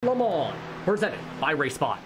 Limaland, presented by Racespot.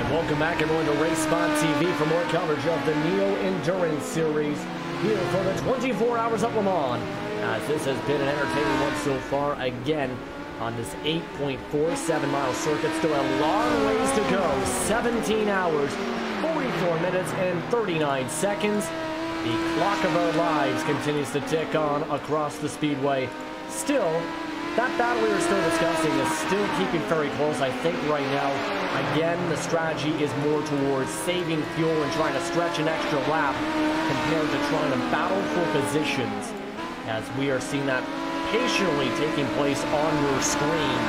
Welcome back, everyone, to Racespot TV for more coverage of the Neo Endurance Series here for the 24 Hours at Le Mans. As this has been an entertaining one so far, again, on this 8.47-mile circuit. Still a long ways to go. 17 hours, 44 minutes, and 39 seconds. The clock of our lives continues to tick on across the speedway. Still, that battle we were still discussing is still keeping very close. I think right now, again, the strategy is more towards saving fuel and trying to stretch an extra lap compared to trying to battle for positions, as we are seeing that patiently taking place on your screen.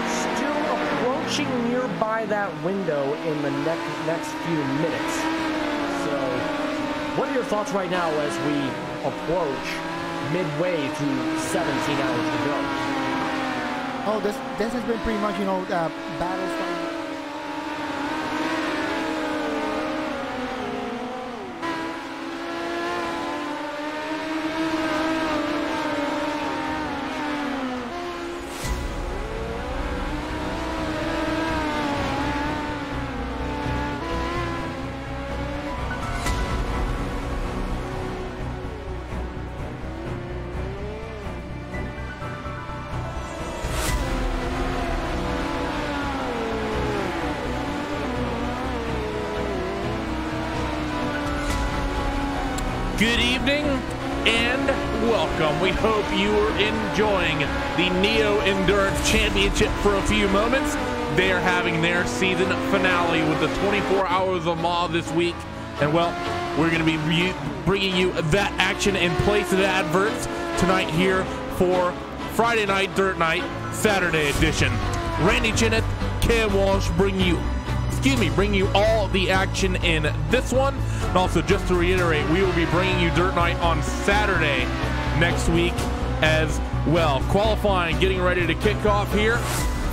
Still approaching nearby that window in the next few minutes. So, what are your thoughts right now as we approach midway through 17 hours to go? Oh, this has been pretty much, battles from... Good evening and welcome. We hope you are enjoying the Neo Endurance Championship for a few moments. They are having their season finale with the 24 Hours of Le Mans this week. And well, we're going to be bringing you that action in place of the adverts tonight here for Friday Night Dirt Night, Saturday edition. Randy Chenowth, Cam Walsh bring you all the action in this one. And also, just to reiterate, we will be bringing you Dirt Night on Saturday next week as well. Qualifying, getting ready to kick off here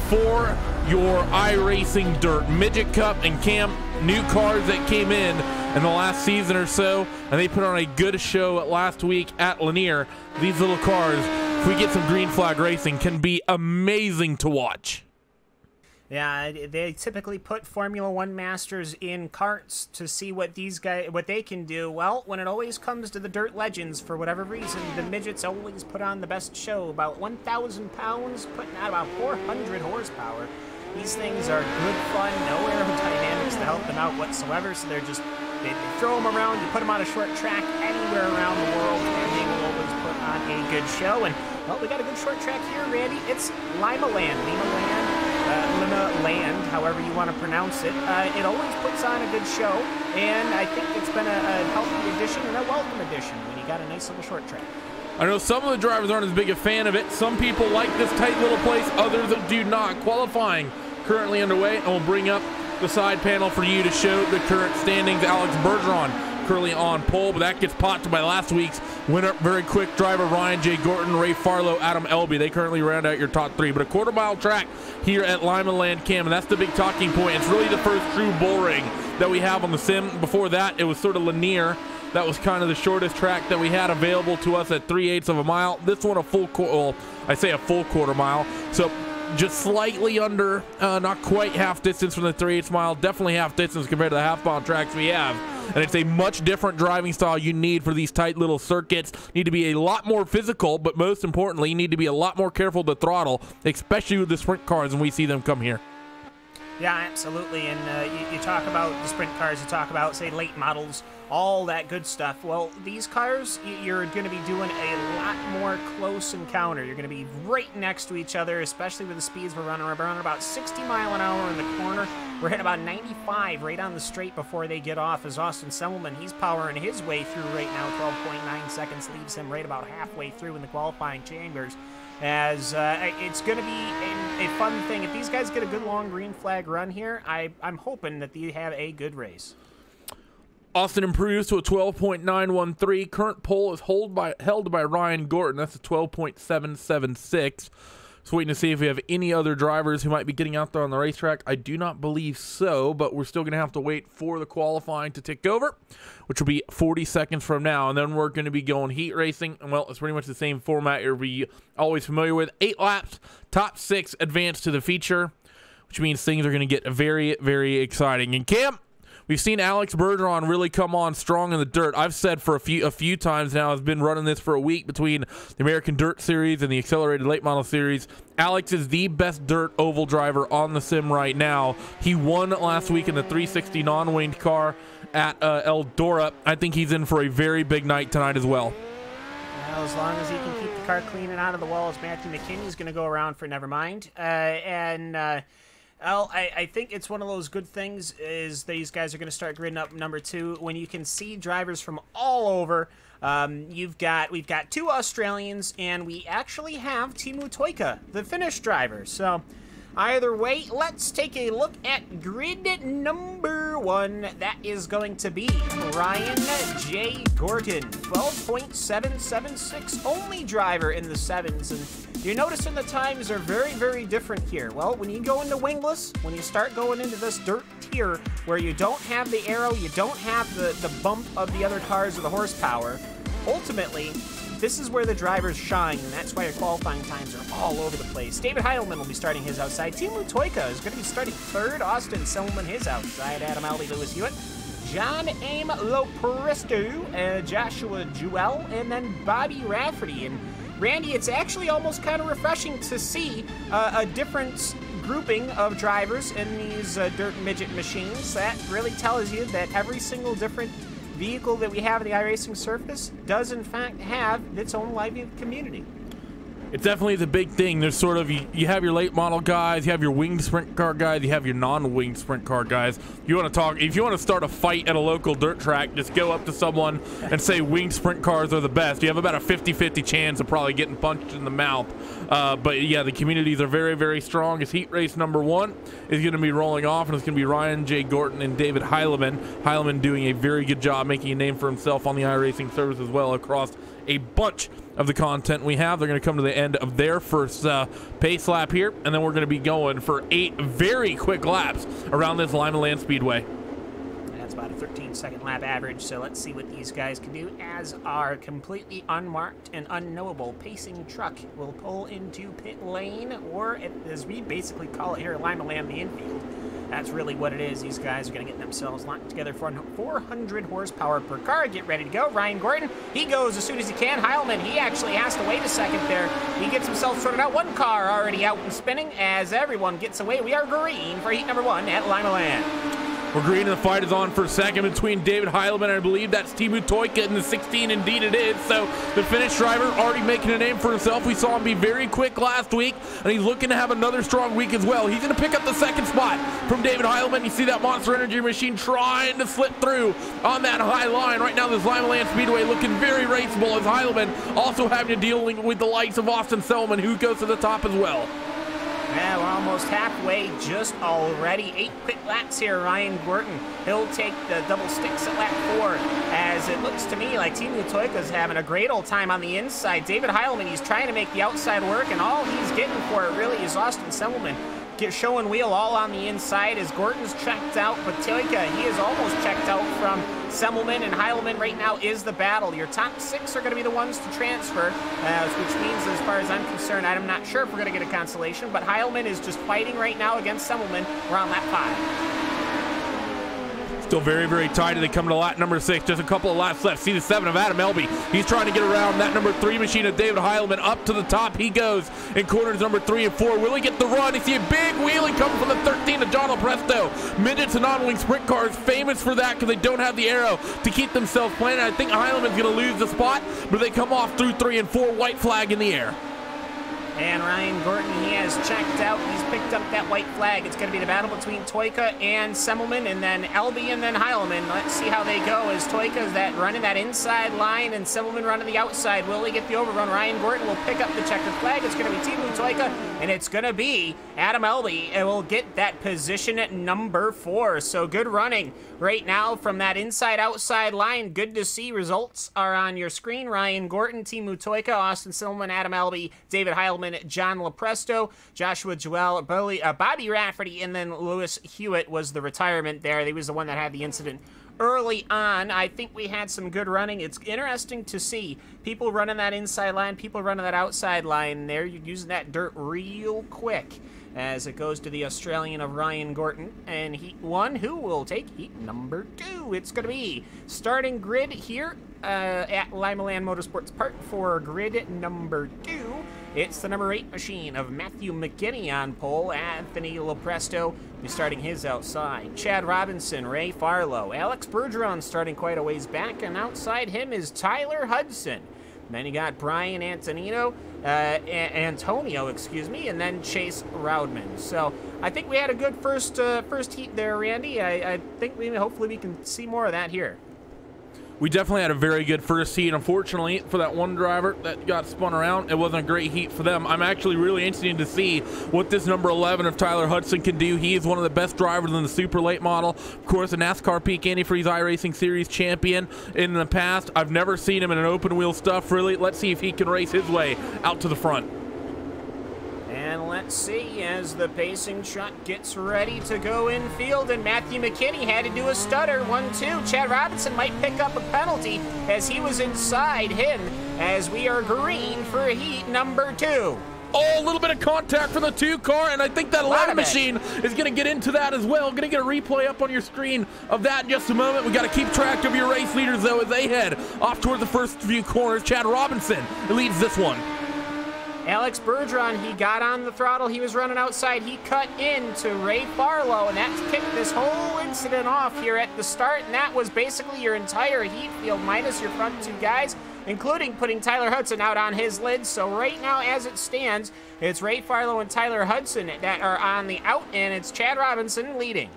for your iRacing Dirt Midget Cup. And Cam, new cars that came in the last season or so, and they put on a good show last week at Lanier. These little cars, if we get some green flag racing, can be amazing to watch. Yeah, they typically put Formula One masters in karts to see what they can do. Well, when it always comes to the Dirt Legends, for whatever reason, the Midgets always put on the best show. About 1,000 pounds, putting out about 400 horsepower. These things are good fun, no aerodynamics to help them out whatsoever, so they throw them around, you put them on a short track anywhere around the world, and they will always put on a good show. And, well, we got a good short track here, Randy. It's Limaland, however you want to pronounce it. It always puts on a good show, and I think it's been a healthy addition and a welcome addition when you got a nice little short track. I know some of the drivers aren't as big a fan of it. Some people like this tight little place, others do not. Qualifying currently underway, and we'll bring up the side panel for you to show the current standings. Alex Bergeron currently on pole, but that gets popped by last week's winner, very quick driver Ryan J. Gorton, Ray Farlow, Adam Elby. They currently round out your top three. But a quarter-mile track here at Limaland, Cam, and that's the big talking point. It's really the first true bull ring that we have on the sim. Before that, it was sort of Lanier. That was kind of the shortest track that we had available to us at 3/8 of a mile. This one a full quarter mile. So just slightly under, not quite half distance from the 3/8 mile, definitely half distance compared to the half-mile tracks we have. And it's a much different driving style you need for these tight little circuits. You need to be a lot more physical, but most importantly, you need to be a lot more careful to throttle, especially with the sprint cars when we see them come here. Yeah, absolutely. And you talk about the sprint cars, you talk about, say, late models, all that good stuff. Well, these cars, you're going to be doing a lot more close encounter. You're going to be right next to each other, especially with the speeds we're running. We're running about 60 mile an hour in the corner. We're hitting about 95 right on the straight before they get off. As Austin Semmelman, he's powering his way through right now. 12.9 seconds leaves him right about halfway through in the qualifying chambers. As it's going to be a fun thing. If these guys get a good long green flag run here, I'm hoping that they have a good race. Austin improves to a 12.913. Current pole is held by Ryan Gorton. That's a 12.776. So waiting to see if we have any other drivers who might be getting out there on the racetrack. I do not believe so, but we're still going to have to wait for the qualifying to tick over, which will be 40 seconds from now. And then we're going to be going heat racing. And, well, it's pretty much the same format you're always familiar with. 8 laps, top 6 advance to the feature, which means things are going to get very, very exciting. And Cam, we've seen Alex Bergeron really come on strong in the dirt. I've said for a few times now, I've been running this for a week between the American Dirt Series and the Accelerated Late Model Series. Alex is the best dirt oval driver on the sim right now. He won last week in the 360 non-winged car at Eldora. I think he's in for a very big night tonight as well. Well, as long as he can keep the car clean and out of the walls, Matthew McKinney's going to go around for never mind. Well, I think it's one of those good things is these guys are going to start gridding up number 2 when you can see drivers from all over. We've got 2 Australians, and we actually have Teemu Toika, the Finnish driver. So either way, let's take a look at grid number 1. That is going to be Ryan J. Gorton, 12.776, only driver in the 7s. And you're noticing the times are very, very different here. Well, when you go into wingless, when you start going into this dirt tier where you don't have the arrow, you don't have the bump of the other cars or the horsepower, ultimately, this is where the drivers shine, and that's why your qualifying times are all over the place. David Heilman will be starting his outside. Teemu Toika is going to be starting 3rd. Austin Semmelman his outside. Adam Albee, Lewis Hewitt. John Aim Lopresto, Joshua Jewell, and then Bobby Rafferty. And Randy, it's actually almost kind of refreshing to see a different grouping of drivers in these Dirt Midget machines. That really tells you that every single different vehicle that we have in the iRacing surface does in fact have its own live community. It definitely is a big thing. There's sort of, you have your late model guys, you have your winged sprint car guys, you have your non-winged sprint car guys. You want to talk, if you want to start a fight at a local dirt track, just go up to someone and say winged sprint cars are the best. You have about a 50-50 chance of probably getting punched in the mouth. But yeah, the communities are very, very strong. As heat race number 1 is going to be rolling off, and it's going to be Ryan J. Gorton and David Heileman. Heileman doing a very good job making a name for himself on the iRacing service as well across a bunch of the content we have. They're going to come to the end of their first pace lap here, and then we're going to be going for 8 very quick laps around this Limaland Speedway. That's about a 13-second lap average, so let's see what these guys can do as our completely unmarked and unknowable pacing truck will pull into pit lane, or as we basically call it here at Limaland, the infield. That's really what it is. These guys are going to get themselves locked together for 400 horsepower per car. Get ready to go. Ryan Gordon, he goes as soon as he can. Heileman, he actually has to wait a second there. He gets himself sorted out. One car already out and spinning as everyone gets away. We are green for heat number 1 at Limaland. We're green, and the fight is on for a second between David Heileman and I believe that's Teemu Toika in the 16. Indeed it is. So the Finnish driver already making a name for himself. We saw him be very quick last week, and he's looking to have another strong week as well. He's going to pick up the 2nd spot from David Heileman. You see that Monster Energy machine trying to slip through on that high line. Right now this Limaland Speedway looking very raceable, as Heileman also having to deal with the likes of Austin Selman, who goes to the top as well. Yeah, we're almost halfway just already. 8 quick laps here. Ryan Gordon, he'll take the double sticks at lap 4, as it looks to me like Teemu Toika's having a great old time on the inside. David Heileman, he's trying to make the outside work, and all he's getting for it really is Austin Selman. Showing wheel all on the inside as Gordon's checked out, but Toika, he is almost checked out from Semmelman, and Heileman right now is the battle. Your top 6 are going to be the ones to transfer, which means, as far as I'm concerned, I'm not sure if we're going to get a consolation, but Heileman is just fighting right now against Semmelman. We're on lap 5. Still very, very tight as they come to lap number 6. Just a couple of laps left. See the 7 of Adam Elby. He's trying to get around that number 3 machine of David Heileman. Up to the top he goes in corners number 3 and 4. Will he get the run? You see a big wheelie coming from the 13 of John Lopresto. Midgets and non-wing sprint cars famous for that because they don't have the arrow to keep themselves planted. I think Heileman's going to lose the spot, but they come off through 3 and 4. White flag in the air. And Ryan Gordon, he has checked out. He's picked up that white flag. It's going to be the battle between Toika and Semmelman, and then Elby and then Heileman. Let's see how they go as Toika's running that inside line and Semmelman running the outside. Will he get the overrun? Ryan Gordon will pick up the checkered flag. It's going to be Teemu Toika, and it's going to be Adam Elby. And will get that position at number 4. So good running right now from that inside-outside line. Good to see. Results are on your screen. Ryan Gordon, Teemu Toika, Austin Semmelman, Adam Elby, David Heileman, John Lopresto, Joshua Joel, Bobby Rafferty, and then Lewis Hewitt was the retirement there. He was the one that had the incident early on. I think we had some good running. It's interesting to see people running that inside line, people running that outside line there. You're using that dirt real quick as it goes to the Australian of Ryan Gordon and heat 1, who will take heat number 2. It's going to be starting grid here at Limaland Motorsports Park for grid number 2. It's the number 8 machine of Matthew McKinney on pole. Anthony Lopresto is starting his outside. Chad Robinson, Ray Farlow, Alex Bergeron starting quite a ways back, and outside him is Tyler Hudson. Then you got Brian Antonio, and then Chase Roudman. So I think we had a good first heat there, Randy. I think hopefully we can see more of that here. We definitely had a very good first heat. Unfortunately, for that one driver that got spun around, it wasn't a great heat for them. I'm actually really interested to see what this number 11 of Tyler Hudson can do. He is one of the best drivers in the super late model. Of course, a NASCAR Peak Antifreeze iRacing Series champion in the past. I've never seen him in an open wheel stuff, really. Let's see if he can race his way out to the front. And let's see as the pacing truck gets ready to go infield, and Matthew McKinney had to do a stutter. 1-2. Chad Robinson might pick up a penalty as he was inside him, as we are green for heat number 2. Oh, a little bit of contact for the 2 car, and I think that 11 machine is going to get into that as well. Going to get a replay up on your screen of that in just a moment. We got to keep track of your race leaders, though, as they head off toward the first few corners. Chad Robinson leads this one. Alex Bergeron, he got on the throttle. He was running outside. He cut into Ray Farlow, and that kicked this whole incident off here at the start, and that was basically your entire heat field minus your front two guys, including putting Tyler Hudson out on his lid. So right now, as it stands, it's Ray Farlow and Tyler Hudson that are on the out, and it's Chad Robinson leading.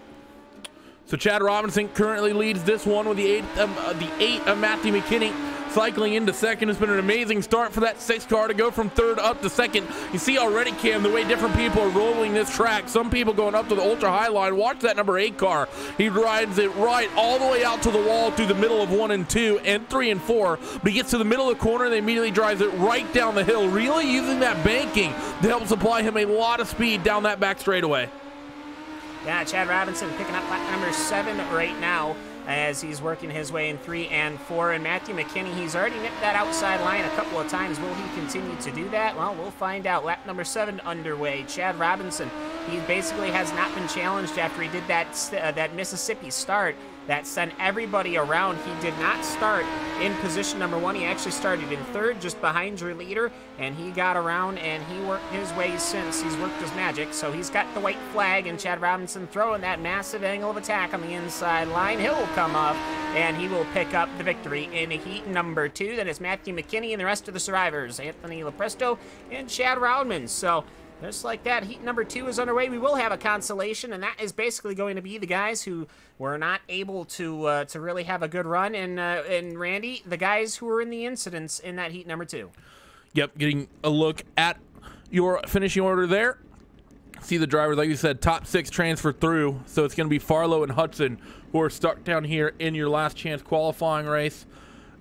So Chad Robinson currently leads this one with the eight of Matthew McKinney cycling into second. It's been an amazing start for that 6 car to go from third up to second. You see already, Cam, the way different people are rolling this track. Some people going up to the ultra high line. Watch that number 8 car. He rides it right all the way out to the wall through the middle of 1 and 2 and 3 and 4. But he gets to the middle of the corner and immediately drives it right down the hill, really using that banking to help supply him a lot of speed down that back straightaway. Yeah, Chad Robinson picking up lap number 7 right now as he's working his way in 3 and 4. And Matthew McKinney, he's already nipped that outside line a couple of times. Will he continue to do that? Well, we'll find out. Lap number 7 underway. Chad Robinson, he basically has not been challenged after he did that Mississippi start that sent everybody around. He did not start in position number 1. He actually started in 3rd, just behind your leader, and he got around and he worked his way since. He's worked his magic, so he's got the white flag, and Chad Robinson throwing that massive angle of attack on the inside line. He'll come up and he will pick up the victory in heat number 2. Then it's Matthew McKinney and the rest of the survivors, Anthony Lepresto and Chad Roudman. So just like that, heat number 2 is underway. We will have a consolation, and that is basically going to be the guys who were not able to really have a good run. And Randy, the guys who were in the incidents in that heat number 2. Yep, getting a look at your finishing order there. See the drivers, like you said, top 6 transfer through. So it's going to be Farlow and Hudson who are stuck down here in your last chance qualifying race.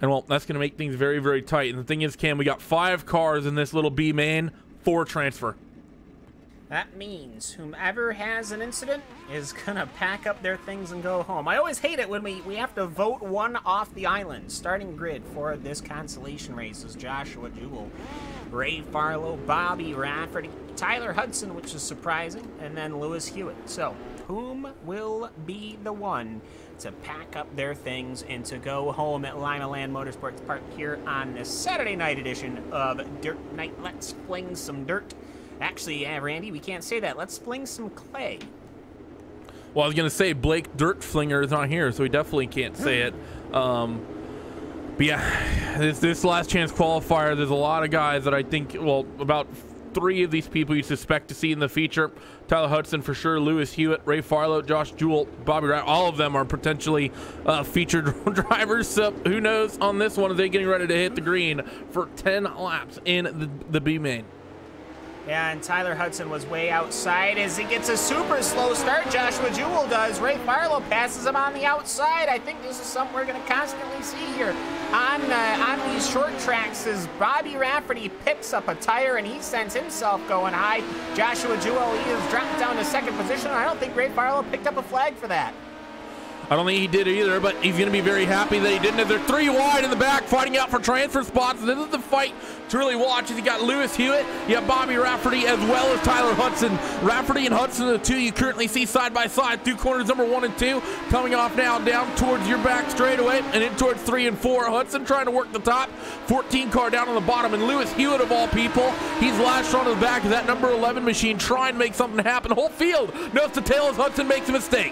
And, well, that's going to make things very, very tight. And the thing is, Cam, we got 5 cars in this little B main, 4 transfer. That means whomever has an incident is going to pack up their things and go home. I always hate it when we have to vote one off the island. Starting grid for this consolation race is Joshua Jewell, Ray Farlow, Bobby Rafferty, Tyler Hudson, which is surprising, and then Lewis Hewitt. So, whom will be the one to pack up their things and to go home at Limaland Motorsports Park here on this Saturday night edition of Dirt Night? Let's fling some dirt. Actually, Randy, we can't say that. Let's fling some clay. Well, I was going to say Blake Dirt Flinger is not here, so we definitely can't say it. But yeah, this last chance qualifier, there's a lot of guys that I think, well, about 3 of these people you suspect to see in the feature. Tyler Hudson for sure, Lewis Hewitt, Ray Farlow, Josh Jewell, Bobby Wright. All of them are potentially featured drivers. So who knows on this one? Are they getting ready to hit the green for 10 laps in the B main? Yeah, and Tyler Hudson was way outside as he gets a super slow start. Joshua Jewell does. Ray Farlow passes him on the outside. I think this is something we're going to constantly see here on these short tracks as Bobby Rafferty picks up a tire and he sends himself going high. Joshua Jewell, he has dropped down to 2nd position. I don't think Ray Farlow picked up a flag for that. I don't think he did either, but he's going to be very happy that he didn't. They're 3 wide in the back, fighting out for transfer spots. This is the fight to really watch. You got Lewis Hewitt, you have Bobby Rafferty, as well as Tyler Hudson. Rafferty and Hudson are the 2 you currently see side by side through corners number 1 and 2. Coming off now down towards your back straightaway and in towards 3 and 4. Hudson trying to work the top. 14 car down on the bottom, and Lewis Hewitt, of all people, he's lashed onto the back of that number 11 machine, trying to make something happen. The whole field knows the tail as Hudson makes a mistake.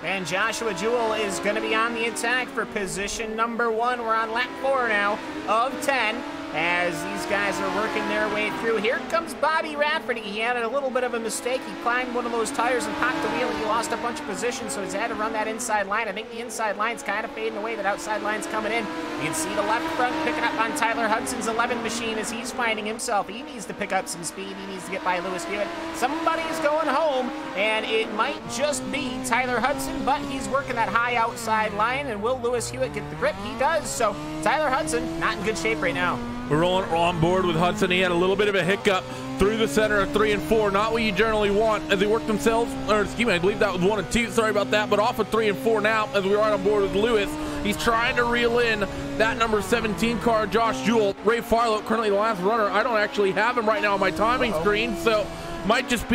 And Joshua Jewell is going to be on the attack for position number 1. We're on lap 4 now of 10 as these guys are working their way through. Here comes Bobby Rafferty. He had a little bit of a mistake. He climbed one of those tires and popped the wheel, and he lost a bunch of position, so he's had to run that inside line. I think the inside line's kind of fading away. That outside line's coming in. You can see the left front picking up on Tyler Hudson's 11 machine as he's finding himself. He needs to pick up some speed. He needs to get by Lewis Hewitt. Somebody's going home, and it might just be Tyler Hudson, but he's working that high outside line, and will Lewis Hewitt get the grip? He does, so Tyler Hudson not in good shape right now. We're on board with Hudson. He had a little bit of a hiccup through the center of 3 and 4. Not what you generally want as they work themselves, or excuse me, I believe that was 1 and 2. Sorry about that, but off of 3 and 4 now as we're right on board with Lewis. He's trying to reel in that number 17 car, Josh Jewell. Ray Farlow, currently the last runner. I don't actually have him right now on my timing screen, so might just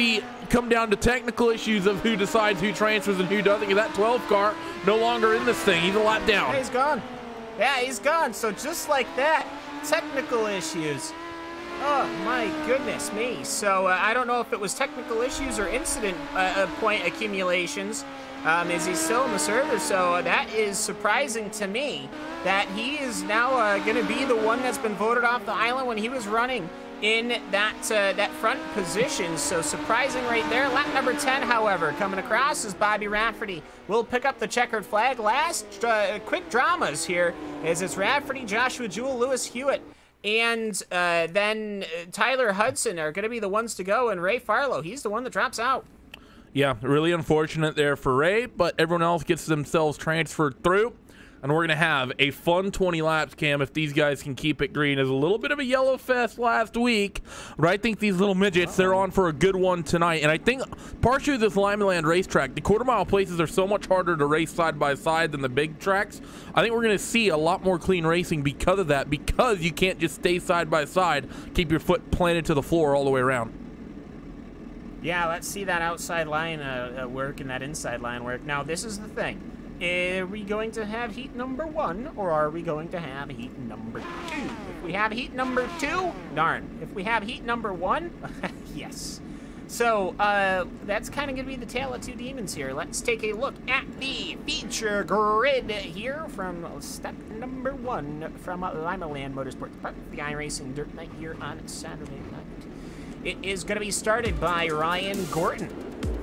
come down to technical issues of who decides who transfers and who doesn't. That 12 car no longer in this thing. He's a lap down. Yeah, he's gone. Yeah, he's gone. So just like that, technical issues. Oh, my goodness me. So, I don't know if it was technical issues or incident point accumulations. Is he still in the server? So, that is surprising to me that he is now going to be the one that's been voted off the island when he was running in that front position. So, surprising right there. Lap number 10, however, coming across is Bobby Rafferty. Will pick up the checkered flag. Last quick dramas here is it's Rafferty, Joshua Jewell, Lewis Hewitt, and then Tyler Hudson are going to be the ones to go, and Ray Farlow, he's the one that drops out. Yeah, really unfortunate there for Ray, but everyone else gets themselves transferred through, and we're going to have a fun 20 laps, Cam, if these guys can keep it green. It was a little bit of a yellow fest last week, but I think these little midgets, they're on for a good one tonight. And I think partially this Limaland racetrack, the quarter-mile places are so much harder to race side by side than the big tracks. I think we're going to see a lot more clean racing because of that, because you can't just stay side by side, keep your foot planted to the floor all the way around. Yeah, let's see that outside line work and that inside line work. Now, this is the thing. Are we going to have heat number 1, or are we going to have heat number 2? If we have heat number 2, darn. If we have heat number 1, yes. So, that's kind of going to be the tale of two demons here. Let's take a look at the feature grid here from step number 1 from Limaland Motorsports, part of the iRacing Dirt Night here on Saturday night. It is going to be started by Ryan Gorton.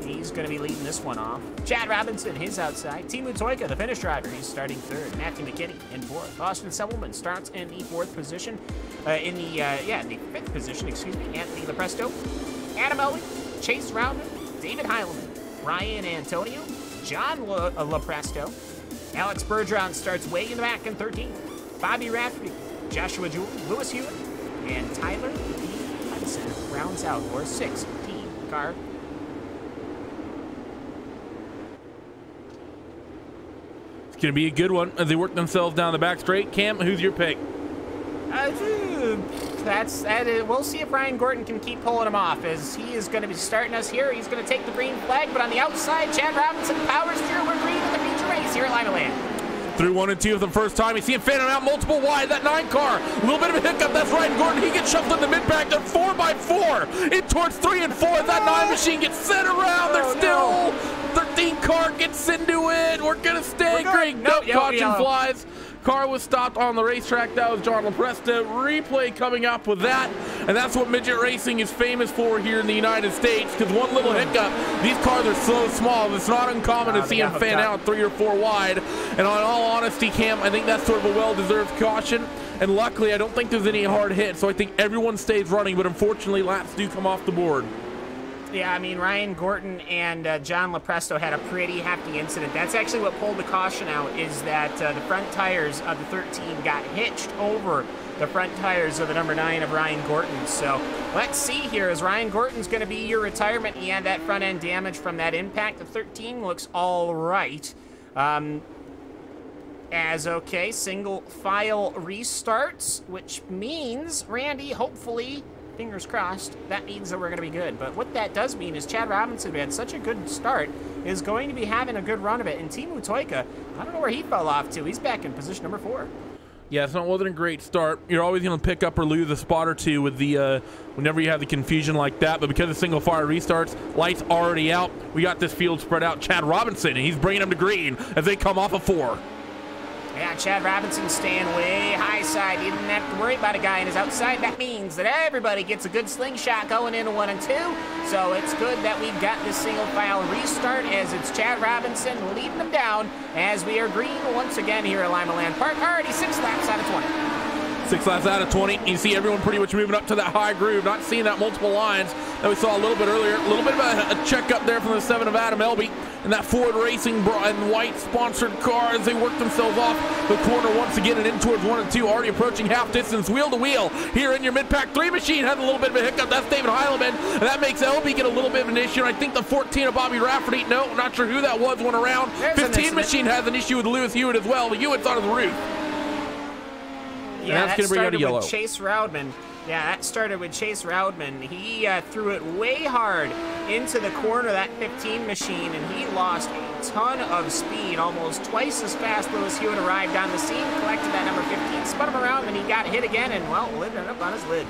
He's going to be leading this one off. Chad Robinson, his outside. Timu Toyka, the finish driver, he's starting 3rd. Matthew McKinney in 4th. Austin Sebelman starts in the 4th position. In the 5th position, excuse me. Anthony Lepresto, Adam Ellie, Chase Roundman, David Heileman, Ryan Antonio, John Lepresto. Alex Bergeron starts way in the back in 13th. Bobby Rafferty, Joshua Jewell, Lewis Hewitt, and Tyler Hudson rounds out our 6th team car. Going to be a good one as they work themselves down the back straight. Cam, who's your pick? We'll see if Ryan Gorton can keep pulling him off, as he is going to be starting us here. He's going to take the green flag, but on the outside, Chad Robinson powers through. We're green in the feature race here at Limaland. Through 1 and 2 for the first time. You see him fanning out multiple wide. That 9 car, a little bit of a hiccup. That's Ryan Gorton. He gets shuffled in the mid-pack. They're 4x4 in towards 3 and 4. That 9 machine gets sent around. They're still 13 car gets into it. We're gonna stay green. Nope, caution flies. Car was stopped on the racetrack. That was John Lepresta. Replay coming up with that, and that's what midget racing is famous for here in the United States, because one little hiccup, these cars are so small, it's not uncommon to see them fan out 3 or 4 wide. And on all honesty, Cam, I think that's sort of a well-deserved caution, and luckily I don't think there's any hard hits, so I think everyone stays running, but unfortunately laps do come off the board. Yeah, I mean, Ryan Gorton and John Lepresto had a pretty hefty incident. That's actually what pulled the caution out, is that the front tires of the 13 got hitched over the front tires of the number 9 of Ryan Gorton. So let's see here, as Ryan Gorton's going to be your retirement. He had that front end damage from that impact. The 13 looks all right. Okay, single file restarts, which means, Randy, hopefully, fingers crossed, that means that we're going to be good. But what that does mean is Chad Robinson, who had such a good start, is going to be having a good run of it. And Timu Toyka, I don't know where he fell off to. He's back in position number 4. Yeah, so it wasn't a great start. You're always going to pick up or lose a spot or two with the whenever you have the confusion like that. But because of single fire restarts, lights already out, we got this field spread out. Chad Robinson, and he's bringing them to green as they come off of 4. Yeah, Chad Robinson staying way high side. He didn't have to worry about a guy in his outside. That means that everybody gets a good slingshot going into 1 and 2. So it's good that we've got this single file restart, as it's Chad Robinson leading them down as we are green once again here at Limaland Park. Already 6 laps out of 20. 6 laps out of 20. You see everyone pretty much moving up to that high groove. Not seeing that multiple lines that we saw a little bit earlier. A little bit of a checkup there from the 7 of Adam Elby. And that Ford Racing and white sponsored car as they work themselves off the corner once again and in towards 1 and 2, already approaching half distance, wheel to wheel here in your mid-pack. 3 machine had a little bit of a hiccup. That's David Heileman, and that makes LB get a little bit of an issue. And I think the 14 of Bobby Rafferty, no, not sure who that was, went around. 15 machine has an issue with Lewis Hewitt as well. The Hewitt's on his roof. Yeah, that started with Chase Roudman. Yeah, that started with Chase Roudman. He threw it way hard into the corner of that 15 machine, and he lost a ton of speed, almost twice as fast. Lewis Hewitt arrived on the scene, collected that number 15, spun him around, and he got hit again, and, well, lived up on his lid.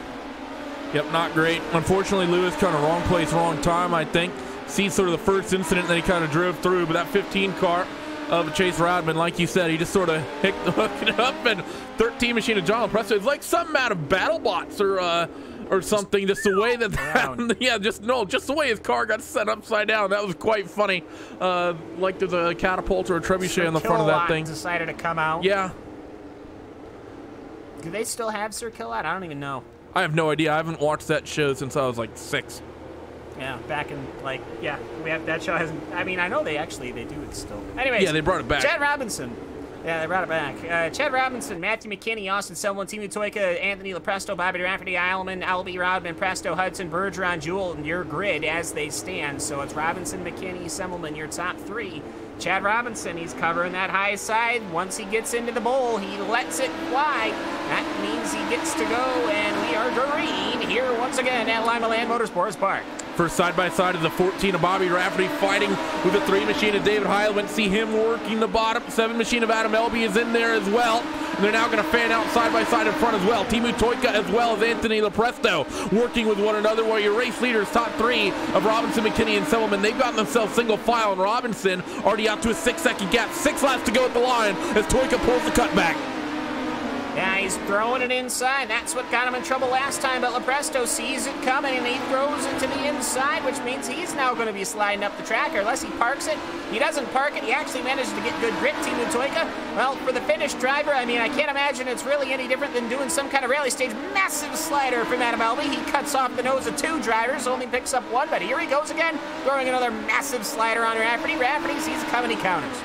Yep, not great. Unfortunately, Lewis kind of wrong place, wrong time, I think. See sort of the first incident that he kind of drove through, but that 15 car of Chase Rodman, like you said, he just sort of hooked it up, and 13 machine of John Presto. It's like something out of BattleBots or something. Just the way that yeah, just the way his car got set upside down. That was quite funny. Like there's a catapult or a trebuchet on the front of that thing. Decided to come out. Yeah. Do they still have Sir Kill-Lot? I don't even know. I have no idea. I haven't watched that show since I was like 6. Yeah, back in like we have that show hasn't. I mean, I know they do it still. Anyways, yeah, they brought it back. Chad Robinson. Yeah, they brought it back. Chad Robinson, Matthew McKinney, Austin Selwyn, Timu Toyka, Anthony LaPresto, Bobby Rafferty, Eilman, Albie Rodman, Presto, Hudson, Bergeron, Jewell, and your grid as they stand. So it's Robinson, McKinney, Semmelman, your top 3. Chad Robinson, he's covering that high side. Once he gets into the bowl, he lets it fly. That means he gets to go, and we are green here once again at Limaland Motorsports Park. First side-by-side of the 14 of Bobby Rafferty fighting with the 3 machine of David Heilman. See him working the bottom. 7 machine of Adam Elby is in there as well. And they're now going to fan out side-by-side in front as well. Timu Toyka as well as Anthony LaPresto working with one another, while your race leaders, top 3 of Robinson, McKinney, and Selman, they've gotten themselves single file, and Robinson already out to a 6-second gap. 6 laps to go at the line as Toyka pulls the cutback. Yeah, he's throwing it inside. That's what got him in trouble last time, but LaPresto sees it coming, and he throws it to the inside, which means he's now going to be sliding up the track, or unless he parks it. He doesn't park it. He actually manages to get good grip, Timu Toyka. Well, for the finished driver, I mean, I can't imagine it's really any different than doing some kind of rally stage. Massive slider from Adam Elby. He cuts off the nose of 2 drivers, only picks up 1, but here he goes again, throwing another massive slider on Rafferty. Rafferty sees it coming, he counters.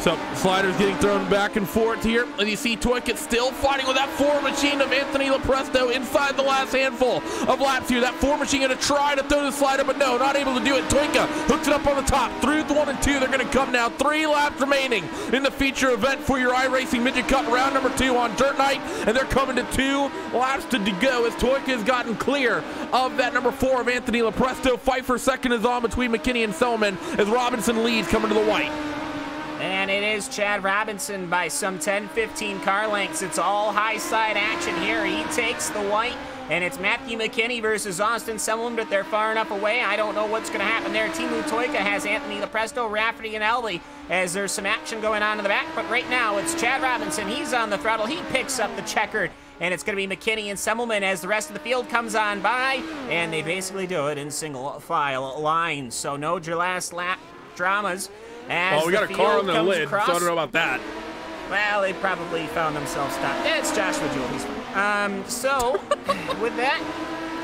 So sliders getting thrown back and forth here, and you see Toyka still fighting with that 4 machine of Anthony LaPresto inside the last handful of laps here. That 4 machine going to try to throw the slider, but no, not able to do it. Toyka hooks it up on the top through the 1 and 2. They're going to come now. 3 laps remaining in the feature event for your iRacing Midget Cup round number 2 on dirt night, and they're coming to 2 laps to go as Toyka has gotten clear of that number 4 of Anthony LaPresto. Fight for second is on between McKinney and Selman as Robinson leads coming to the white. And it is Chad Robinson by some 10-15 car lengths. It's all high side action here. He takes the white, and it's Matthew McKinney versus Austin Selwyn, but they're far enough away. I don't know what's going to happen there. Timu Toyka has Anthony LaPresto, Rafferty, and Elby as there's some action going on in the back. But right now, it's Chad Robinson. He's on the throttle. He picks up the checkered, and it's going to be McKinney and Semmelman as the rest of the field comes on by, and they basically do it in single file lines. So no last lap dramas. As we got a car on the lid, across. so I don't know about that. Well, they probably found themselves stopped. It's Joshua Jewell. He's fine. So, with that,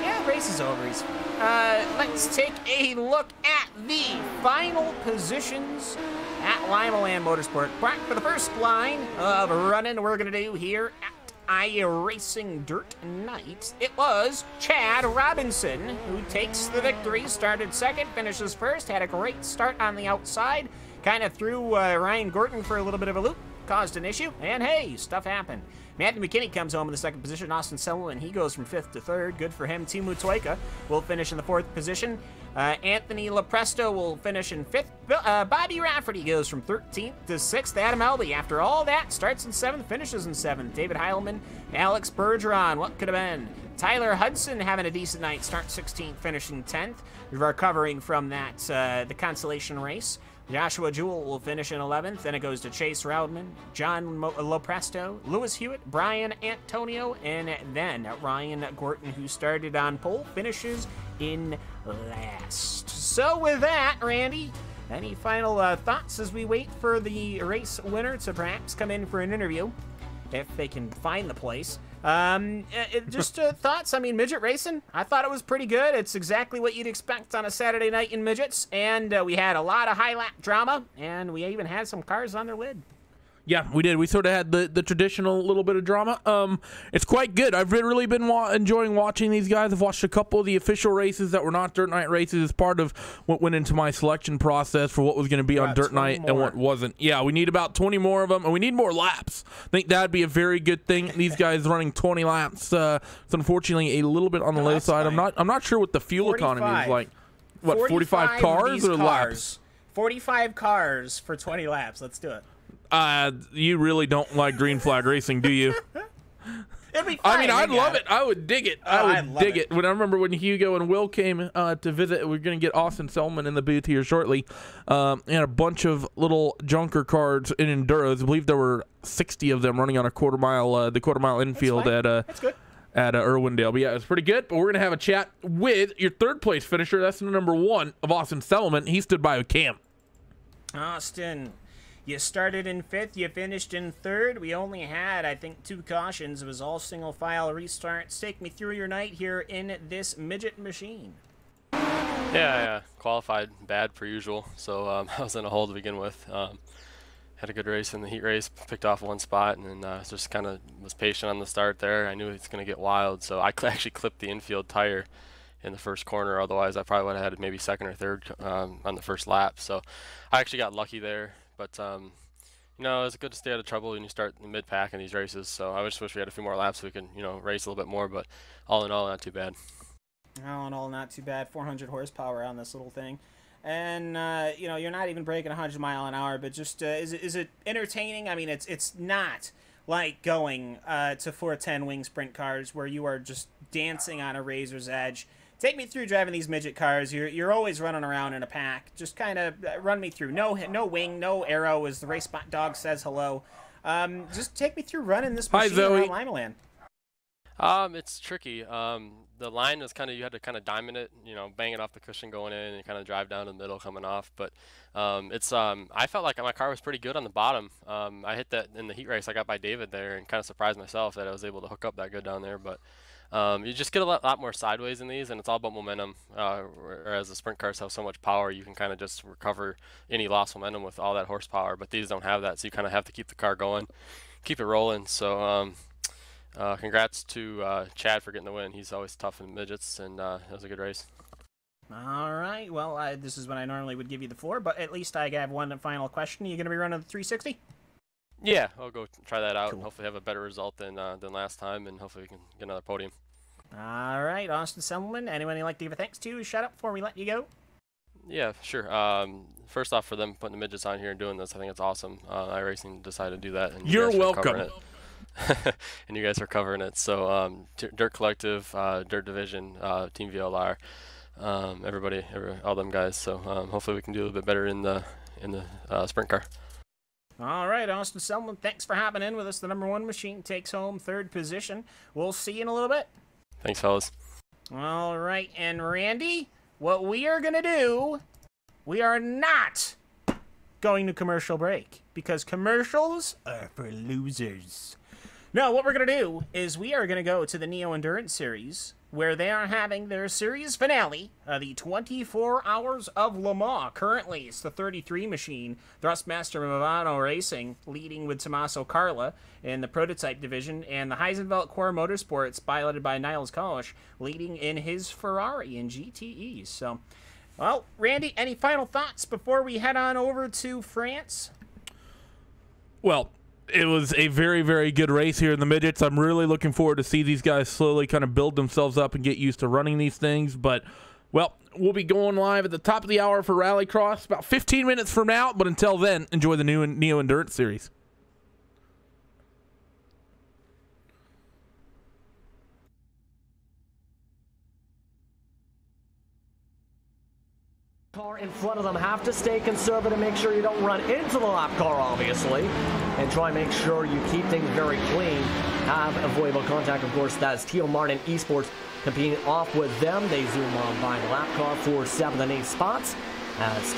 yeah, the race is over. He's fine. Let's take a look at the final positions at Limaland Motorsport Park for the first line of running we're going to do here at iRacing Dirt Night. It was Chad Robinson who takes the victory. Started second, finishes first, had a great start on the outside. Kind of threw Ryan Gorton for a little bit of a loop, caused an issue, and hey, stuff happened. Matthew McKinney comes home in the second position. Austin Selwyn, he goes from 5th to 3rd. Good for him. Timu Toyka will finish in the 4th position. Anthony LaPresto will finish in 5th. Bobby Rafferty goes from 13th to 6th. Adam Elby, after all that, starts in 7th, finishes in 7th. David Heilman, Alex Bergeron, what could have been? Tyler Hudson having a decent night, starts 16th, finishing 10th. Recovering from that, the consolation race. Joshua Jewell will finish in 11th. Then it goes to Chase Rodman, John LaPresto, Lewis Hewitt, Brian Antonio, and then Ryan Gorton, who started on pole, finishes in last. So with that, Randy, any final thoughts as we wait for the race winner to perhaps come in for an interview, if they can find the place? Just thoughts. I mean, midget racing, I thought it was pretty good. It's exactly what you'd expect on a Saturday night in midgets, and we had a lot of high lap drama, and we even had some cars on their lid. Yeah, we did. We sort of had the traditional little bit of drama. It's quite good. I've really been enjoying watching these guys. I've watched a couple of the official races that were not Dirt Night races as part of what went into my selection process for what was going to be on Dirt Night and what wasn't. Yeah, we need about 20 more of them, and we need more laps. I think that'd be a very good thing. These guys running 20 laps. It's unfortunately a little bit on the low side. Fine. I'm not sure what the fuel 45. economy is like. What, 45 cars or laps? 45 cars for 20 laps. Let's do it. You really don't like green flag racing, do you? It'd be fine. I mean, I'd love it. I would dig it. I would dig it. When I remember when Hugo and Will came to visit, we're going to get Austin Selman in the booth here shortly, and a bunch of little junker cards in enduros. I believe there were 60 of them running on a quarter mile, the quarter mile infield That's good. At Irwindale. But yeah, it was pretty good. But we're going to have a chat with your third place finisher. That's the number 1 of Austin Selman. He stood by with Cam. Austin, you started in 5th, you finished in 3rd. We only had, I think, 2 cautions. It was all single file restarts. Take me through your night here in this midget machine. Yeah, qualified bad per usual. So I was in a hole to begin with. Had a good race in the heat race, picked off 1 spot, and then just kind of was patient on the start there. I knew it's going to get wild, so I actually clipped the infield tire in the first corner. Otherwise, I probably would have had maybe 2nd or 3rd on the first lap. So I actually got lucky there. But, you know, it's good to stay out of trouble when you start in mid-pack in these races. So I just wish we had a few more laps so we could, you know, race a little bit more. But all in all, not too bad. All in all, not too bad. 400 horsepower on this little thing. And, you know, you're not even breaking 100 mile an hour. But just, is it entertaining? I mean, it's not like going to 410 wing sprint cars where you are just dancing on a razor's edge. Take me through driving these midget cars. You're always running around in a pack. Just kind of run me through. No wing, no arrow, as the Racespot dog says hello. Just take me through running this machine around Limaland. It's tricky. The line was kind of, you had to kind of diamond it, you know, bang it off the cushion going in and kind of drive down the middle coming off. But I felt like my car was pretty good on the bottom. I hit that in the heat race. I got by David there and kind of surprised myself that I was able to hook up that good down there. But you just get a lot more sideways in these, and it's all about momentum. Whereas the sprint cars have so much power, you can kind of just recover any lost momentum with all that horsepower. But these don't have that, so you kind of have to keep the car going, keep it rolling. So congrats to Chad for getting the win. He's always tough in midgets, and it was a good race. All right. Well, this is when I normally would give you the floor, but at least I have one final question. Are you going to be running the 360? Yeah, I'll go try that out Cool. and hopefully have a better result than last time, and hopefully we can get another podium. All right, Austin Selman, anyone you'd like to give a thanks to? Shout out before we let you go. Yeah, sure. First off, for them putting the midgets on here and doing this, I think it's awesome. iRacing decided to do that. And You're welcome. And you guys are covering it. So Dirt Collective, Dirt Division, Team VLR, everybody, all them guys. So hopefully we can do a little bit better in the sprint car. All right, Austin Selman, thanks for hopping in with us. The #1 machine takes home 3rd position. We'll see you in a little bit. Thanks, fellas. All right, and Randy, what we are going to do, we are not going to commercial break because commercials are for losers. No, what we're going to do is we are going to go to the Neo Endurance Series where they are having their series finale, the 24 Hours of Le Mans. Currently, it's the 33 machine, Thrustmaster Movano Racing, leading with Tommaso Carla in the prototype division, and the Heisenfeld Core Motorsports, piloted by Niles Koch, leading in his Ferrari in GTEs. So, well, Randy, any final thoughts before we head on over to France? Well, it was a very, very good race here in the midgets. I'm really looking forward to see these guys slowly kind of build themselves up and get used to running these things. But, well, we'll be going live at the top of the hour for Rallycross about 15 minutes from now. But until then, enjoy the new Neo Endurance Series. Car in front of them have to stay conservative, make sure you don't run into the lap car, obviously, and try and make sure you keep things very clean. Have avoidable contact, of course. That's Teal Martin Esports competing off with them. They zoom on by the lap car for 7th and 8th spots.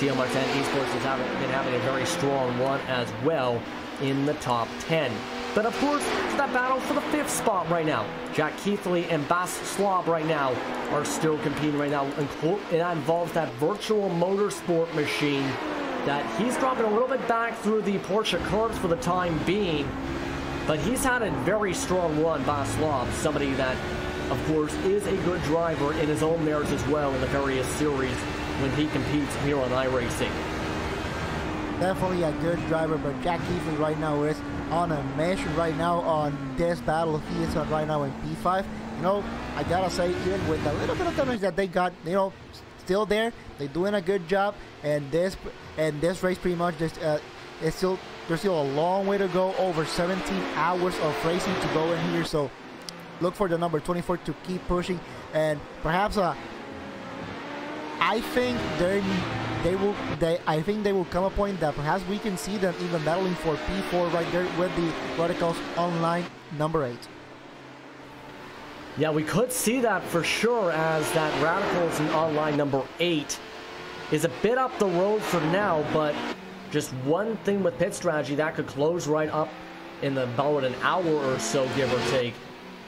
Teal Martin Esports has been having a very strong run as well in the top 10. But of course, it's that battle for the 5th spot right now. Jack Keithley and Bas Slob right now are still competing right now. And that involves that virtual motorsport machine that he's dropping a little bit back through the Porsche curves for the time being. But he's had a very strong run, Bas Slob, somebody that, of course, is a good driver in his own merits as well in the various series when he competes here on iRacing. Definitely a good driver, but Jack Keithley right now is on a mission right now on this battle. He is on right now in P5. You know, I gotta say, even with a little bit of damage that they got, you know, still there, they're doing a good job. And this race pretty much just there's still a long way to go. Over 17 hours of racing to go in here. So look for the number 24 to keep pushing, and perhaps I think they will come a point that perhaps we can see them even battling for P4 right there with the Rallycross Online number 8. Yeah, we could see that for sure, as that Radicals in Online number 8 is a bit up the road for now, but just one thing with pit strategy that could close right up in about an hour or so, give or take.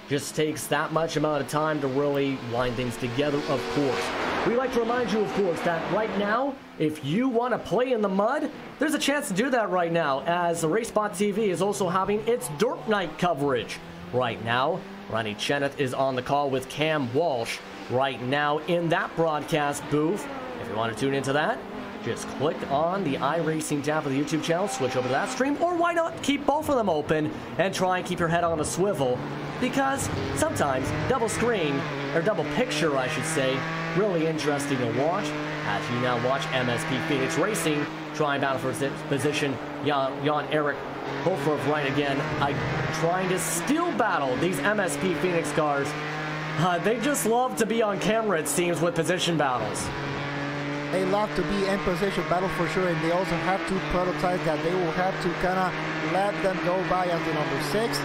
Just takes that much amount of time to really wind things together, of course. We like to remind you, of course, that right now, if you want to play in the mud, there's a chance to do that right now, as Racespot TV is also having its Dirt Night coverage. Right now, Ronnie Chenowth is on the call with Cam Walsh right now in that broadcast booth. If you want to tune into that, just click on the iRacing tab of the YouTube channel, switch over to that stream, or why not keep both of them open and try and keep your head on a swivel, because sometimes double screen, or double picture I should say, really interesting to watch, as you now watch MSP Phoenix Racing try and battle for its position. Jan-Erik Hofer right again, trying to still battle these MSP Phoenix cars. They just love to be on camera, it seems, with position battles. They love to be in position battle for sure, and they also have two prototypes that they will have to kind of let them go by as the number 6,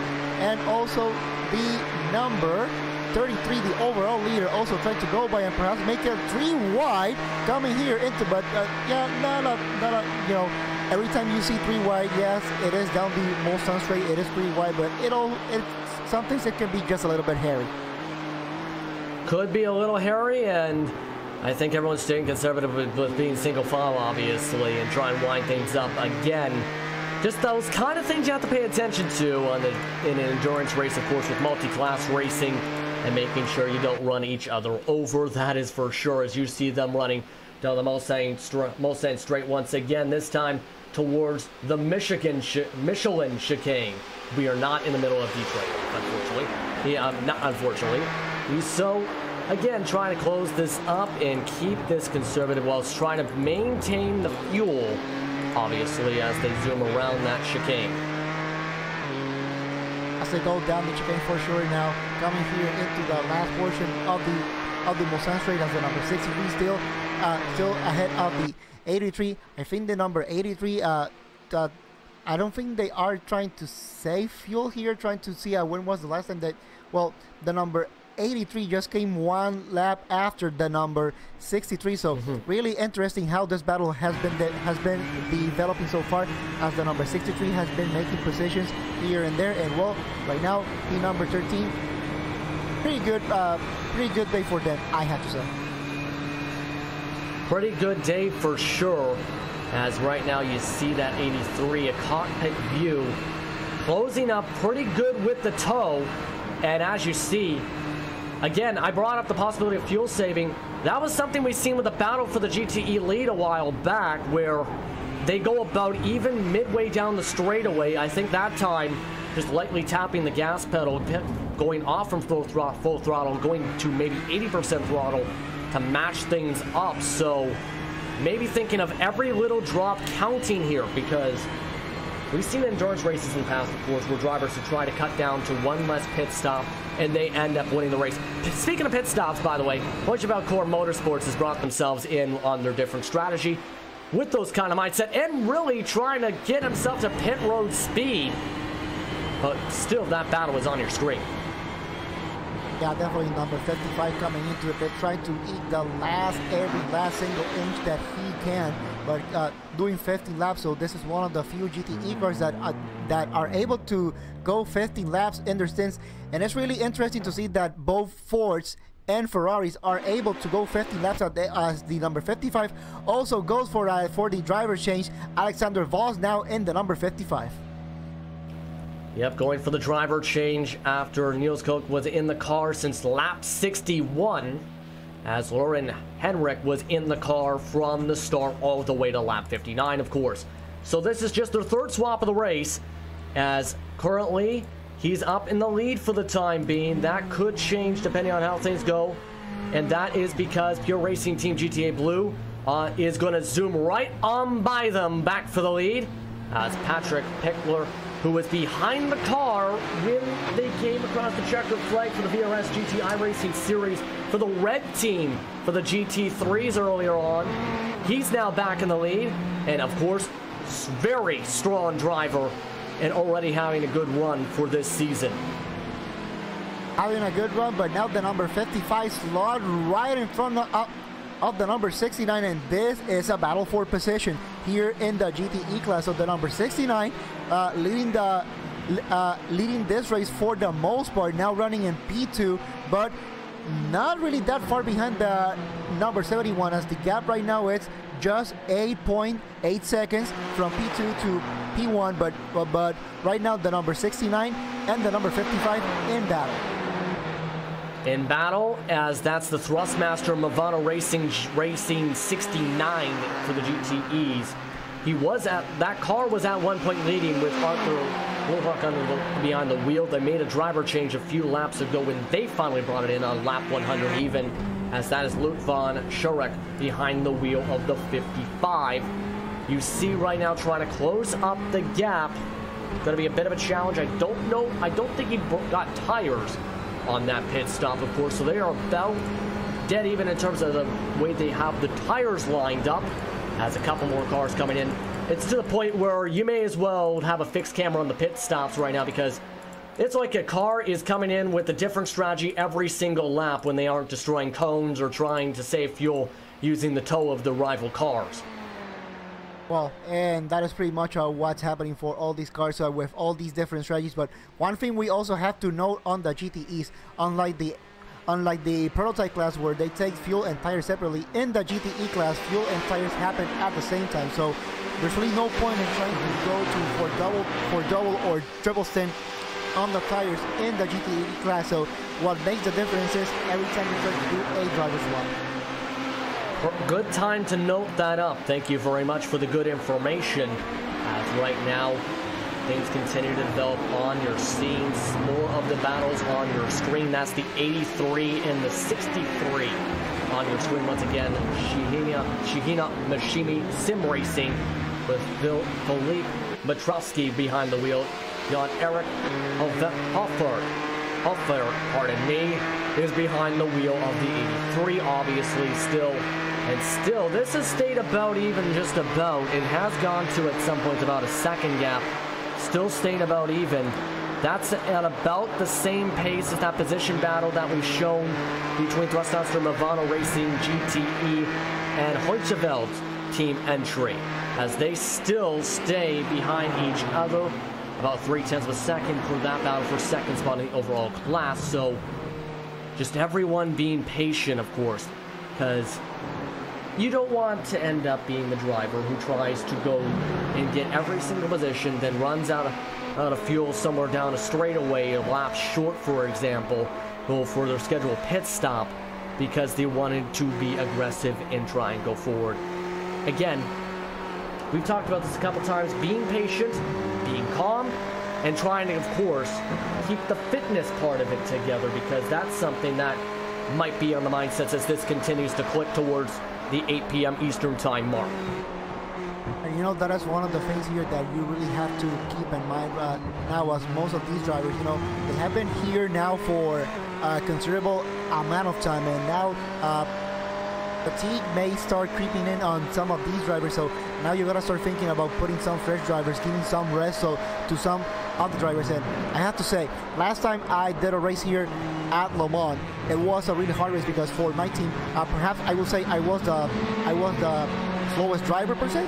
and also the number 33, the overall leader, also trying to go by and perhaps make it 3 wide coming here into, but yeah, you know, every time you see 3 wide, yes, it is down the Mulsanne straight, it is 3 wide, but sometimes it can be just a little bit hairy. Could be a little hairy, and I think everyone's staying conservative with being single file, obviously, and try and wind things up again. Just those kind of things you have to pay attention to in an endurance race, of course, with multi-class racing, and making sure you don't run each other over. That is for sure, as you see them running down the Mulsanne straight once again, this time towards the Michelin chicane. We are not in the middle of Detroit, unfortunately. Yeah, not unfortunately. So, again, trying to close this up and keep this conservative whilst trying to maintain the fuel, obviously, as they zoom around that chicane. As they go down the chicane for sure now, coming here into the last portion of the Mulsanne straight as the number 63 still ahead of the 83. I think the number 83, I don't think they are trying to save fuel here, trying to see when was the last time that, well, the number 83 just came 1 lap after the number 63, so really interesting how this battle has been developing so far, as the number 63 has been making positions here and there, and well, right now the number 13, pretty good day for them, I have to say. Pretty good day for sure, as right now you see that 83, a cockpit view, closing up pretty good with the toe, and as you see, again, I brought up the possibility of fuel saving. That was something we've seen with the battle for the GTE lead a while back, where they go about even midway down the straightaway. I think that time, just lightly tapping the gas pedal, going off from full throttle, going to maybe 80% throttle to match things up. So maybe thinking of every little drop counting here, because we've seen endurance races in the past, of course, where drivers have tried to cut down to 1 less pit stop, and they end up winning the race. Speaking of pit stops, by the way, Bunch About Core Motorsports has brought themselves in on their different strategy with those kind of mindset, and really trying to get himself to pit road speed. But still, that battle is on your screen. Yeah, definitely number 55 coming into the pit, trying to eat every last single inch that he can, but doing 50 laps. So this is one of the few GTE cars that are able to go 50 laps in their stints, and it's really interesting to see that both Fords and Ferraris are able to go 50 laps as the number 55 also goes for the driver change. Alexander Voss now in the number 55. Yep, going for the driver change after Niels Koch was in the car since lap 61, as Lauren Henrik was in the car from the start all the way to lap 59, of course. So this is just their 3rd swap of the race, as currently he's up in the lead for the time being. That could change depending on how things go, and that is because Pure Racing Team GTA Blue is going to zoom right on by them back for the lead, as Patrick Pickler who was behind the car when they came across the checkered flag for the VRS GT iRacing Series for the red team for the GT3s earlier on. He's now back in the lead, and of course, very strong driver and already having a good run for this season. Having a good run, but now the number 55 slot right in front of the number 69, and this is a battle for position here in the GTE class. So the number 69 leading this race for the most part, now running in P2, but not really that far behind the number 71, as the gap right now is just 8.8 seconds from P2 to P1, but right now the number 69 and the number 55 in battle. In battle, as that's the Thrustmaster Movano Racing 69 for the GTEs. He was at, that car was at one point leading with Arthur Wilhock behind the wheel. They made a driver change a few laps ago when they finally brought it in on lap 100 even, as that is Luke Von Schurek behind the wheel of the 55. You see right now trying to close up the gap. Going to be a bit of a challenge. I don't think he got tires on that pit stop, of course, so they are about dead even in terms of the way they have the tires lined up. As a couple more cars coming in, it's to the point where you may as well have a fixed camera on the pit stops right now, because it's like a car is coming in with a different strategy every single lap when they aren't destroying cones or trying to save fuel using the tow of the rival cars. Well, and that is pretty much what's happening for all these cars with all these different strategies. But one thing we also have to note on the GTEs, unlike the prototype class where they take fuel and tires separately, in the GTE class, fuel and tires happen at the same time. So there's really no point in trying to go for double or triple stint on the tires in the GTE class. So what makes the difference is every time you try to do a driver swap. Good time to note that up. Thank you very much for the good information. As right now, things continue to develop on. You're seeing more of the battles on your screen. That's the 83 and the 63 on your screen. Once again, Shihina Mashimi Sim Racing with Philippe Matrowski behind the wheel. Jan Eric Hoffer, pardon me, is behind the wheel of the 83, obviously still. And still, this has stayed about even, just about. It has gone to, at some point, about a second gap. Still staying about even. That's at about the same pace as that position battle that we've shown between Thrustmaster Movano Racing GTE and Hoicheveld team entry, as they still stay behind each other. About 0.3 of a second for that battle for second spot in the overall class. So, just everyone being patient, of course, because you don't want to end up being the driver who tries to go and get every single position, then runs out of fuel somewhere down a straightaway, a lap short, for example, go for their scheduled pit stop because they wanted to be aggressive and try and go forward. Again, we've talked about this a couple times, being patient, being calm, and trying to, of course, keep the fitness part of it together, because that's something that might be on the mindsets as this continues to click towards the 8 p.m. Eastern time mark. And you know, that is one of the things here that you really have to keep in mind now, as most of these drivers, you know, they have been here now for a considerable amount of time, and now fatigue may start creeping in on some of these drivers. So now you gotta start thinking about putting some fresh drivers, giving some rest to some of the drivers. And I have to say, last time I did a race here at Limaland, it was a really hard race because for my team, perhaps I will say I was the slowest driver per se,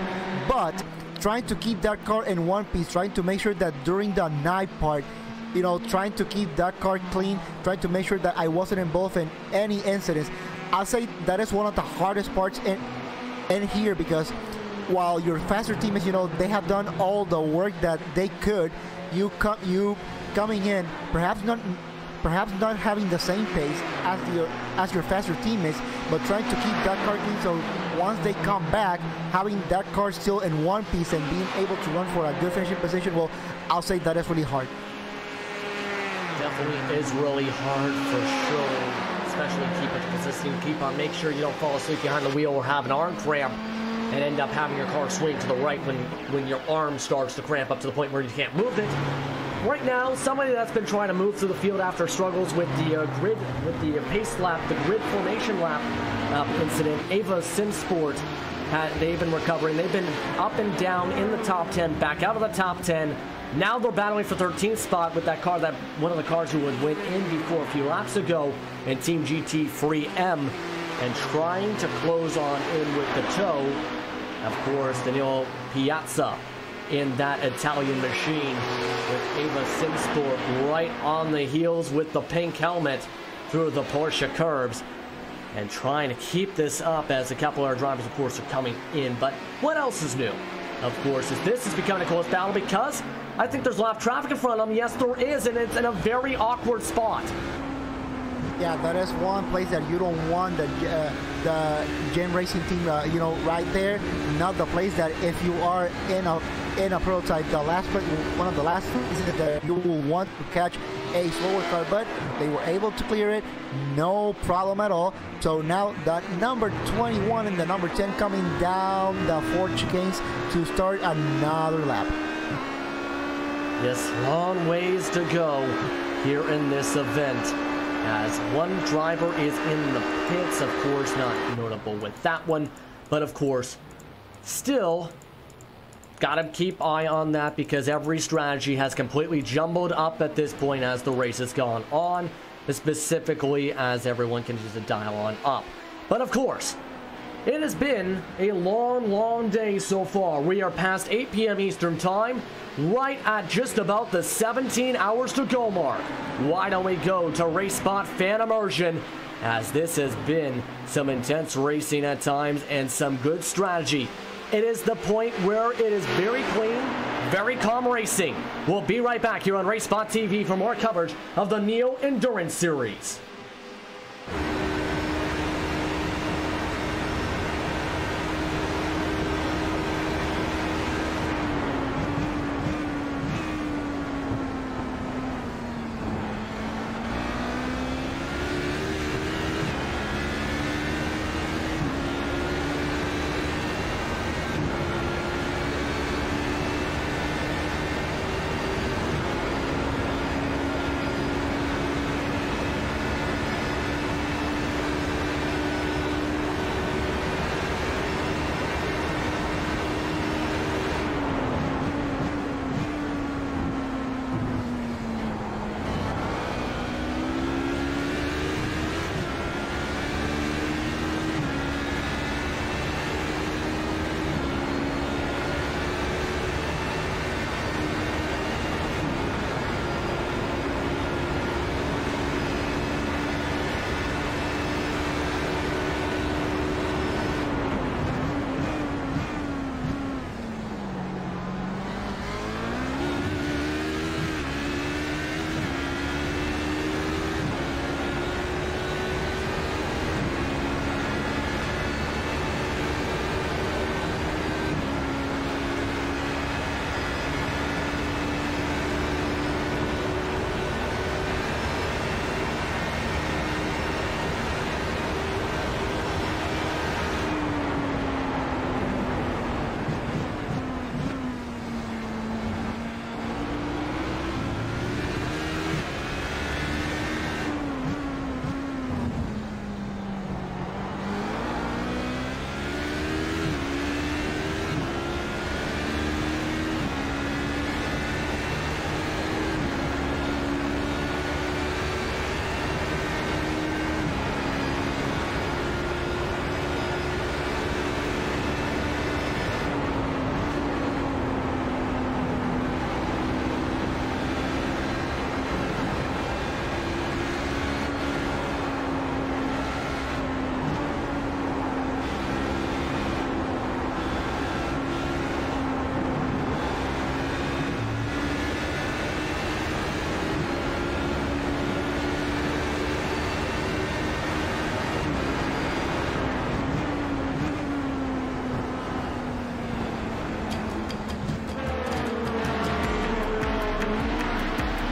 but trying to keep that car in one piece, trying to make sure that during the night part, you know, trying to keep that car clean, trying to make sure that I wasn't involved in any incidents. I'll say that is one of the hardest parts in here, because while your faster teammates, you know, they have done all the work that they could, you coming in, perhaps not having the same pace as your faster teammates, but trying to keep that car clean. So once they come back, having that car still in one piece and being able to run for a good finishing position, well, I'll say that is really hard. Definitely is really hard for sure. Especially keep it consistent, make sure you don't fall asleep behind the wheel or have an arm cramp and end up having your car swing to the right when your arm starts to cramp up to the point where you can't move it. Right now, somebody that's been trying to move through the field after struggles with the grid, with the pace lap, the grid formation lap incident, Ava Simsport, they've been recovering. They've been up and down in the top 10, back out of the top 10. Now they're battling for 13th spot with that car, that one of the cars who went in before a few laps ago, and Team GT Free M, and trying to close on in with the toe, of course, Daniel Piazza in that Italian machine with Ava Simsport right on the heels with the pink helmet through the Porsche curbs, and trying to keep this up as a couple of our drivers, of course, are coming in. But what else is new? Of course, is this is becoming a close battle because I think there's a lot of traffic in front of them. Yes, there is, and it's in a very awkward spot. Yeah, that is one place that you don't want the Gen Racing team, you know, right there. Not the place that if you are in a prototype, the last place, one of the last places that you will want to catch a slower car, but they were able to clear it, no problem at all. So now the number 21 and the number 10 coming down the 4 chicanes to start another lap. Yes, long ways to go here in this event, as one driver is in the pits. Of course, not notable with that one, but of course, still gotta keep eye on that because every strategy has completely jumbled up at this point as the race has gone on, specifically as everyone continues to dial on up. But of course, it has been a long day so far. We are past 8 p.m. Eastern Time, right at just about the 17 hours to go mark. Why don't we go to Racespot Fan Immersion, as this has been some intense racing at times and some good strategy. It is the point where it is very clean, very calm racing. We'll be right back here on Racespot TV for more coverage of the Neo Endurance Series.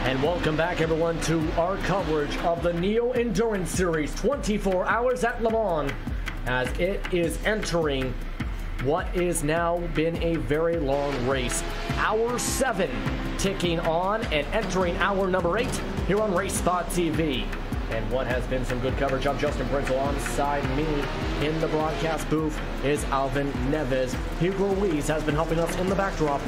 And welcome back, everyone, to our coverage of the Neo Endurance Series 24 Hours at Le Mans, as it is entering what is now been a very long race. Hour 7 ticking on and entering hour number 8 here on Racespot TV. And what has been some good coverage. I'm Justin Prince. Alongside me in the broadcast booth is Alvin Neves. Hugo Ruiz has been helping us in the backdrop.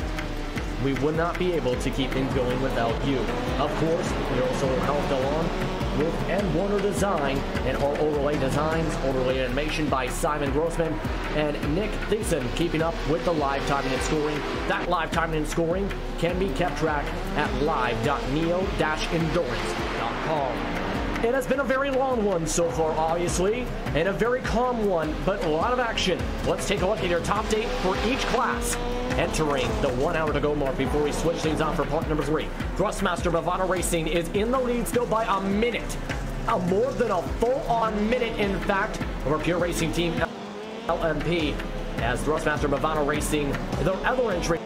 We would not be able to keep things going without you. Of course, we also helped along with Ed Warner Design and our overlay designs, overlay animation by Simon Grossman and Nick Thiessen, keeping up with the live timing and scoring. That live timing and scoring can be kept track at live.neo-endurance.com. It has been a very long one so far, obviously, and a very calm one, but a lot of action. Let's take a look at your top 8 for each class. Entering the 1 hour to go mark before we switch things on for part number 3. Thrustmaster Bravado Racing is in the lead still by a minute. More than a full-on minute, in fact, over Pure Racing Team LMP. As Thrustmaster Bravado Racing, their other entry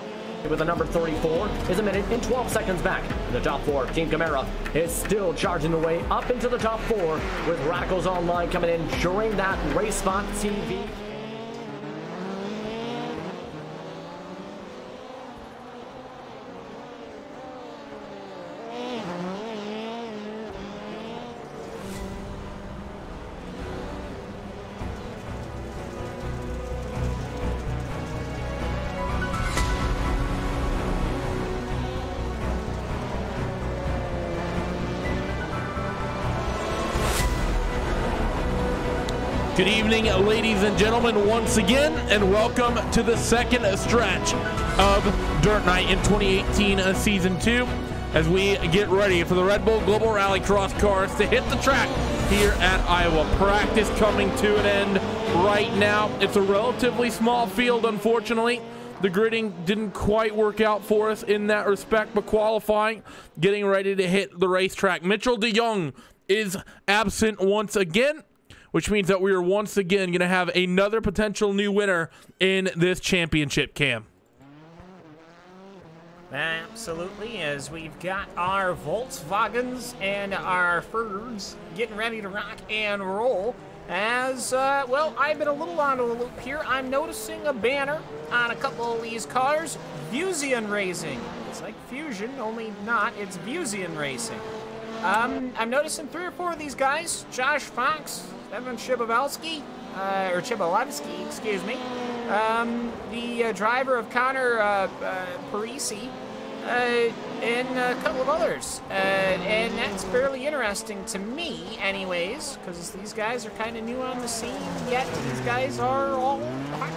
with the number 34 is a minute and 12 seconds back. In the top 4, Team Camara is still charging the way up into the top 4 with Radicals Online coming in during that Racespot TV. Good evening, ladies and gentlemen, once again, and welcome to the second stretch of Dirt Night in 2018 Season 2 as we get ready for the Red Bull Global Rallycross cars to hit the track here at Iowa. Practice coming to an end right now. It's a relatively small field, unfortunately. The gridding didn't quite work out for us in that respect, but qualifying, getting ready to hit the racetrack. Mitchell DeYoung is absent once again, which means that we are once again going to have another potential new winner in this championship, Cam. Absolutely, as we've got our Volkswagens and our Fords getting ready to rock and roll. As, well, I've been a little on a loop here. I'm noticing a banner on a couple of these cars, Vusian Racing. It's like Fusion, only not. It's Vusian Racing. I'm noticing 3 or 4 of these guys, Josh Fox, Evan Chibowski, excuse me, the driver of Connor Parisi, and a couple of others. And that's fairly interesting to me, anyways, because these guys are kind of new on the scene, yet these guys are all hockey.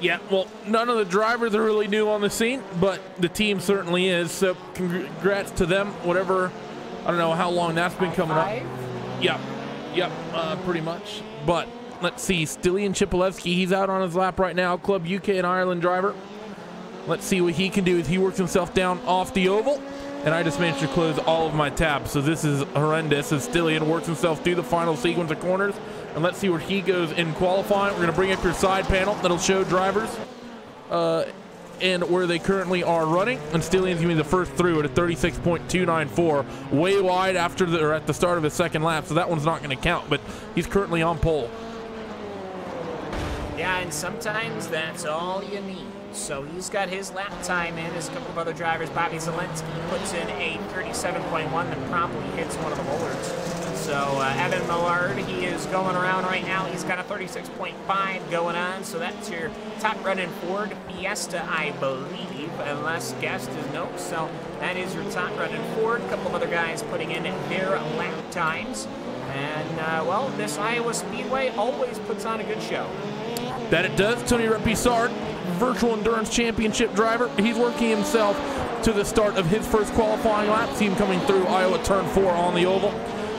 Yeah, well, none of the drivers are really new on the scene, but the team certainly is, so congrats to them, whatever, I don't know how long that's been coming up. Yep, pretty much. But let's see, Stilian Chipolewski, he's out on his lap right now, Club UK and Ireland driver. Let's see what he can do as he works himself down off the oval. And I just managed to close all of my tabs, so this is horrendous as Stilian works himself through the final sequence of corners. And let's see where he goes in qualifying. We're going to bring up your side panel that'll show drivers and where they currently are running. And Stilian's going to be the first through at a 36.294, way wide after or at the start of his second lap, so that one's not going to count, but he's currently on pole. Yeah, and sometimes that's all you need. So he's got his lap time in as a couple of other drivers. Bobby Zelensky puts in a 37.1 that promptly hits one of the boulders. So Evan Millard, he is going around right now. He's got a 36.5 going on. So that's your top running Ford Fiesta, I believe, unless guessed is no. So that is your top running Ford. A couple of other guys putting in their lap times. And, well, this Iowa Speedway always puts on a good show. That it does. Tony Repisard, Virtual Endurance Championship driver. He's working himself to the start of his first qualifying lap. See him coming through Iowa Turn 4 on the oval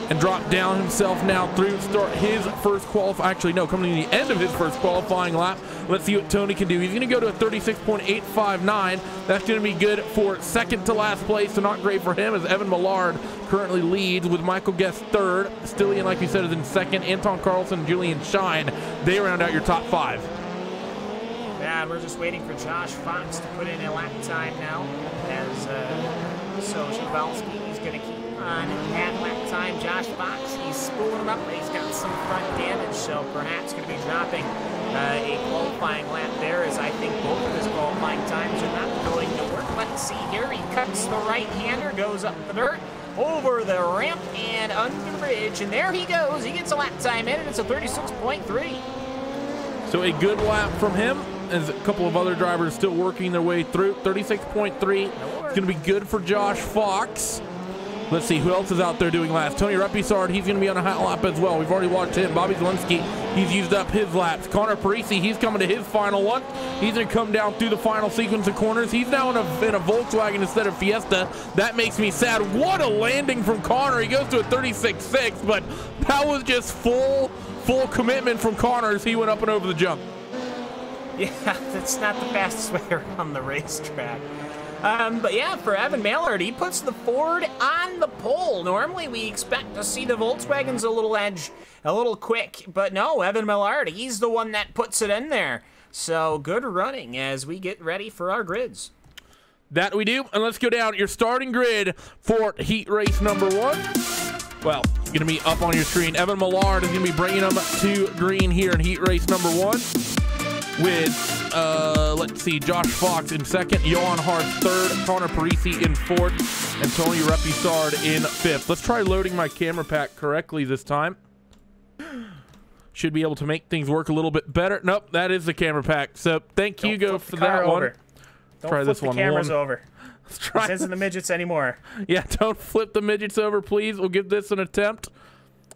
and drop down himself now through start his first coming to the end of his first qualifying lap. Let's see what Tony can do. He's going to go to a 36.859. That's going to be good for second to last place, so not great for him as Evan Millard currently leads with Michael Guest third. Stilian, like we said, is in second. Anton Carlson, Julian Shine, they round out your top 5. Yeah, we're just waiting for Josh Fox to put in a lap time now. As so Chibowski, he's going to keep on at lap time. Josh Fox, he's spooling him up, but he's got some front damage, so perhaps going to be dropping a qualifying lap there, as I think both of his qualifying times are not going to work. Let's see here. He cuts the right-hander, goes up the dirt, over the ramp, and under the bridge, and there he goes. He gets a lap time in, and it's a 36.3. So a good lap from him, as a couple of other drivers still working their way through. 36.3. It's going to be good for Josh Fox. Let's see who else is out there doing laps. Tony Repisard, he's going to be on a hot lap as well. We've already watched him. Bobby Zielinski, he's used up his laps. Connor Parisi, he's coming to his final one. He's going to come down through the final sequence of corners. He's now in a Volkswagen instead of Fiesta. That makes me sad. What a landing from Connor. He goes to a 36.6, but that was just full commitment from Connor as he went up and over the jump. Yeah, that's not the fastest way around the racetrack. But yeah, for Evan Maillard, he puts the Ford on the pole. Normally we expect to see the Volkswagens a little quick, but no, Evan Maillard, he's the one that puts it in there. So good running as we get ready for our grids. That we do, and let's go down your starting grid for heat race number 1. Well, it's going to be up on your screen. Evan Maillard is going to be bringing them to green here in heat race number 1. With, let's see, Josh Fox in second, Johan Hart third, Connor Parisi in fourth, and Tony Repisard in fifth. Let's try loading my camera pack correctly this time. Should be able to make things work a little bit better. Nope, that is the camera pack. So thank Hugo for that one. Don't try flip the cameras over. Let's try. This isn't the midgets anymore. Yeah, don't flip the midgets over, please. We'll give this an attempt,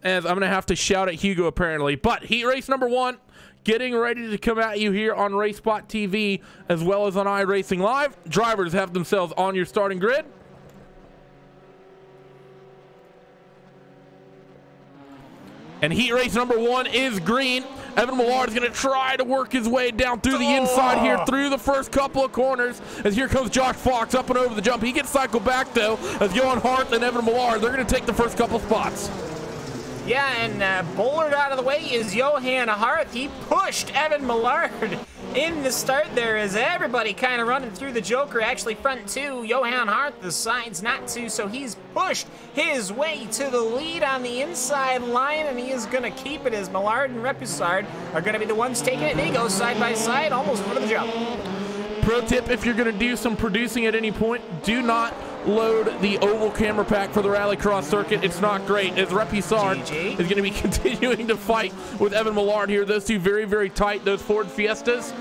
as I'm going to have to shout at Hugo apparently. But heat race number 1. Getting ready to come at you here on Racespot TV as well as on iRacingLive. Drivers have themselves on your starting grid. And heat race number 1 is green. Evan Maillard is going to try to work his way down through the inside here through the first couple of corners. As here comes Josh Fox up and over the jump. He gets cycled back though as Johan Hart and Evan Maillard, they're going to take the first couple spots. Yeah, and bowled out of the way is Johan Hart. He pushed Evan Maillard in the start there as everybody kind of running through the Joker. Actually, front two, Johan Hart decides not to, so he's pushed his way to the lead on the inside line, and he is going to keep it as Maillard and Repisard are going to be the ones taking it. They go side by side, almost in front of the jump. Pro tip, if you're going to do some producing at any point, do not load the oval camera pack for the Rallycross circuit. It's not great, as Repisard is going to be continuing to fight with Evan Maillard here. Those two very, very tight, those Ford Fiestas.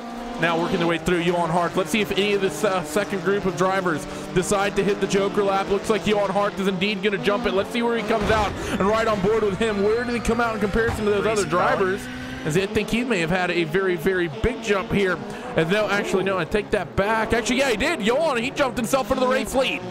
Now working their way through Johan Hart. Let's see if any of this second group of drivers decide to hit the Joker lap. Looks like Johan Hart is indeed going to jump it. Let's see where he comes out and right on board with him. Where did he come out in comparison to those other drivers? As I think he may have had a very, very big jump here. And no, actually, no, I take that back. Actually, yeah, he did. Johan, he jumped himself into the race lead.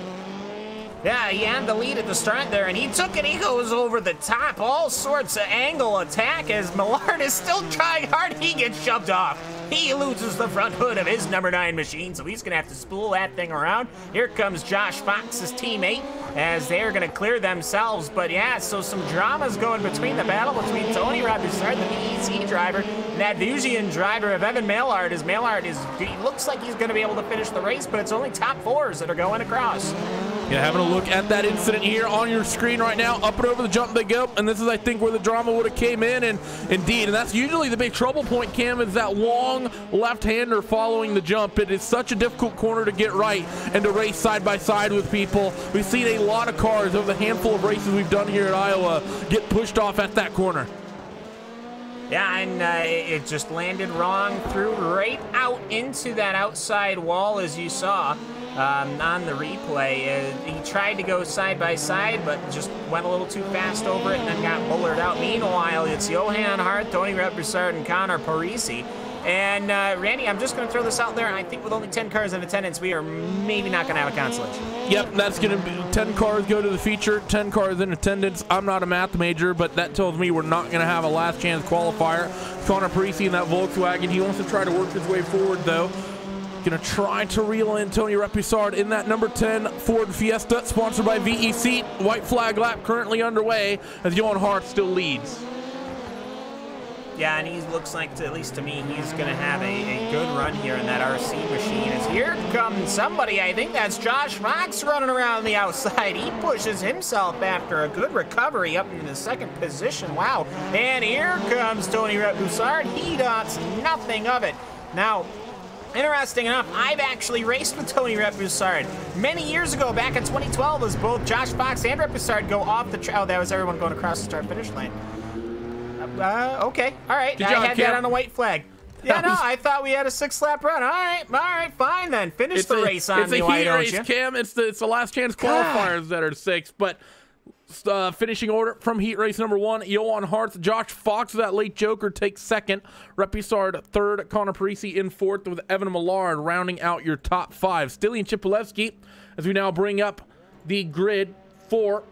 Yeah, he had the lead at the start there, and he took it. He goes over the top, all sorts of angle attack as Maillard is still trying hard. He gets shoved off. He loses the front hood of his number 9 machine, so he's going to have to spool that thing around. Here comes Josh Fox's teammate as they're going to clear themselves. But yeah, so some drama's going between the battle between Tony Repisard, the VEC driver, and that Vusian driver of Evan Maillard. As Maillard he looks like he's going to be able to finish the race, but it's only top 4s that are going across. Yeah, having a look at that incident here on your screen right now. Up and over the jump they go, and this is, I think, where the drama would have came in, and indeed, and that's usually the big trouble point, Cam, is that long left-hander following the jump. It is such a difficult corner to get right and to race side by side with people. We've seen a lot of cars over the handful of races we've done here at Iowa get pushed off at that corner. Yeah, and it just landed wrong, threw right out into that outside wall, as you saw on the replay. He tried to go side by side, but just went a little too fast over it and then got bullered out. Meanwhile, it's Johan Hart, Tony Repisard, and Connor Parisi. And Randy, I'm just going to throw this out there. I think with only 10 cars in attendance, we are maybe not going to have a consolation. Yep, that's going to be 10 cars go to the feature, 10 cars in attendance. I'm not a math major, but that tells me we're not going to have a last chance qualifier. Connor Parisi in that Volkswagen, he wants to try to work his way forward, though. Going to try to reel in Tony Repisard in that number 10 Ford Fiesta, sponsored by VEC. White flag lap currently underway as Johan Hart still leads. Yeah, and he looks like, at least to me, he's going to have a good run here in that RC machine. As here comes somebody, I think that's Josh Fox running around the outside. He pushes himself after a good recovery up into the second position. Wow. And here comes Tony Boussard. He does nothing of it. Now, interesting enough, I've actually raced with Tony Boussard many years ago, back in 2012, as both Josh Fox and Boussard go off the trail. Oh, that was everyone going across the start-finish line. Okay, all right. Good I job, had Cam. that on the white flag. Yeah, no, I thought we had a 6-lap run. All right, fine then. Finish the race on me, why don't you? It's a heat race, Cam. It's the last chance qualifiers that are 6, but finishing order from heat race number 1, Johan Hart, Josh Fox, that late joker, takes 2nd. Repusard 3rd, Connor Parisi in 4th, with Evan Millard rounding out your top 5. Stilian Chipolewski, as we now bring up the grid for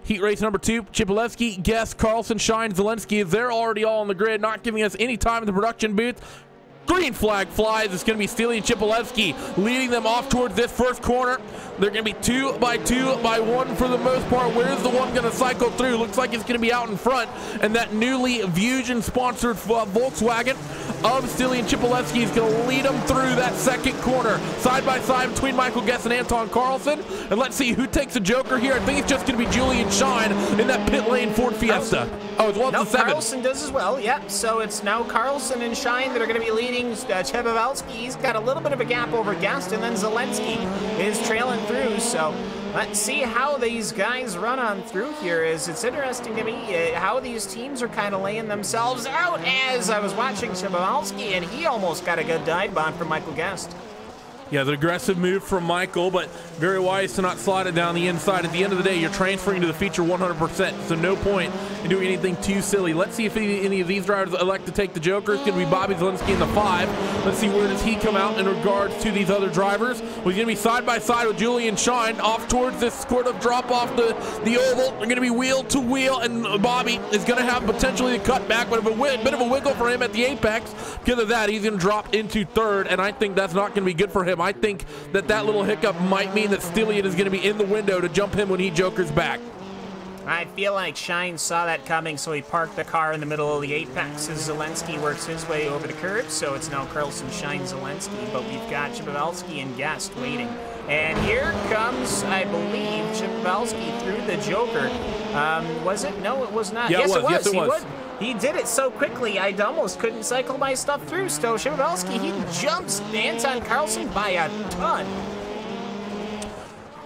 heat race number 2, Chipolewski, Guest, Carlson, Shine, Zelensky. They're already all on the grid, not giving us any time in the production booth. Green flag flies. It's going to be Stilian Chipolewski leading them off towards this first corner. They're going to be 2 by 2 by 1 for the most part. Where's the one going to cycle through? Looks like it's going to be out in front. And that newly Vusion-sponsored Volkswagen of Stilian Chipolewski is going to lead them through that second corner. Side by side between Michael Guest and Anton Carlson. And let's see who takes the joker here. I think it's just going to be Julian Shine in that pit lane Ford Fiesta. Oh, it's 1 to 7. Carlson does as well, yep. So it's now Carlson and Shine that are going to be leading. Chebowalski, he's got a little bit of a gap over Guest, and then Zelensky is trailing through. So let's see how these guys run on through here. It's interesting to me how these teams are kind of laying themselves out, as I was watching Chebowalski, and he almost got a good dive bomb from Michael Guest. Yeah, the aggressive move from Michael, but very wise to not slide it down the inside. At the end of the day, you're transferring to the feature 100%, so no point in doing anything too silly. Let's see if any of these drivers elect to take the joker. It's going to be Bobby Zelensky in the 5. Let's see where does he come out in regards to these other drivers. Well, he's going to be side by side with Julian Shine off towards this sort of drop off the oval. They're going to be wheel to wheel, and Bobby is going to have potentially the cutback, but a bit of a wiggle for him at the apex. Because of that, he's going to drop into 3rd, and I think that's not going to be good for him. I think that little hiccup might mean that Stilian is going to be in the window to jump him when he jokers back. I feel like Shine saw that coming, so he parked the car in the middle of the apex as Zelensky works his way over the curb. So it's now Carlson, Shine, Zelensky, but we've got Chebowalski and Guest waiting. And here comes, I believe, Chebowalski through the joker. Was it? No, it was not. Yeah, yes, it was. Yes, it was. He did it so quickly, I almost couldn't cycle my stuff through. So Chebowalski, he jumps Anton Carlson by a ton.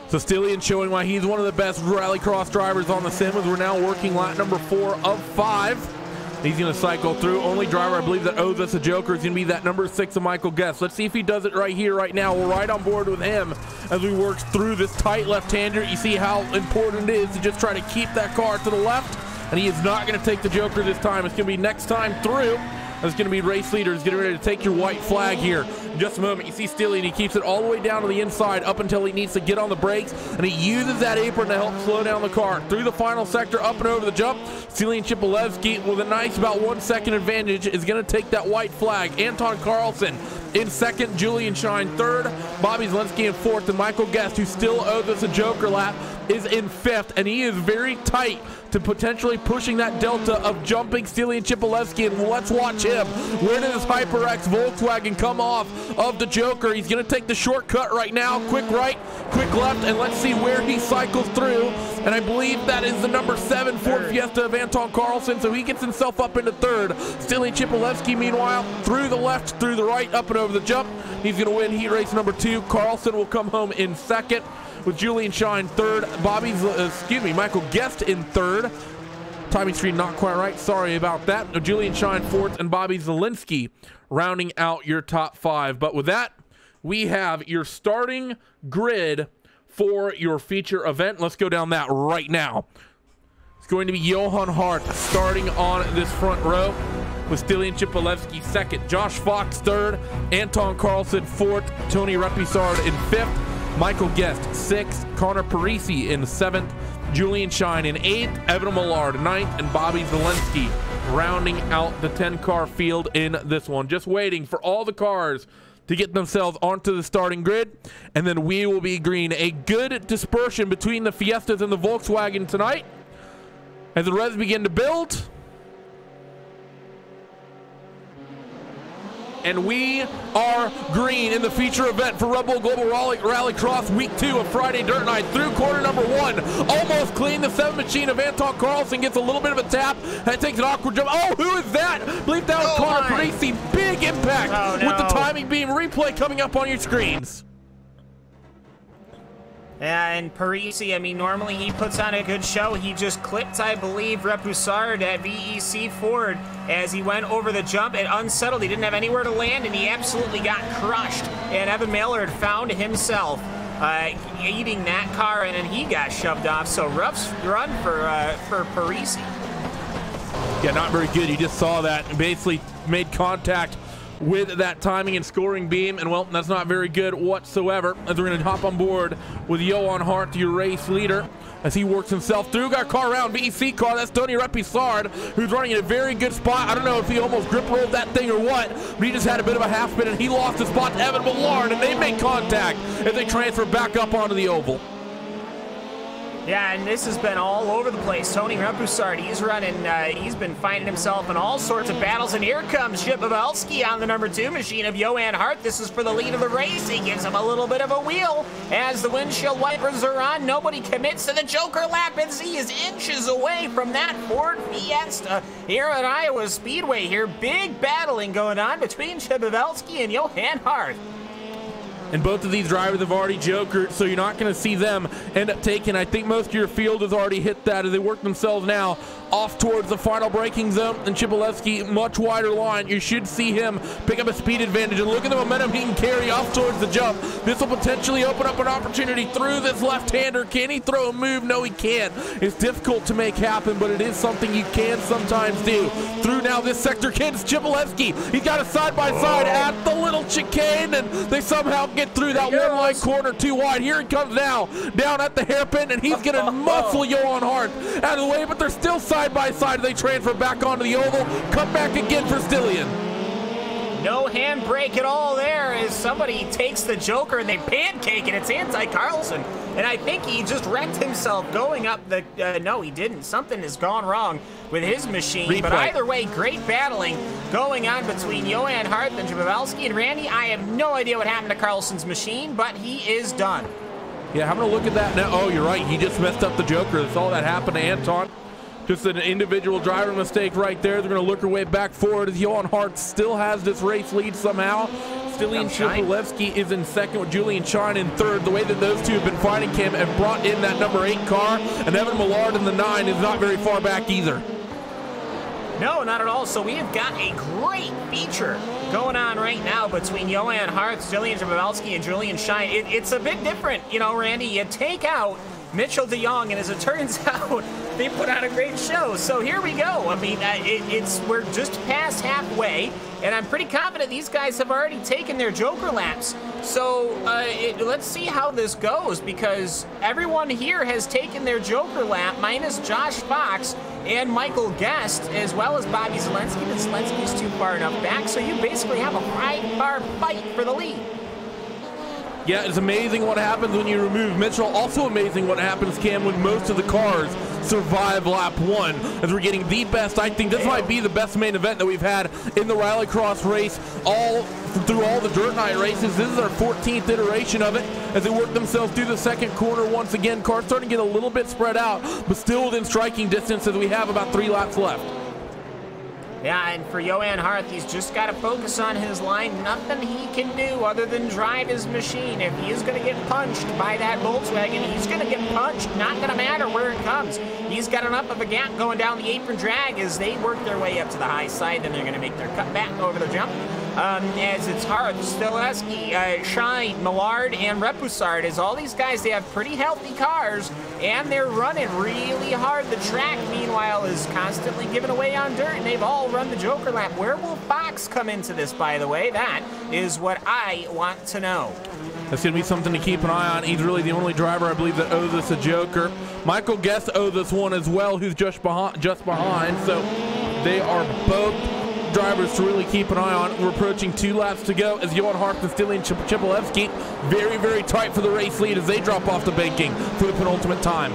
So Stilian showing why he's one of the best rallycross drivers on the sim, as we're now working lap number 4 of 5. He's going to cycle through. Only driver I believe that owes us a joker is going to be that number 6 of Michael Guest. Let's see if he does it right here, right now. We're right on board with him as we work through this tight left-hander. You see how important it is to just try to keep that car to the left. And he is not going to take the joker this time. It's going to be next time through. It's going to be race leaders getting ready to take your white flag here. In just a moment, you see Stilian. He keeps it all the way down to the inside up until he needs to get on the brakes, and he uses that apron to help slow down the car. Through the final sector, up and over the jump, Stilian Chipolewski, with a nice about 1 second advantage, is going to take that white flag. Anton Carlson in 2nd, Julian Shine 3rd, Bobby Zelensky in 4th, and Michael Guest, who still owes us a joker lap, is in 5th, and he is very tight to potentially pushing that delta of jumping Stilian Chipolewski. And let's watch him. Where does HyperX Volkswagen come off of the joker? He's going to take the shortcut right now. Quick right, quick left, and let's see where he cycles through. And I believe that is the number 7 Ford Fiesta of Anton Carlson, so he gets himself up into 3rd. Stilian Chipolewski, meanwhile, through the left, through the right, up and over the jump. He's going to win heat race number 2. Carlson will come home in 2nd, with Julian Shine 3rd, Michael Guest in 3rd. Timing screen not quite right, sorry about that. Julian Shine 4th, and Bobby Zelensky rounding out your top 5. But with that, we have your starting grid for your feature event. Let's go down that right now. It's going to be Johan Hart starting on this front row, with Stilian Chipolewski 2nd, Josh Fox 3rd, Anton Carlson 4th, Tony Repusard in 5th, Michael Guest 6th, Connor Parisi in 7th, Julian Shine in 8th, Evan Millard 9th, and Bobby Zelensky rounding out the 10-car field in this one. Just waiting for all the cars to get themselves onto the starting grid, and then we will be green. A good dispersion between the Fiestas and the Volkswagen tonight as the revs begin to build. and we are green in the feature event for Red Bull Global Rallycross Week 2 of Friday Dirt Night. Through corner number 1, almost clean. The 7 machine of Anton Carlson gets a little bit of a tap and takes an awkward jump. Oh, who is that? I believe that was Connor Parisi. Big impact with the timing beam. Replay coming up on your screens. And Parisi, I mean, normally he puts on a good show. He just clipped, I believe, Repoussard at VEC Ford as he went over the jump. It unsettled. He didn't have anywhere to land, and he absolutely got crushed. And Evan Maillard found himself eating that car, and then he got shoved off. So rough run for Parisi. Yeah, not very good. You just saw that and basically made contact with that timing and scoring beam, and well, that's not very good whatsoever. As we're going to hop on board with Johan Hart, your race leader, as he works himself through. Got a car around, VEC car. That's Tony Repoussard, who's running in a very good spot. I don't know if he almost grip rolled that thing or what, but he just had a bit of a half spin, and he lost his spot to Evan Millard, and they make contact as they transfer back up onto the oval. Yeah, and this has been all over the place. Tony Repoussard, he's running, he's been finding himself in all sorts of battles, and here comes Chip Pavelski on the number 2 machine of Johan Hart. This is for the lead of the race. He gives him a little bit of a wheel as the windshield wipers are on. Nobody commits to the Joker lap, and he is inches away from that Ford Fiesta here at Iowa Speedway here. Big battling going on between Chip Pavelski and Johan Hart. And both of these drivers have already jokered, so you're not going to see them end up taking. I think most of your field has already hit that as they work themselves now off towards the final braking zone. And Chipolewski, much wider line. You should see him pick up a speed advantage. And look at the momentum he can carry off towards the jump. This will potentially open up an opportunity through this left-hander. Can he throw a move? No, he can't. It's difficult to make happen, but it is something you can sometimes do. Through now this sector, Kins Chipolewski. He's got a side-by-side at the little chicane, and they somehow get through that one-line corner too wide. Here he comes now, down at the hairpin, and he's going to muscle Johan Hart out of the way, but they're still side-by-side. They transfer back onto the oval, come back again for Stillian. No handbrake at all there as somebody takes the Joker and they pancake it. It's Anti-Carlson. And I think he just wrecked himself going up the... no, he didn't. Something has gone wrong with his machine. Replay. But either way, great battling going on between Johan Hart and Pavelski and Randy. I have no idea what happened to Carlson's machine, but he is done. Yeah, having a look at that now. Oh, you're right. He just messed up the Joker. That's all that happened to Anton. Just an individual driver mistake right there. They're going to look her way back forward as Johan Hart still has this race lead somehow. Stillian Chipolewski is in second with Julian Shine in third. The way that those two have been fighting him and brought in that number 8 car, and Evan Millard in the 9 is not very far back either. No, not at all. So we have got a great feature going on right now between Johan Hart, Stillian Chipolewski, and Julian Shine. It's a bit different, you know, Randy. You take out Mitchell DeYoung, and as it turns out, they put on a great show. So here we go. I mean, we're just past halfway, and I'm pretty confident these guys have already taken their Joker laps. So let's see how this goes, because everyone here has taken their Joker lap, minus Josh Fox and Michael Guest, as well as Bobby Zelensky, but Zelensky's too far enough back, so you basically have a 5-car fight for the lead. Yeah, it's amazing what happens when you remove Mitchell. Also amazing what happens, Cam, when most of the cars survive lap 1. As we're getting the best, I think this might be the best main event that we've had in the Rallycross race through all the Dirt Night races. This is our 14th iteration of it as they work themselves through the second corner once again. Cars starting to get a little bit spread out, but still within striking distance as we have about 3 laps left. Yeah, and for Johan Hart, he's just got to focus on his line. Nothing he can do other than drive his machine. If he is going to get punched by that Volkswagen, he's going to get punched. Not going to matter where it comes. He's got enough of a gap going down the apron drag as they work their way up to the high side. Then they're going to make their cut back over the jump. As it's Hart, Stileski, Shine, Millard, and Repoussard. As all these guys, they have pretty healthy cars, and they're running really hard. The track, meanwhile, is constantly giving away on dirt, and they've all run the Joker lap. Where will Fox come into this, by the way? That is what I want to know. That's going to be something to keep an eye on. He's really the only driver, I believe, that owes us a Joker. Michael Guest owes us one as well, who's just behind. So they are both drivers to really keep an eye on. We're approaching 2 laps to go as Johan Hart and Stillian Chipolewski very, very tight for the race lead as they drop off the banking for the penultimate time.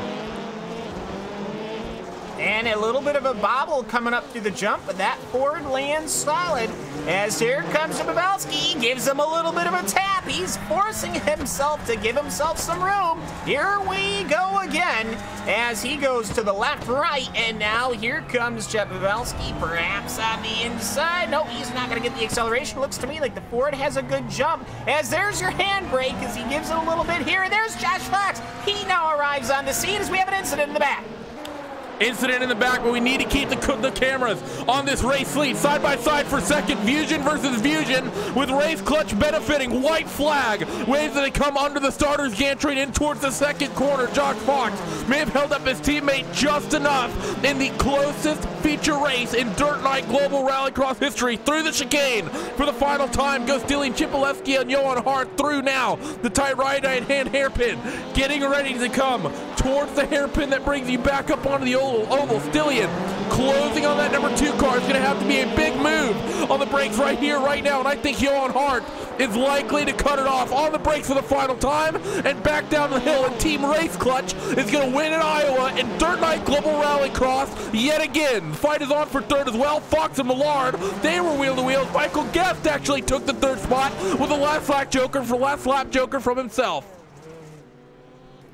And a little bit of a bobble coming up through the jump, but that Ford lands solid As here comes Pavelski, gives him a little bit of a tap. He's forcing himself to give himself some room. Here we go again as he goes to the left, right, and now here comes Pavelski, perhaps on the inside. No, he's not going to get the acceleration. Looks to me like the Ford has a good jump, as there's your handbrake as he gives it a little bit here. There's Josh Fox. He now arrives on the scene as we have an incident in the back. Incident in the back, but we need to keep the cameras on this race lead. Side by side for second, Fusion versus Fusion, with Race Clutch benefiting. White flag, waves that come under the starter's gantry in towards the second corner. Josh Fox may have held up his teammate just enough in the closest feature race in Dirt Night Global Rallycross history. Through the chicane for the final time goes Stillian Chipolewski and Johan Hart through now. The tight right-hand hairpin, getting ready to come towards the hairpin that brings you back up onto the oval. Stillian closing on that number 2 car. It's going to have to be a big move on the brakes right here, right now, and I think Johan Hart is likely to cut it off on the brakes for the final time and back down the hill, and Team Race Clutch is going to win in Iowa in Dirt Night Global Rallycross yet again. The fight is on for third as well. Fox and Millard, they were wheel to wheel. Michael Guest actually took the third spot with a last lap joker from himself.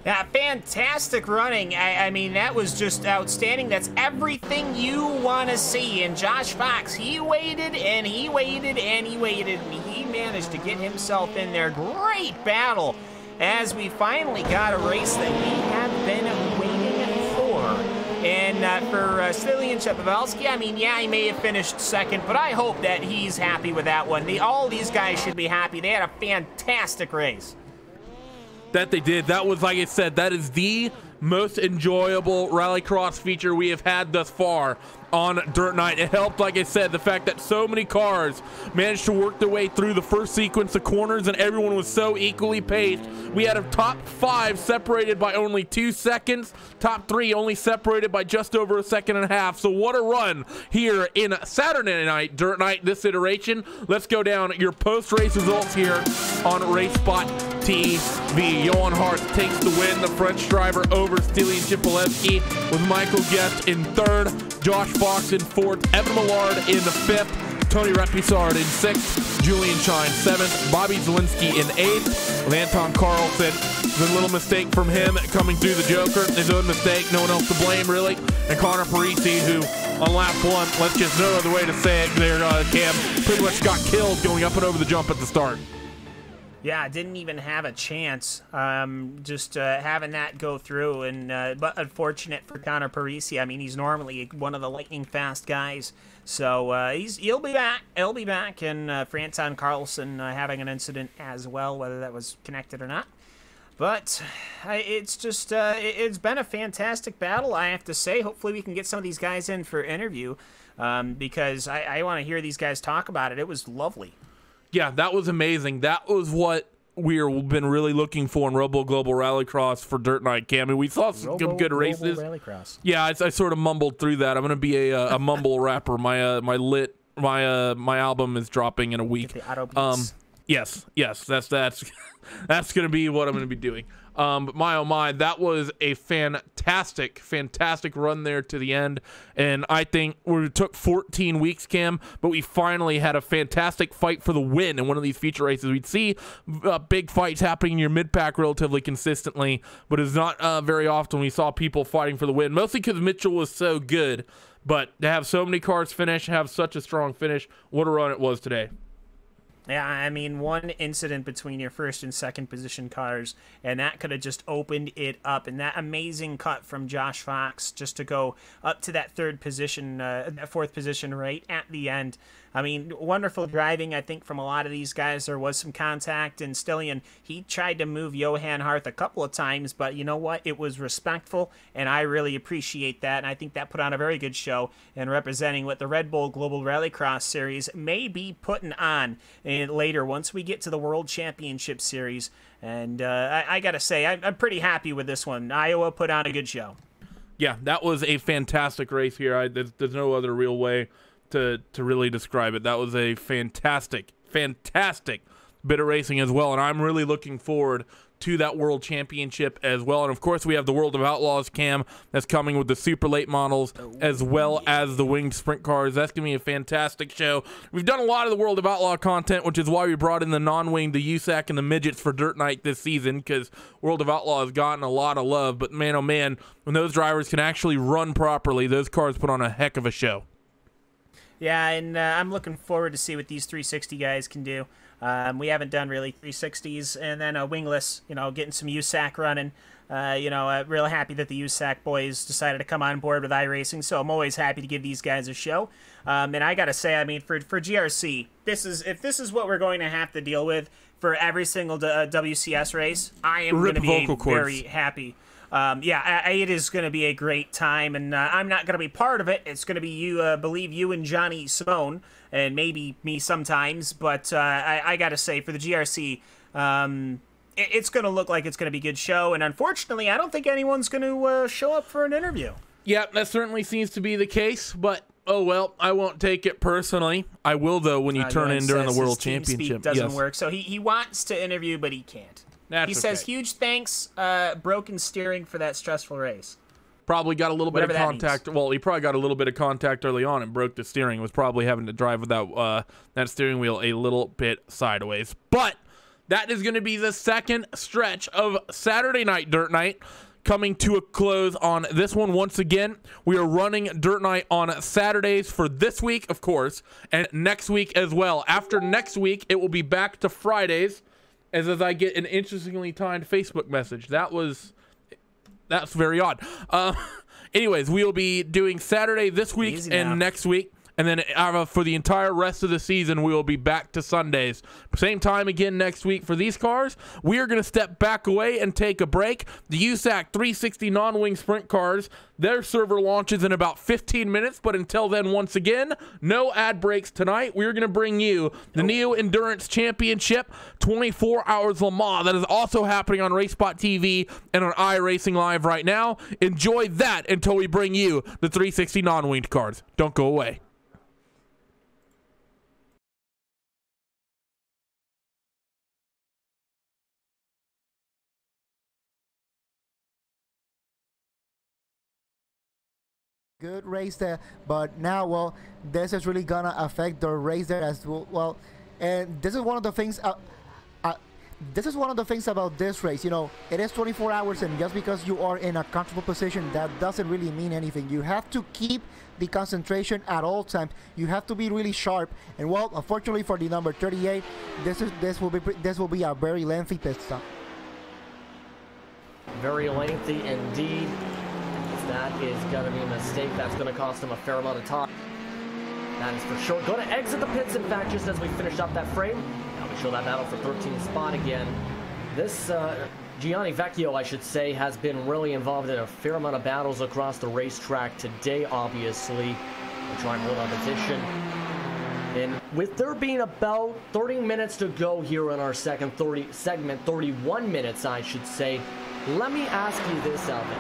Yeah, fantastic running. I mean, that was just outstanding. That's everything you want to see. And Josh Fox, he waited and he waited and he waited, and he managed to get himself in there. Great battle as we finally got a race that we have been waiting for. And for Stillian Chipolewski, I mean, yeah, he may have finished second, but I hope that he's happy with that one. All these guys should be happy. They had a fantastic race. That they did. That was, like I said, that is the most enjoyable Rallycross feature we have had thus far on Dirt Night. It helped, like I said, the fact that so many cars managed to work their way through the first sequence of corners and everyone was so equally paced. We had a top 5 separated by only 2 seconds, top 3 only separated by just over a second and a half. So what a run here in Saturday Night Dirt Night, this iteration. Let's go down your post-race results here on Racespot TV. Johan Hart takes the win, the French driver over Stillian Chipolewski, with Michael Guest in third, Josh Fox in fourth, Evan Millard in the fifth, Tony Repisard in sixth, Julian Shine seventh, Bobby Zielinski in eighth, with Anton Carlson. A little mistake from him coming through the Joker, his own mistake, no one else to blame really, and Connor Parisi, who on lap 1, let's just no other way to say it there, Cam, pretty much got killed going up and over the jump at the start. Yeah, didn't even have a chance. Just having that go through, and but unfortunate for Connor Parisi. I mean, he's normally one of the lightning fast guys, so he'll be back. He'll be back, and for Anton Carlson having an incident as well, whether that was connected or not. But it's just it's been a fantastic battle, I have to say. Hopefully, we can get some of these guys in for interview because I want to hear these guys talk about it. It was lovely. Yeah, that was amazing. That was what we've been really looking for in Robo Global Rallycross for Dirt Night, Cam. And we saw some good races. Rallycross. Yeah, I sort of mumbled through that. I'm gonna be a mumble rapper. My album is dropping in a week. Get the auto beats. Yes, that's gonna be what I'm gonna be doing. But my oh my, that was a fantastic run there to the end, and I think it took 14 weeks, Cam, but we finally had a fantastic fight for the win in one of these feature races. We'd see big fights happening in your mid-pack relatively consistently, but it's not very often we saw people fighting for the win, mostly because Mitchell was so good. But to have so many cars finish, have such a strong finish, what a run it was today. Yeah, I mean, one incident between your first and second position cars, and that could have just opened it up. And that amazing cut from Josh Fox just to go up to that third position, fourth position right at the end. I mean, wonderful driving, I think, from a lot of these guys. There was some contact, and Stillian, he tried to move Johan Hart a couple of times, but you know what? It was respectful, and I really appreciate that, and I think that put on a very good show in representing what the Red Bull Global Rallycross Series may be putting on later once we get to the World Championship Series. And I got to say, I'm pretty happy with this one. Iowa put on a good show. Yeah, that was a fantastic race here. There's no other real way to really describe it. That was a fantastic bit of racing as well, and I'm really looking forward to that World Championship as well. And of course, we have the World of Outlaws cam that's coming with the super late models as well as the winged sprint cars. That's gonna be a fantastic show. We've done a lot of the World of Outlaw content, which is why we brought in the non-winged, the USAC and the Midgets for Dirt Night this season, because World of Outlaw has gotten a lot of love. But man, oh man, when those drivers can actually run properly, those cars put on a heck of a show. Yeah, and I'm looking forward to see what these 360 guys can do. We haven't done really 360s, and then wingless, you know, getting some USAC running. You know, real happy that the USAC boys decided to come on board with iRacing, so I'm always happy to give these guys a show. And I gotta say, I mean, for GRC, if this is what we're going to have to deal with for every single WCS race, I am going to be very happy. Yeah, it is going to be a great time, and I'm not going to be part of it. It's going to be you, believe you and Johnny Simone, and maybe me sometimes. But I got to say, for the GRC, it's going to look like it's going to be a good show. And unfortunately, I don't think anyone's going to show up for an interview. Yeah, that certainly seems to be the case. But oh well, I won't take it personally. I will though when you turn in during the World Championship. Doesn't work. So he wants to interview, but he can't. He says, huge thanks, broken steering for that stressful race. Probably got a little bit of contact. Well, he probably got a little bit of contact early on and broke the steering. Was probably having to drive without that steering wheel a little bit sideways. But that is going to be the second stretch of Saturday Night Dirt Night coming to a close on this one. Once again, we are running Dirt Night on Saturdays for this week, of course, and next week as well. After next week, it will be back to Fridays. As I get an interestingly timed Facebook message. That's very odd. Anyways, we'll be doing Saturday this week and next week. And then for the entire rest of the season, we will be back to Sundays. Same time again next week for these cars. We are going to step back away and take a break. The USAC 360 non-wing sprint cars, their server launches in about 15 minutes. But until then, once again, no ad breaks tonight. We're going to bring you the Neo Endurance Championship 24 Hours Le Mans. That is also happening on Racespot TV and on iRacing Live right now. Enjoy that until we bring you the 360 non-winged cars. Don't go away. Good race there, but now, well, this is really gonna affect the race there as well. And this is one of the things. This is one of the things about this race. You know, it is 24 hours, and just because you are in a comfortable position, that doesn't really mean anything. You have to keep the concentration at all times. You have to be really sharp. And well, unfortunately for the number 38, this will be a very lengthy pit stop. Very lengthy indeed. That is going to be a mistake. That's going to cost him a fair amount of time. That is for sure. Going to exit the pits, in fact, just as we finish up that frame. Now we show that battle for 13th spot again. This Gianni Vecchio, I should say, has been really involved in a fair amount of battles across the racetrack today, obviously. We're trying to hold on position. And with there being about 30 minutes to go here in our second segment, 31 minutes, I should say, let me ask you this, Alvin.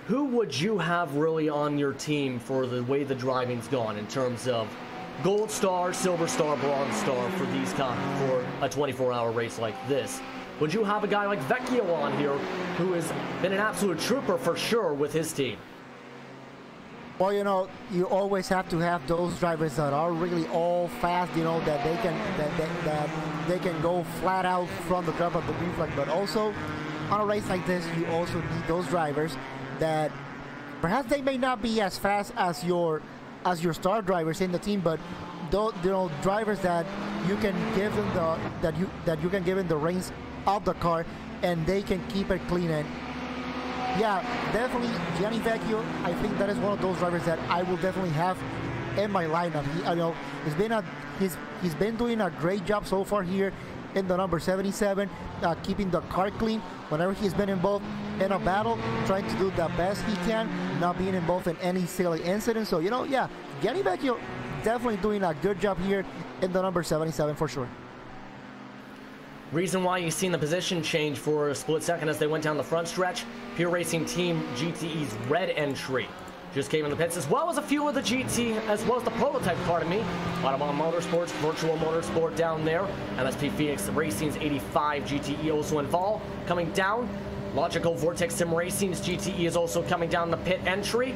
Who would you have really on your team for the way the driving's gone in terms of gold star, silver star, bronze star for these for a 24-hour race like this? Would you have a guy like Vecchio on here who has been an absolute trooper for sure with his team? Well, you know, you always have to have those drivers that are really all fast, you know, that they can go flat out from the top of the green flag. But also, on a race like this, you also need those drivers that perhaps they may not be as fast as your star drivers in the team, but those, you know, drivers that you can give them that you can give them the reins of the car and they can keep it clean. And yeah, definitely Gianni Vecchio, I think that is one of those drivers that I will definitely have in my lineup. He's been doing a great job so far here in the number 77, keeping the car clean whenever he's been involved in a battle, trying to do the best he can, not being involved in any silly incidents. So, you know, yeah, Gianni Vecchio definitely doing a good job here in the number 77 for sure. Reason why you've seen the position change for a split second as they went down the front stretch, Pure Racing Team GTE's red entry. just came in the pits, as well as a few of the GT, as well as the prototype, pardon me. Audubon Motorsports, Virtual Motorsport down there. MSP Phoenix Racing's 85 GTE also involved. Coming down, Logical Vortex Sim Racing's GTE is also coming down the pit entry,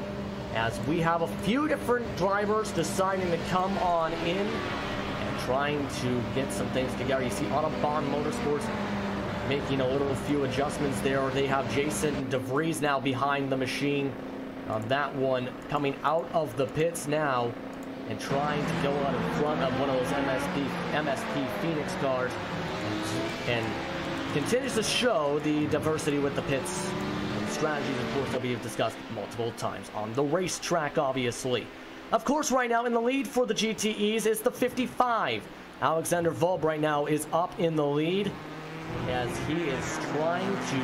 as we have a few different drivers deciding to come on in and trying to get some things together. You see Audubon Motorsports making a few adjustments there. They have Jason DeVries now behind the machine on that one, coming out of the pits now and trying to go out in front of one of those MSP Phoenix cars, and continues to show the diversity with the pits and strategies, of course, that we have discussed multiple times on the racetrack, obviously. Of course, right now in the lead for the GTEs is the 55. Alexander Volb right now is up in the lead, as he is trying to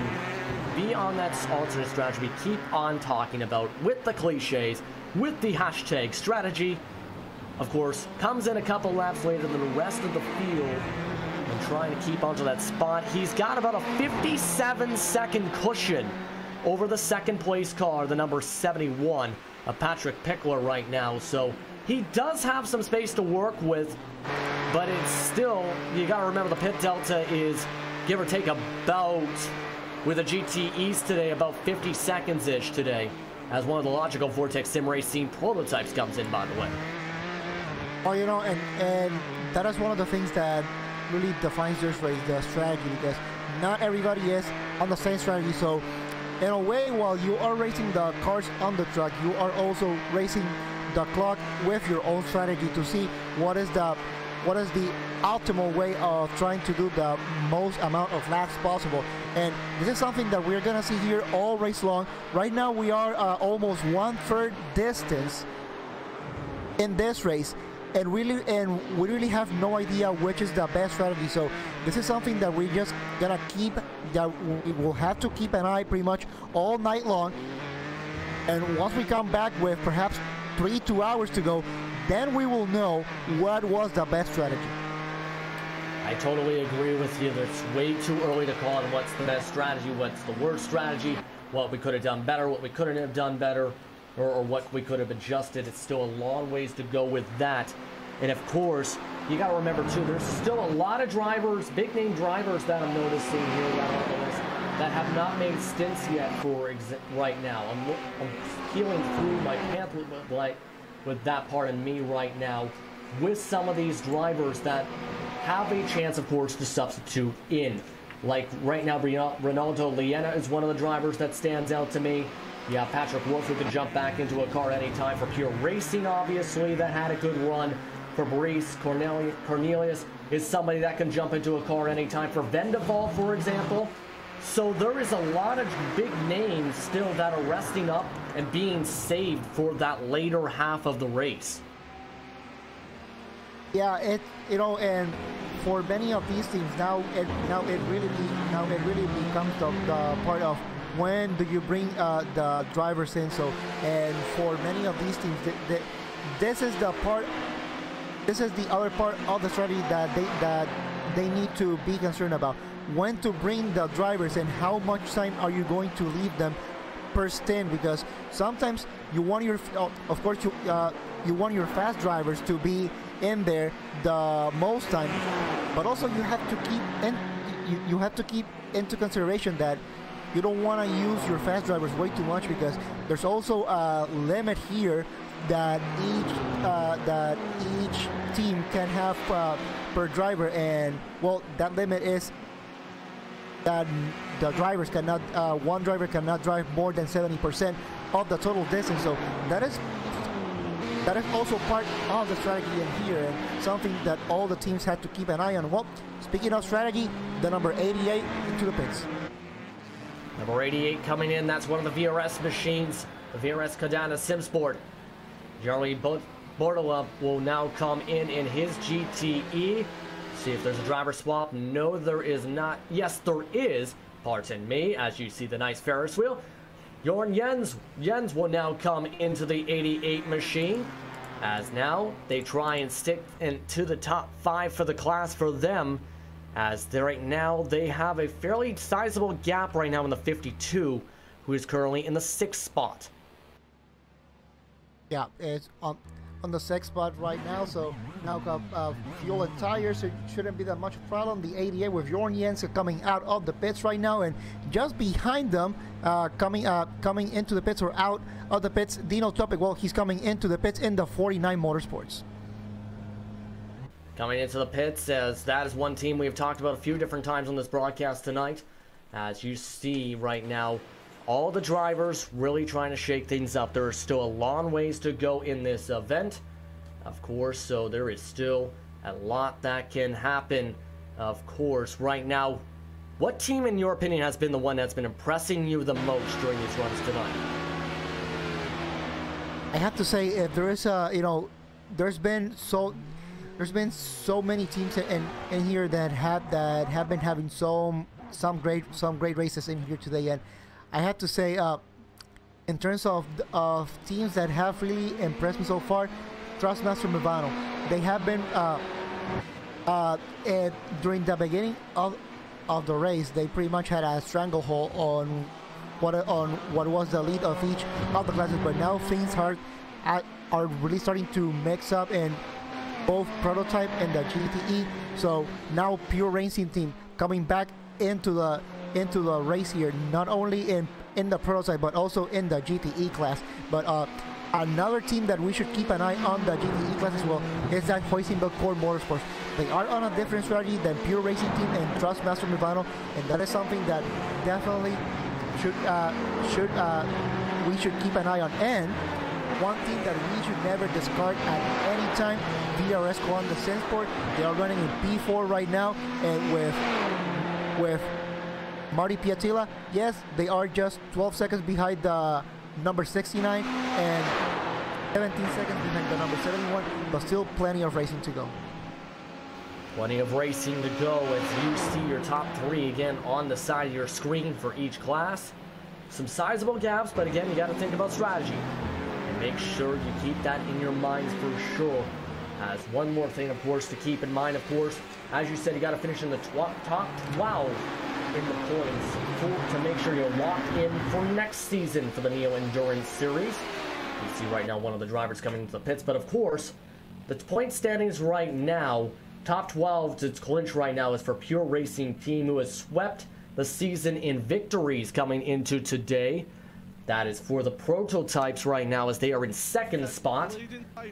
be on that alternate strategy we keep on talking about, with the cliches, with the hashtag strategy. Of course, comes in a couple laps later than the rest of the field and trying to keep onto that spot. He's got about a 57-second cushion over the second place car, the number 71, Patrick Pickler right now. So he does have some space to work with, but it's still, you got to remember the pit delta is give or take about, with the GTEs today, about 50 seconds-ish today, as one of the Logical Vortex Sim Racing prototypes comes in, by the way. Oh, you know, and that is one of the things that really defines this race, the strategy, because not everybody is on the same strategy. So in a way, while you are racing the cars on the track, you are also racing the clock with your own strategy to see what is the optimal way of trying to do the most amount of laps possible. And this is something that we're gonna see here all race long. Right now we are almost 1/3 distance in this race, and we really have no idea which is the best strategy. So this is something that we just gonna keep, that we will have to keep an eye pretty much all night long. And once we come back with perhaps 2 hours to go, then we will know what was the best strategy. I totally agree with you. It's way too early to call on what's the best strategy, what's the worst strategy, what we could have done better, what we couldn't have done better, or what we could have adjusted. It's still a long ways to go with that. And of course, you got to remember too, there's still a lot of drivers, big name drivers that I'm noticing here that are on the list that have not made stints yet for right now. I'm peeling through my pamphlet with that part in me right now, with some of these drivers that have a chance, of course, to substitute in. Like right now, Ronaldo Liena is one of the drivers that stands out to me. You have Patrick Wolf, who can jump back into a car anytime for Pure Racing, obviously, that had a good run. Fabrice Cornelius is somebody that can jump into a car anytime for Vendaval, for example. So there is a lot of big names still that are resting up and being saved for that later half of the race. Yeah, and for many of these teams now it really becomes the part of when do you bring the drivers in. So, and for many of these teams, this is the other part of the strategy that they need to be concerned about. When to bring the drivers and how much time are you going to leave them per stint, because sometimes you want your, of course you want your fast drivers to be in there the most time, but also you have to keep into consideration that you don't want to use your fast drivers way too much, because there's also a limit here that each team can have per driver, and well, that limit is that the drivers cannot, one driver cannot drive more than 70% of the total distance. So that is also part of the strategy in here, and something that all the teams had to keep an eye on. Well, speaking of strategy, the number 88 into the pits. Number 88 coming in, that's one of the VRS machines, the VRS Cadena SimSport. Charlie Bortola will now come in his GTE. See if there's a driver swap. No, there is not. Yes, there is. Pardon me, as you see the nice Ferris wheel. Jorn Jens will now come into the 88 machine, as now they try and stick into the top 5 for the class for them, as right now they have a fairly sizable gap right now in the 52, who is currently in the 6th spot. Yeah, it's on the 6th spot right now, so now fuel and tires, so it shouldn't be that much of a problem. The 88 with Jorn Jensen coming out of the pits right now, and just behind them, coming into the pits or out of the pits, Dino Topic. Well, he's coming into the pits in the 49 Motorsports. Coming into the pits, as that is one team we've talked about a few different times on this broadcast tonight. As you see right now, all the drivers really trying to shake things up. There is still a long ways to go in this event, of course, so there is still a lot that can happen, of course. Right now, what team, in your opinion, has been the one that's been impressing you the most during these runs tonight? I have to say, if there is there's been so many teams in here that have been having some great races in here today, and I have to say, in terms of teams that have really impressed me so far, Trustmaster Movano. They have been during the beginning of the race, they pretty much had a stranglehold on what was the lead of each of the classes, but now things are really starting to mix up in both prototype and the GTE. So now Pure Racing team coming back into the race here, not only in the prototype but also in the GTE class. But another team that we should keep an eye on the GTE class as well is that Hoisinville Core Motorsports. They are on a different strategy than Pure Racing team and Trustmaster Movano, and that is something that definitely we should keep an eye on. And one team that we should never discard at any time, VRS Columbus Sensport. They are running in P4 right now, and with Marty Piatila, yes, they are just 12 seconds behind the number 69 and 17 seconds behind the number 71, but still plenty of racing to go. Plenty of racing to go as you see your top three again on the side of your screen for each class. Some sizable gaps, but again, you got to think about strategy. And make sure you keep that in your minds for sure. As one more thing, of course, to keep in mind, of course, as you said, you got to finish in the top 12 in the points to make sure you're locked in for next season for the Neo Endurance Series. You see right now one of the drivers coming into the pits, but of course, the point standings right now, top 12 to clinch right now is for Pure Racing team, who has swept the season in victories coming into today. That is for the prototypes right now, as they are in second spot.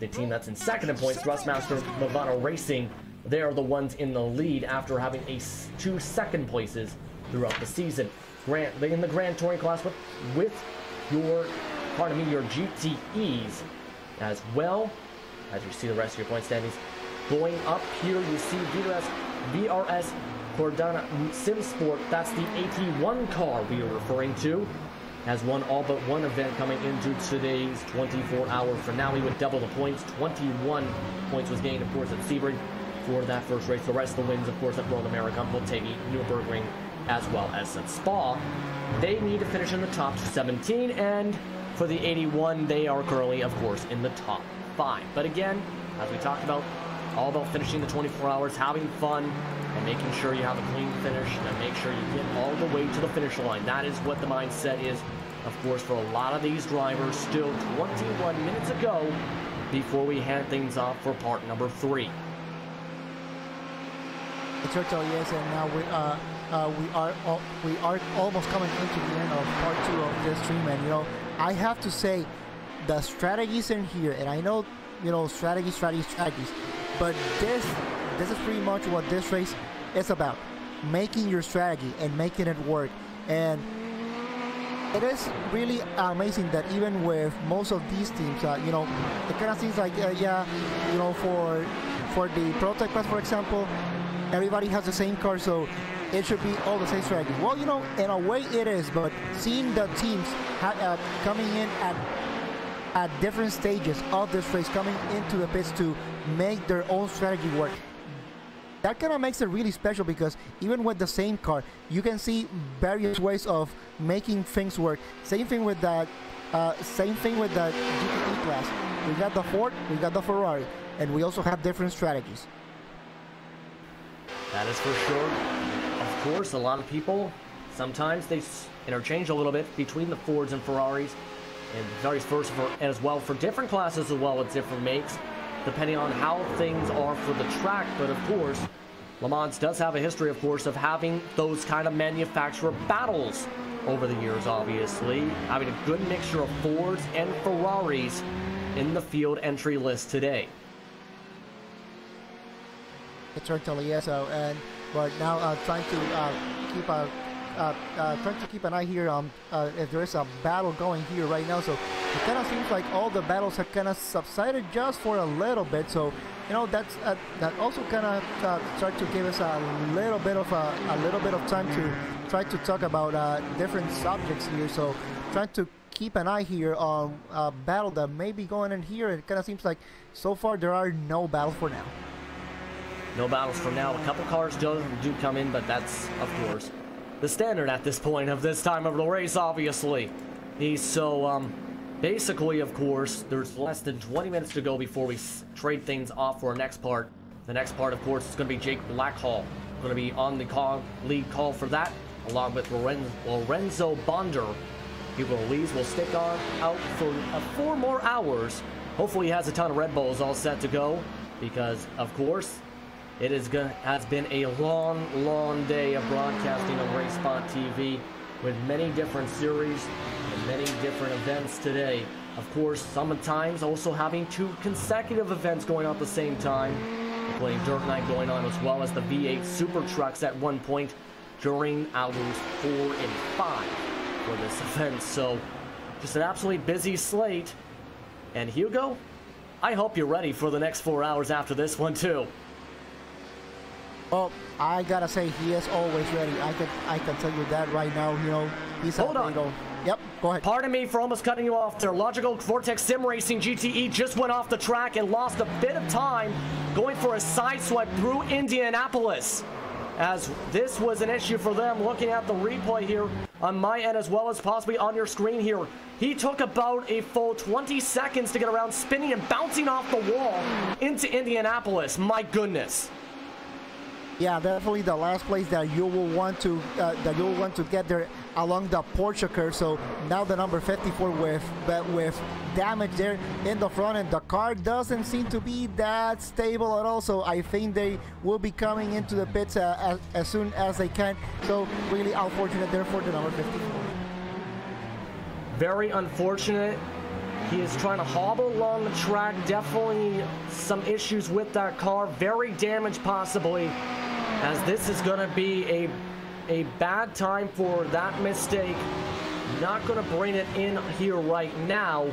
The team that's in second in points, Trustmaster Movano Racing, they are the ones in the lead after having two second places throughout the season. In the Grand Touring class with your GTEs as well. As you see the rest of your point standings going up here, you see VRS Cordana Sim Sport. That's the AT1 car we are referring to. Has won all but one event coming into today's 24-hour finale with double the points. 21 points was gained, of course, at Sebring for that first race. The rest of the wins, of course, at Royal American, Motegi, Nürburgring, as well as at Spa. They need to finish in the top 17, and for the 81, they are currently, of course, in the top 5. But again, as we talked about, all about finishing the 24 hours, having fun, and making sure you have a clean finish, and make sure you get all the way to the finish line. That is what the mindset is, of course, for a lot of these drivers. Still 21 minutes ago before we hand things off for part number 3. Churchill, yes, and now we are almost coming into the end of part 2 of this stream, and I have to say the strategies in here, and I know strategies, but this is pretty much what this race is about: making your strategy and making it work. And it is really amazing that even with most of these teams, it kind of seems like for the prototype class, for example, everybody has the same car, so it should be all the same strategy. Well, in a way it is, but seeing the teams coming in at different stages of this race, coming into the pits to make their own strategy work, that kind of makes it really special, because even with the same car, you can see various ways of making things work. Same thing with that GTE class. We got the Ford, we got the Ferrari, and we also have different strategies. That is for sure. Of course, a lot of people, sometimes they interchange a little bit between the Fords and Ferraris. and varies first as well for different classes as well with different makes, depending on how things are for the track. But of course, Le Mans does have a history, of course, of having those kind of manufacturer battles over the years, obviously. Having a good mixture of Fords and Ferraris in the field entry list today. It's certainly yes, but now trying to keep an eye here on if there is a battle going here right now. So it kind of seems like all the battles have kind of subsided just for a little bit. So that's that also kind of start to give us a little bit of time to try to talk about different subjects here. So trying to keep an eye here on a battle that may be going in here. It kind of seems like so far there are no battles for now. No battles for now. A couple cars do come in, but that's, of course, the standard at this point of this time of the race, obviously. So, basically, of course, there's less than 20 minutes to go before we trade things off for our next part. The next part, of course, is going to be Jake Blackhall. Going to be on the lead call for that, along with Lorenzo Bonder. People Lees will stick out for 4 more hours. Hopefully he has a ton of Red Bulls all set to go, because, of course, it has been a long day of broadcasting on Racespot TV with many different series and many different events today. Of course, sometimes also having 2 consecutive events going on at the same time, including Dirt Night going on, as well as the V8 Super Trucks at one point during hours 4 and 5 for this event. So, just an absolutely busy slate. And Hugo, I hope you're ready for the next 4 hours after this one too. Well, I gotta say, he is always ready. I can tell you that right now. He's Hold on. Yep, go ahead. Pardon me for almost cutting you off there. Logical Vortex Sim Racing GTE just went off the track and lost a bit of time going for a side swipe through Indianapolis, as this was an issue for them. Looking at the replay here on my end, as well as possibly on your screen here, he took about a full 20 seconds to get around spinning and bouncing off the wall into Indianapolis. My goodness. Yeah, definitely the last place that you will want to get there along the Porsche curve. So now the number 54 with damage there in the front, and the car doesn't seem to be that stable at all. So I think they will be coming into the pits as soon as they can. So really unfortunate there for the number 54. Very unfortunate. He is trying to hobble along the track. Definitely some issues with that car. Very damaged possibly, as this is going to be a bad time for that mistake. Not going to bring it in here right now,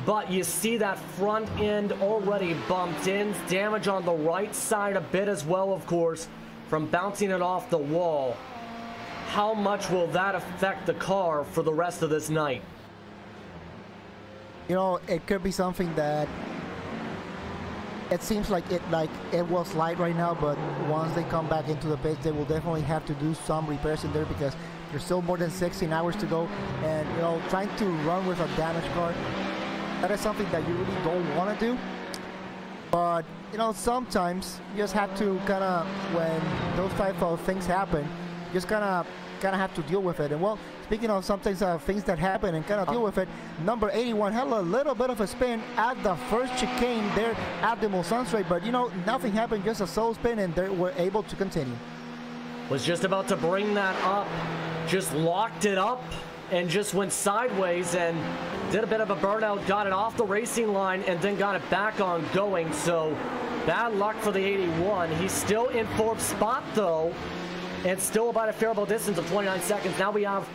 but you see that front end already bumped in. Damage on the right side a bit as well, of course, from bouncing it off the wall. How much will that affect the car for the rest of this night? It could be something that it seems like it was light right now, but once they come back into the pits, they will definitely have to do some repairs in there, because there's still more than 16 hours to go. And trying to run with a damaged car, that is something that you really don't want to do. But sometimes you just have to kind of, when those type of things happen, just kind of have to deal with it. And well, speaking of sometimes things that happen and kind of deal with it, number 81 had a little bit of a spin at the first chicane there at the Mulsanne straight, but nothing happened, just a solo spin, and they were able to continue. Was just about to bring that up, just locked it up and just went sideways and did a bit of a burnout, got it off the racing line and then got it back on going. So bad luck for the 81. He's still in 4th spot though, and still about a favorable distance of 29 seconds. Now we have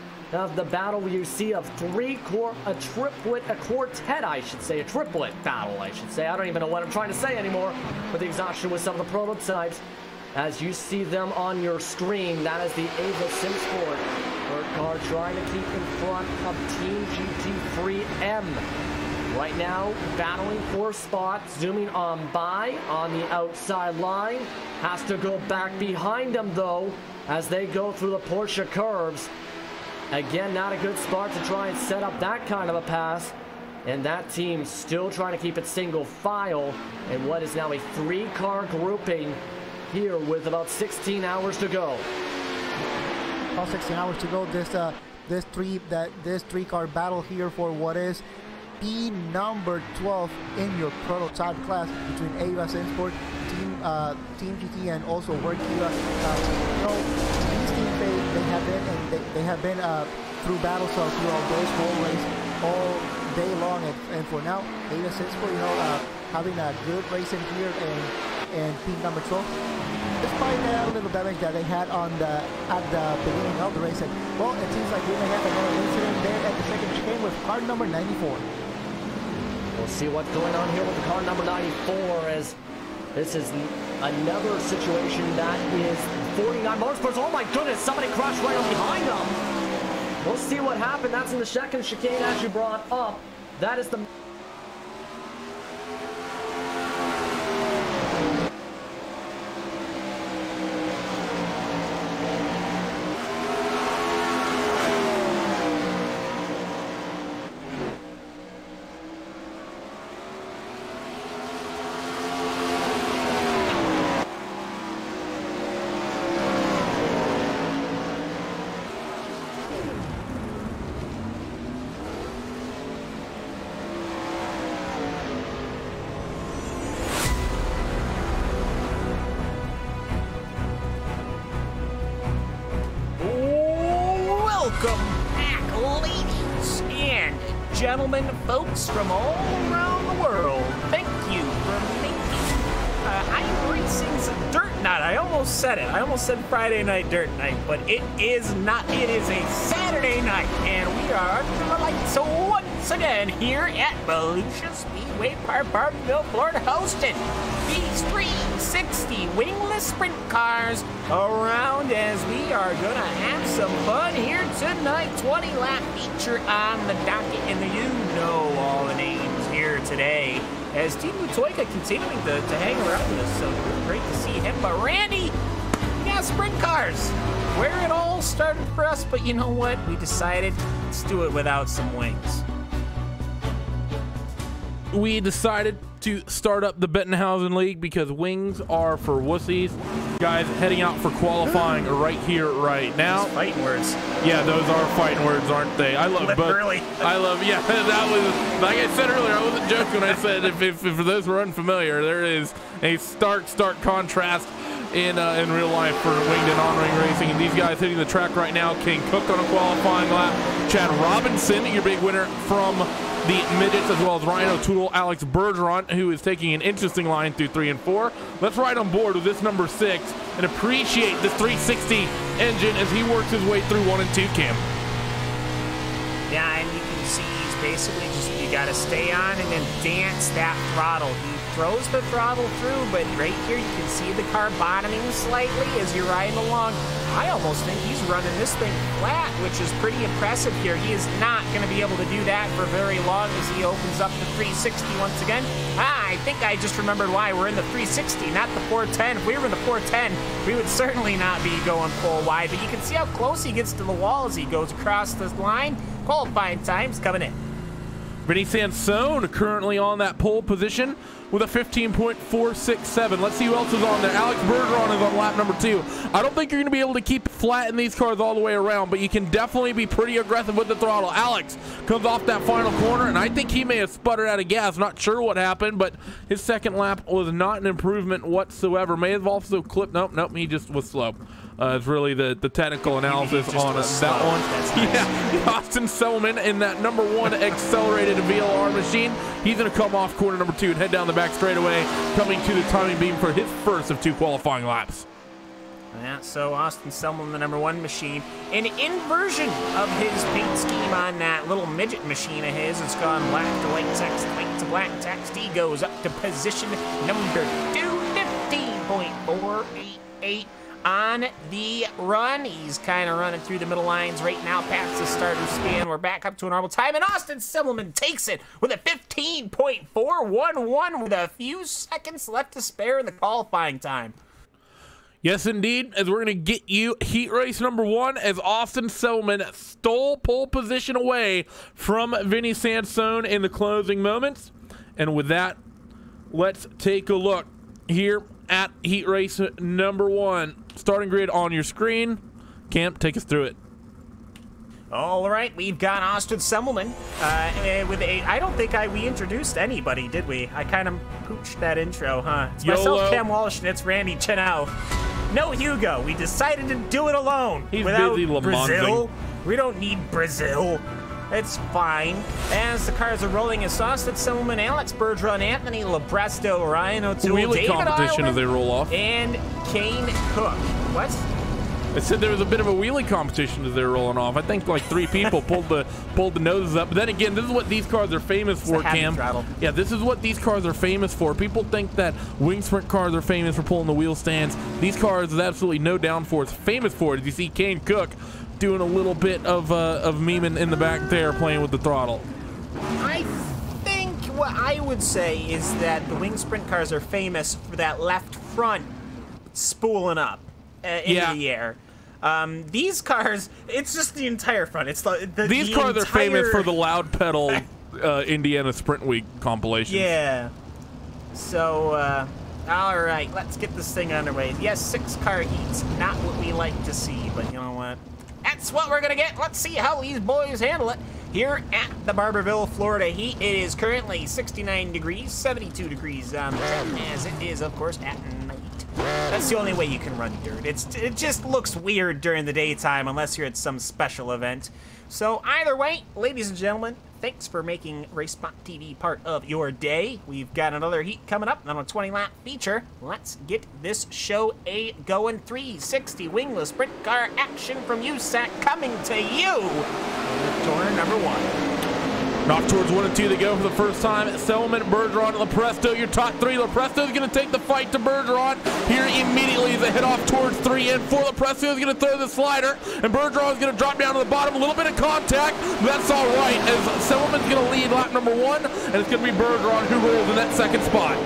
the battle you see of a quartet, I should say, a triplet battle, I should say. I don't even know what I'm trying to say anymore with the exhaustion with some of the prototypes. As you see them on your screen, that is the Ava Simsport car trying to keep in front of Team GT3M. Right now, battling for spots, zooming on by on the outside line. Has to go back behind them, though, as they go through the Porsche curves. Again, not a good spot to try and set up that kind of a pass. And that team still trying to keep it single file in what is now a 3-car grouping here with about 16 hours to go. About 16 hours to go. This 3-car battle here for what is P number 12 in your prototype class between AUS Import, Team GT, and also Work Kiva. These teams they have been through battles throughout this whole race all day long, and for now, AUS Import, having a good racing here and P number 12. Despite that little damage that they had at the beginning of the race, well, it seems like we may have another incident there at the second chicane with car number 94. We'll see what's going on here with the car number 94, as this is another situation that is 49 motorsports. Oh my goodness, somebody crashed right on behind them. We'll see what happened. That's in the second chicane, as you brought up. That is the... Welcome back, ladies and gentlemen, folks from all around the world. Thank you for making iRacing's Dirt Night. I almost said it. I almost said Friday Night Dirt Night, but it is not. It is a Saturday night, and we are under the lights once again here at Volusia Speedway Park, Bartonville, Florida, hosting these 360 wingless sprint cars around, as we are gonna have some fun here tonight. 20-lap feature on the docket, and you know all the names here today, as Team Lutoika continuing to hang around with us, so great to see him. But Randy, yeah, sprint cars, where it all started for us, but you know what? We decided, let's do it without some wings. We decided to start up the Bettenhausen League because wings are for wussies. Guys heading out for qualifying right here, right now. Fighting words. Yeah, those are fighting words, aren't they? I love both. Really? I love, yeah, that was, like I said earlier, I wasn't joking when I said if for those who are unfamiliar, there is a stark contrast in real life for winged and on-ring racing. And these guys hitting the track right now. King Cook on a qualifying lap. Chad Robinson, your big winner from the Midgets, as well as Ryan O'Toole, Alex Bergeron, who is taking an interesting line through 3 and 4. Let's ride on board with this number 6 and appreciate this 360 engine as he works his way through 1 and 2, Cam. Yeah, and you can see he's basically just, you got to stay on and then dance that throttle. He throws the throttle through, but right here you can see the car bottoming slightly as you're riding along. I almost think he's running this thing flat, which is pretty impressive here. He is not going to be able to do that for very long as he opens up the 360 once again. I think I just remembered why we're in the 360, not the 410. If we were in the 410, we would certainly not be going full wide, but you can see how close he gets to the wall as he goes across the line. Qualifying time's coming in. Vinny Sansone currently on that pole position with a 15.467. Let's see who else is on there. Alex Bergeron is on lap number 2. I don't think you're going to be able to keep it flat in these cars all the way around, but you can definitely be pretty aggressive with the throttle. Alex comes off that final corner, and I think he may have sputtered out of gas. Not sure what happened, but his second lap was not an improvement whatsoever. May have also clipped. Nope, he just was slow. It's really the technical analysis on that one. Yeah, Austin Selman in that number 1 accelerated VLR machine. He's going to come off corner number 2 and head down the back straightaway, coming to the timing beam for his first of 2 qualifying laps. Yeah, so Austin Selman, the number 1 machine. An inversion of his paint scheme on that little midget machine of his. It's gone black to white text, white to black text. He goes up to position number 2, 15.488. On the run. He's kind of running through the middle lines right now past the starter span. We're back up to a normal time, and Austin Simmelman takes it with a 15.411 with a few seconds left to spare in the qualifying time. Yes, indeed, as we're going to get you heat race number 1 as Austin Selman stole pole position away from Vinny Sansone in the closing moments. And with that, let's take a look here at heat race number 1. Starting grid on your screen. Cam, take us through it. All right, we've got Austin Semmelman with a. I don't think we introduced anybody, did we? I kind of pooched that intro, huh? It's myself, Cam Walsh, and it's Randy Chenowth. No Hugo. We decided to do it alone. He's without busy Brazil. We don't need Brazil. It's fine. As the cars are rolling, it's Austin Semmelman, Alex Bergeron, Anthony Lepresto, Ryan O'Toole, Wheelie David competition Ireland, as they roll off. and Kane Cook. What? I said there was a bit of a wheelie competition as they were rolling off. I think like 3 people pulled the noses up. But then again, this is what these cars are famous for, Cam. Throttle. Yeah, this is what these cars are famous for. People think that wing sprint cars are famous for pulling the wheel stands. These cars is absolutely no downforce famous for it. As you see Kane Cook doing a little bit of memeing in the back there, playing with the throttle. I think what I would say is that the wing sprint cars are famous for that left front spooling up into the air. These cars, it's just the entire front. It's these cars are famous for the loud pedal Indiana Sprint Week compilations. Yeah. So, all right, let's get this thing underway. Yes, 6-car heats, not what we like to see, but you know what? That's what we're gonna get. Let's see how these boys handle it. Here at the Barberville, Florida heat, it is currently 69 degrees, 72 degrees as it is, of course, at night. That's the only way you can run dirt. It just looks weird during the daytime unless you're at some special event. So either way, ladies and gentlemen, thanks for making Racespot TV part of your day. We've got another heat coming up on a 20-lap feature. Let's get this show going. 360 wingless sprint car action from USAC coming to you. Corner number 1. Off towards 1 and 2 to go for the first time. Semmelman, Bergeron, Lepresto, your top 3. Lepresto is going to take the fight to Bergeron here immediately as they head off towards 3 and 4. Lepresto is going to throw the slider, and Bergeron is going to drop down to the bottom. A little bit of contact. That's all right, as Semmelman's going to lead lap number 1, and it's going to be Bergeron who rolls in that second spot.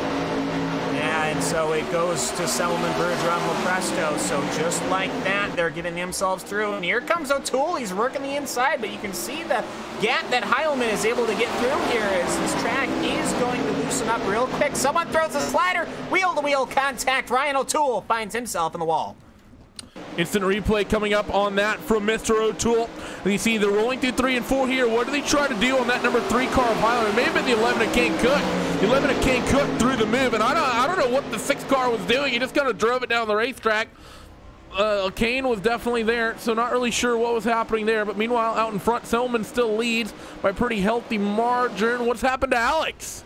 Yeah, and so it goes to Semmelman, Bergeron, Lepresto. So just like that, they're getting themselves through. And here comes O'Toole. He's working the inside, but you can see the gap that Heilman is able to get through here as this track is going to loosen up real quick. Someone throws a slider. Wheel-to-wheel contact. Ryan O'Toole finds himself in the wall. Instant replay coming up on that from Mr. O'Toole. And you see they're rolling through 3 and 4 here. What do they try to do on that number 3 car of Highland? It may have been the 11 of Kane Cook. The 11 of Kane Cook threw the move, and I don't know what the 6 car was doing. He just kind of drove it down the racetrack. Kane was definitely there, so not really sure what was happening there. But meanwhile, out in front, Semmelman still leads by a pretty healthy margin. What's happened to Alex?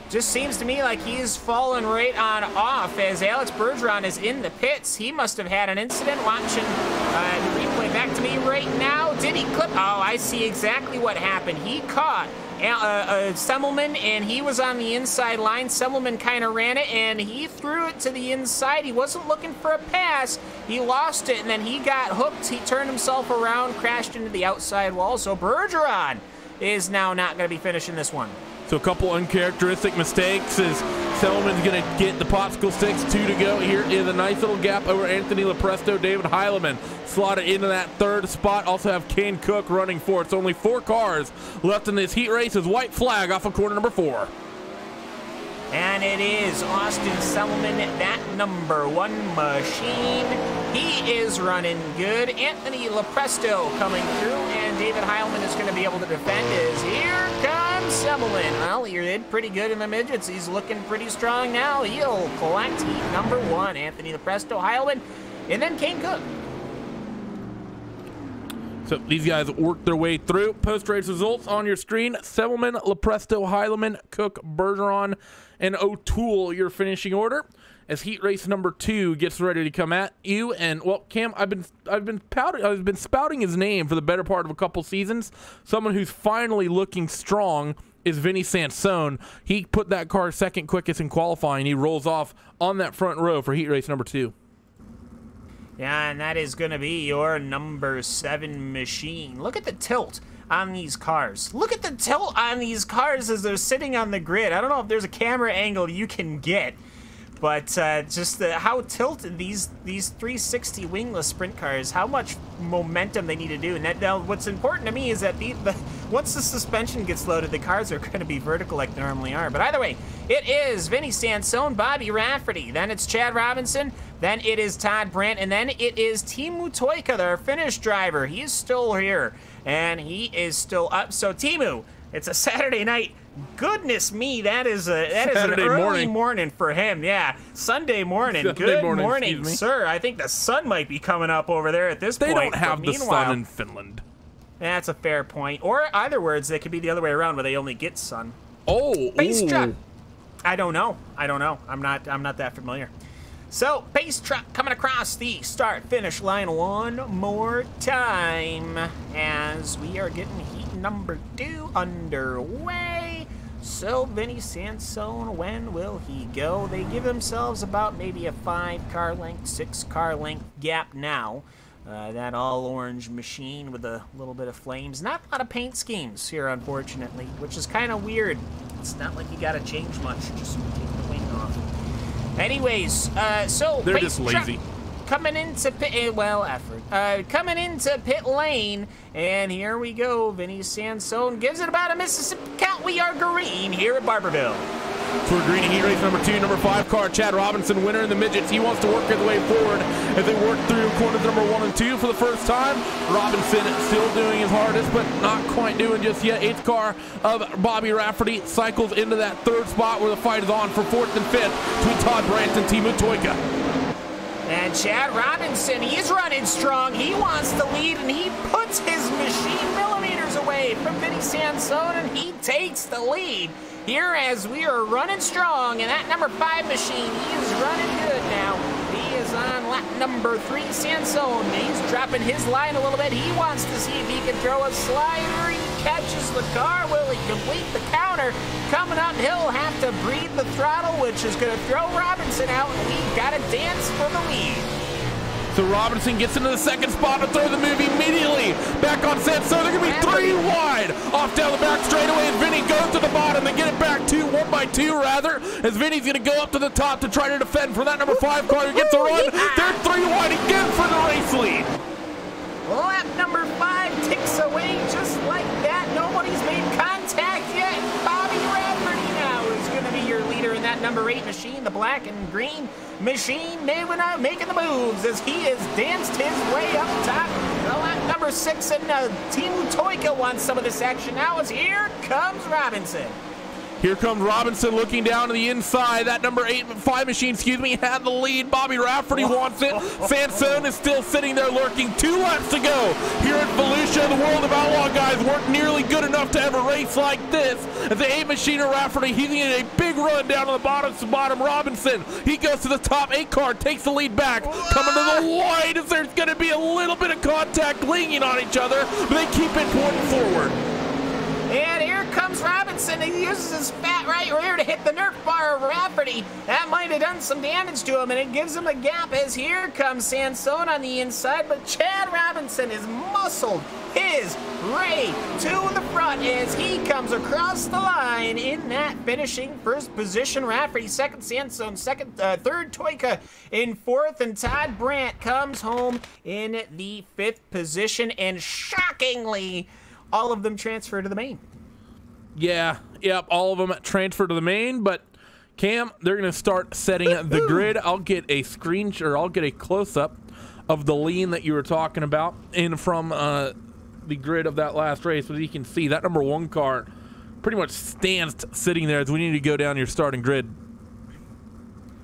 Just seems to me like he's fallen right on off as Alex Bergeron is in the pits. He must have had an incident. Watching the replay back to me right now. Did he clip? Oh, I see exactly what happened. He caught Semmelman, and he was on the inside line. Semmelman kind of ran it, and he threw it to the inside. He wasn't looking for a pass. He lost it, and then he got hooked. He turned himself around, crashed into the outside wall. So Bergeron is now not going to be finishing this one. So a couple uncharacteristic mistakes as Semmelman's going to get the popsicle sticks. 2 to go here in a nice little gap over Anthony Lepresto. David Heileman slotted into that 3rd spot. Also have Kane Cook running 4th. So only 4 cars left in this heat race as white flag off of corner number 4. And it is Austin Semmelman, that number 1 machine. He is running good. Anthony Lepresto coming through, and David Heilman is going to be able to defend as here comes Semmelman. Well, he did pretty good in the midgets. He's looking pretty strong now. He'll collect heat number 1. Anthony Lepresto, Heilman, and then Kane Cook. So these guys work their way through. Post-race results on your screen. Semmelman, Lepresto, Heileman, Cook, Bergeron, and O'Toole, your finishing order. As heat race number 2 gets ready to come at you. And well, Cam, I've been spouting his name for the better part of a couple seasons. Someone who's finally looking strong is Vinny Sansone. He put that car 2nd quickest in qualifying. He rolls off on that front row for heat race number 2. Yeah, and that is going to be your number 7 machine. Look at the tilt on these cars. Look at the tilt on these cars as they're sitting on the grid. I don't know if there's a camera angle you can get, But just how tilted these 360 wingless sprint cars, how much momentum they need to do. And now what's important to me is that once the suspension gets loaded, the cars are going to be vertical like they normally are. But either way, it is Vinny Sansone, Bobby Rafferty, then it's Chad Robinson, then it is Todd Brandt, and then it is Teemu Toika, their Finnish driver. He is still here, and he is still up. So Teemu, it's a Saturday night. Goodness me, that is an early morning for him. Yeah, Sunday morning. Good morning, sir. I think the sun might be coming up over there at this point. They don't have the sun in Finland. That's a fair point. Or either words, they could be the other way around, where they only get sun. Oh, pace truck. I don't know. I'm not that familiar. So, pace truck coming across the start-finish line one more time as we are getting heat number 2 underway. So, Vinny Sansone, when will he go? They give themselves about maybe a 5-car length, 6-car length gap now. That all-orange machine with a little bit of flames. Not a lot of paint schemes here, unfortunately, which is kind of weird. It's not like you got to change much. Just take the wing off. Anyways, so they're just lazy. Coming into pit, coming into pit lane, and here we go. Vinny Sansone gives it about a Mississippi count. We are green here at Barberville. For green heat race number 2, number 5 car, Chad Robinson, winner in the midgets. He wants to work his way forward as they work through corners number 1 and 2 for the first time. Robinson still doing his hardest, but not quite doing just yet. 8th car of Bobby Rafferty cycles into that 3rd spot where the fight is on for 4th and 5th between Todd Brandt and Teemu Toika. And Chad Robinson, he's running strong. He wants to lead, and he puts his machine millimeters away from Vinny Sansone, and he takes the lead here as we are running strong. And that number 5 machine, he is running good now. He is on lap number 3, Sansone. He's dropping his line a little bit. He wants to see if he can throw a slider. He catches the car. Will he complete the counter? Coming up, he'll have to breathe the throttle, which is going to throw Robinson out, and we've got to dance for the lead. So Robinson gets into the 2nd spot to throw the move immediately. Back on Sansone, they're going to be 3 wide. Off down the back straightaway as Vinny goes to the bottom. They get it back 1 by 2 rather, as Vinny's going to go up to the top to try to defend for that number 5 car who gets a run. They're 3 wide again for the race lead. Lap number 5 ticks away just like that. Nobody's made contact yet. Bobby Rafferty now is going to be your leader in that number 8 machine, the black and green machine, making the moves as he has danced his way up top. Lap number 6, and Teemu Toika wants some of this action now as here comes Robinson. Here comes Robinson looking down to the inside. That number 5 machine, had the lead. Bobby Rafferty wants it. Sansone is still sitting there lurking. 2 laps to go. Here at Volusia, the World of Outlaw guys weren't nearly good enough to have a race like this. As the 8 machine of Rafferty, he's getting a big run down to the bottom. Robinson, he goes to the top. 8 car takes the lead back. Coming to the white as there's going to be a little bit of contact leaning on each other, but they keep it pointing forward. And here comes Robinson. He uses his fat right rear to hit the Nerf bar of Rafferty. That might have done some damage to him, and it gives him a gap as here comes Sansone on the inside. But Chad Robinson has muscled his way to the front as he comes across the line in that finishing 1st position. Rafferty 2nd, Sansone 2nd, 3rd Toika in 4th, and Todd Brandt comes home in the 5th position. And shockingly, all of them transfer to the main. Yeah, yep, all of them transfer to the main, but Cam, they're going to start setting the grid. I'll get a screenshot, or I'll get a close-up of the lean that you were talking about in from the grid of that last race. As you can see, that number 1 car pretty much stands sitting there as we need to go down your starting grid.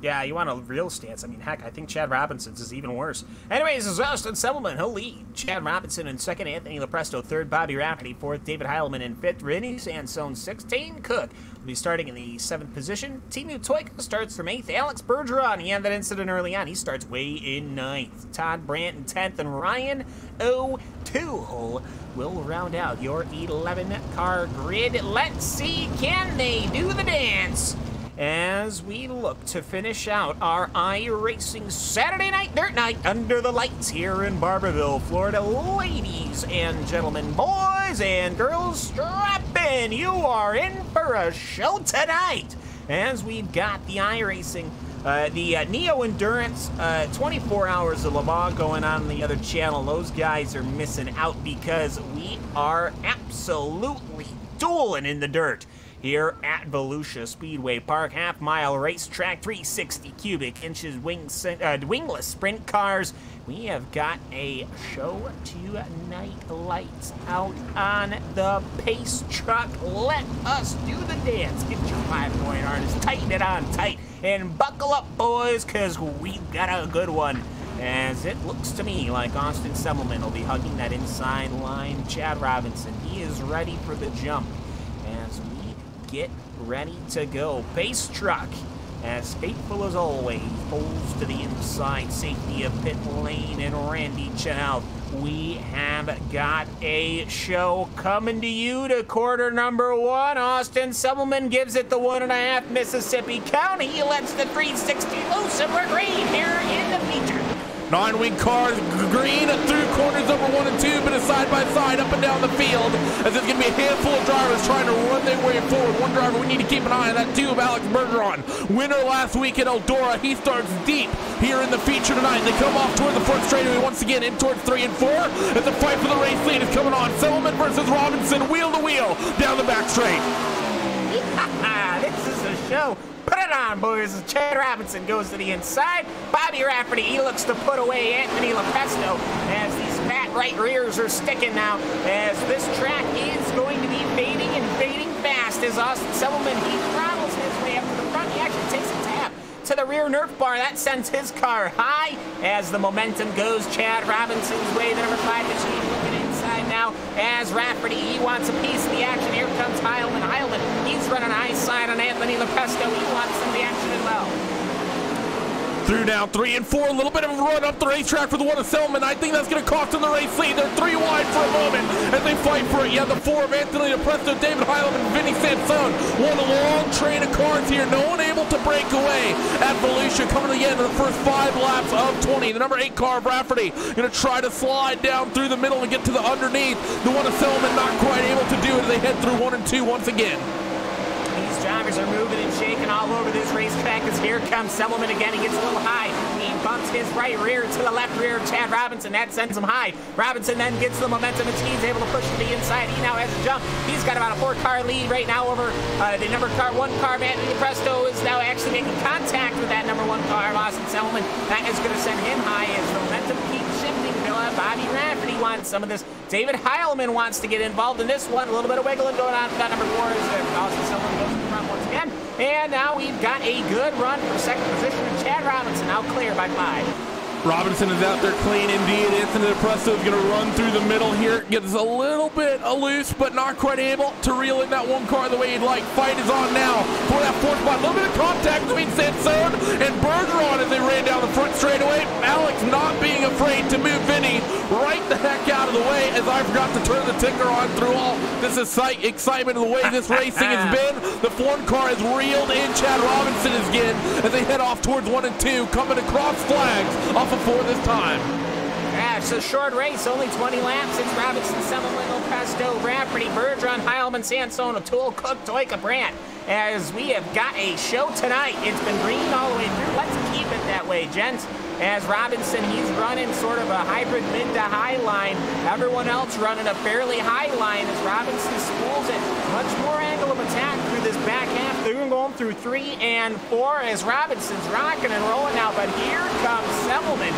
Yeah, you want a real stance. I mean, heck, I think Chad Robinson's is even worse. Anyways, this is Austin Selman. He'll lead. Chad Robinson in 2nd, Anthony Lopresto 3rd, Bobby Rafferty 4th, David Heilman in 5th, Vinny Sansone 16th, Cook will be starting in the 7th position. Teemu Toika starts from 8th. Alex Bergeron, he had that incident early on. He starts way in 9th. Todd Brandt in 10th, and Ryan O'Toole will round out your 11-car grid. Let's see, can they do the dance as we look to finish out our iRacing Saturday Night Dirt Night under the lights here in Barberville, Florida. Ladies and gentlemen, boys and girls, strap in. You are in for a show tonight as we've got the iRacing The Neo Endurance, 24 Hours of Le Mans going on the other channel. Those guys are missing out because we are absolutely dueling in the dirt here at Volusia Speedway Park. Half-mile racetrack, 360 cubic inches wingless sprint cars. We have got a show tonight. Lights out on the pace truck. Let us do the dance. Get your 5-point harness, tighten it on tight, and buckle up, boys, because we've got a good one. As it looks to me like Austin Semmelman will be hugging that inside line. Chad Robinson, he is ready for the jump as we get ready to go. Pace truck, as faithful as always, pulls to the inside. Safety of pit lane and Randy Chenowth. We have got a show coming to you to quarter number 1. Austin Semmelman gives it the 1.5. Mississippi County. He lets the 360 loose, and we're green here in the feature. 9-wing cars, green through corners number 1 and 2, but a side-by-side up and down the field, as there's going to be a handful of drivers trying to run their way forward. One driver we need to keep an eye on, that 2 of Alex Bergeron. Winner last week at Eldora. He starts deep here in the feature tonight. They come off toward the front straightaway once again, in towards 3 and 4, as the fight for the race lead is coming on. Semmelman versus Robinson, wheel to wheel, down the back straight. This is a show. Put it on, boys. Chad Robinson goes to the inside. Bobby Rafferty, he looks to put away Anthony LaPesto as these fat right rears are sticking now, as this track is going to be fading and fading fast as Austin Semmelman, he throttles his way up to the front. He actually takes a tap to the rear nerf bar. That sends his car high as the momentum goes Chad Robinson's way. The number 5 machine looking inside now as Rafferty, he wants a piece of the action. Here comes Heilman. He's running high side on Anthony LaPesto. He wants some of the action as well. Through now 3 and 4, a little bit of a run up the racetrack for the 1 of Semmelman. I think that's going to cost him the race lead. They're 3 wide for a moment as they fight for it. You have the 4 of Anthony LaPesto, David Heilman, and Vinny Sansone. One long train of cars here. No one able to break away at Volusia, coming to the end of the first 5 laps of 20. The number 8 car of Rafferty going to try to slide down through the middle and get to the underneath. The 1 of Semmelman not quite able to do it as they head through 1 and 2 once again. These drivers are moving and shaking all over this racetrack as here comes Semmelman again. He gets a little high. He bumps his right rear to the left rear of Chad Robinson. That sends him high. Robinson then gets the momentum and he's able to push to the inside. He now has a jump. He's got about a 4-car lead right now over the number 1 car. Anthony Presto is now actually making contact with that number 1 car of Austin Semmelman. That is going to send him high as the momentum keeps shifting. Bobby Rafferty wants some of this. David Heilman wants to get involved in this one. A little bit of wiggling going on for that number 4 as Austin Semmelman goes to the front once again. And now we've got a good run for second position. And Chad Robinson now clear by 5. Robinson is out there clean indeed. Anthony LaPesto is going to run through the middle here. Gets a little bit loose, but not quite able to reel in that 1 car the way he'd like. Fight is on now for that 4th spot. A little bit of contact between Sansone and Bergeron as they ran down the front straightaway. Alex not being afraid to move Vinny right the heck out of the way, as I forgot to turn the ticker on through all this excitement of the way this racing has been. The 4 car has reeled in Chad Robinson again as they head off towards 1 and 2, coming across flags off of 4 this time. Yeah, it's a short race, only 20 laps. It's Robinson, Semmelman, Presto, Rafferty, Bergeron, Heilman, Sansone, O'Toole, Cook, Toyka, Brandt. As we have got a show tonight. It's been green all the way through. Let's keep it that way, gents. As Robinson, he's running sort of a hybrid mid to high line. Everyone else running a fairly high line as Robinson spools it. Much more angle of attack through this back half. They're going through 3 and 4 as Robinson's rocking and rolling now. But here comes Semmelman.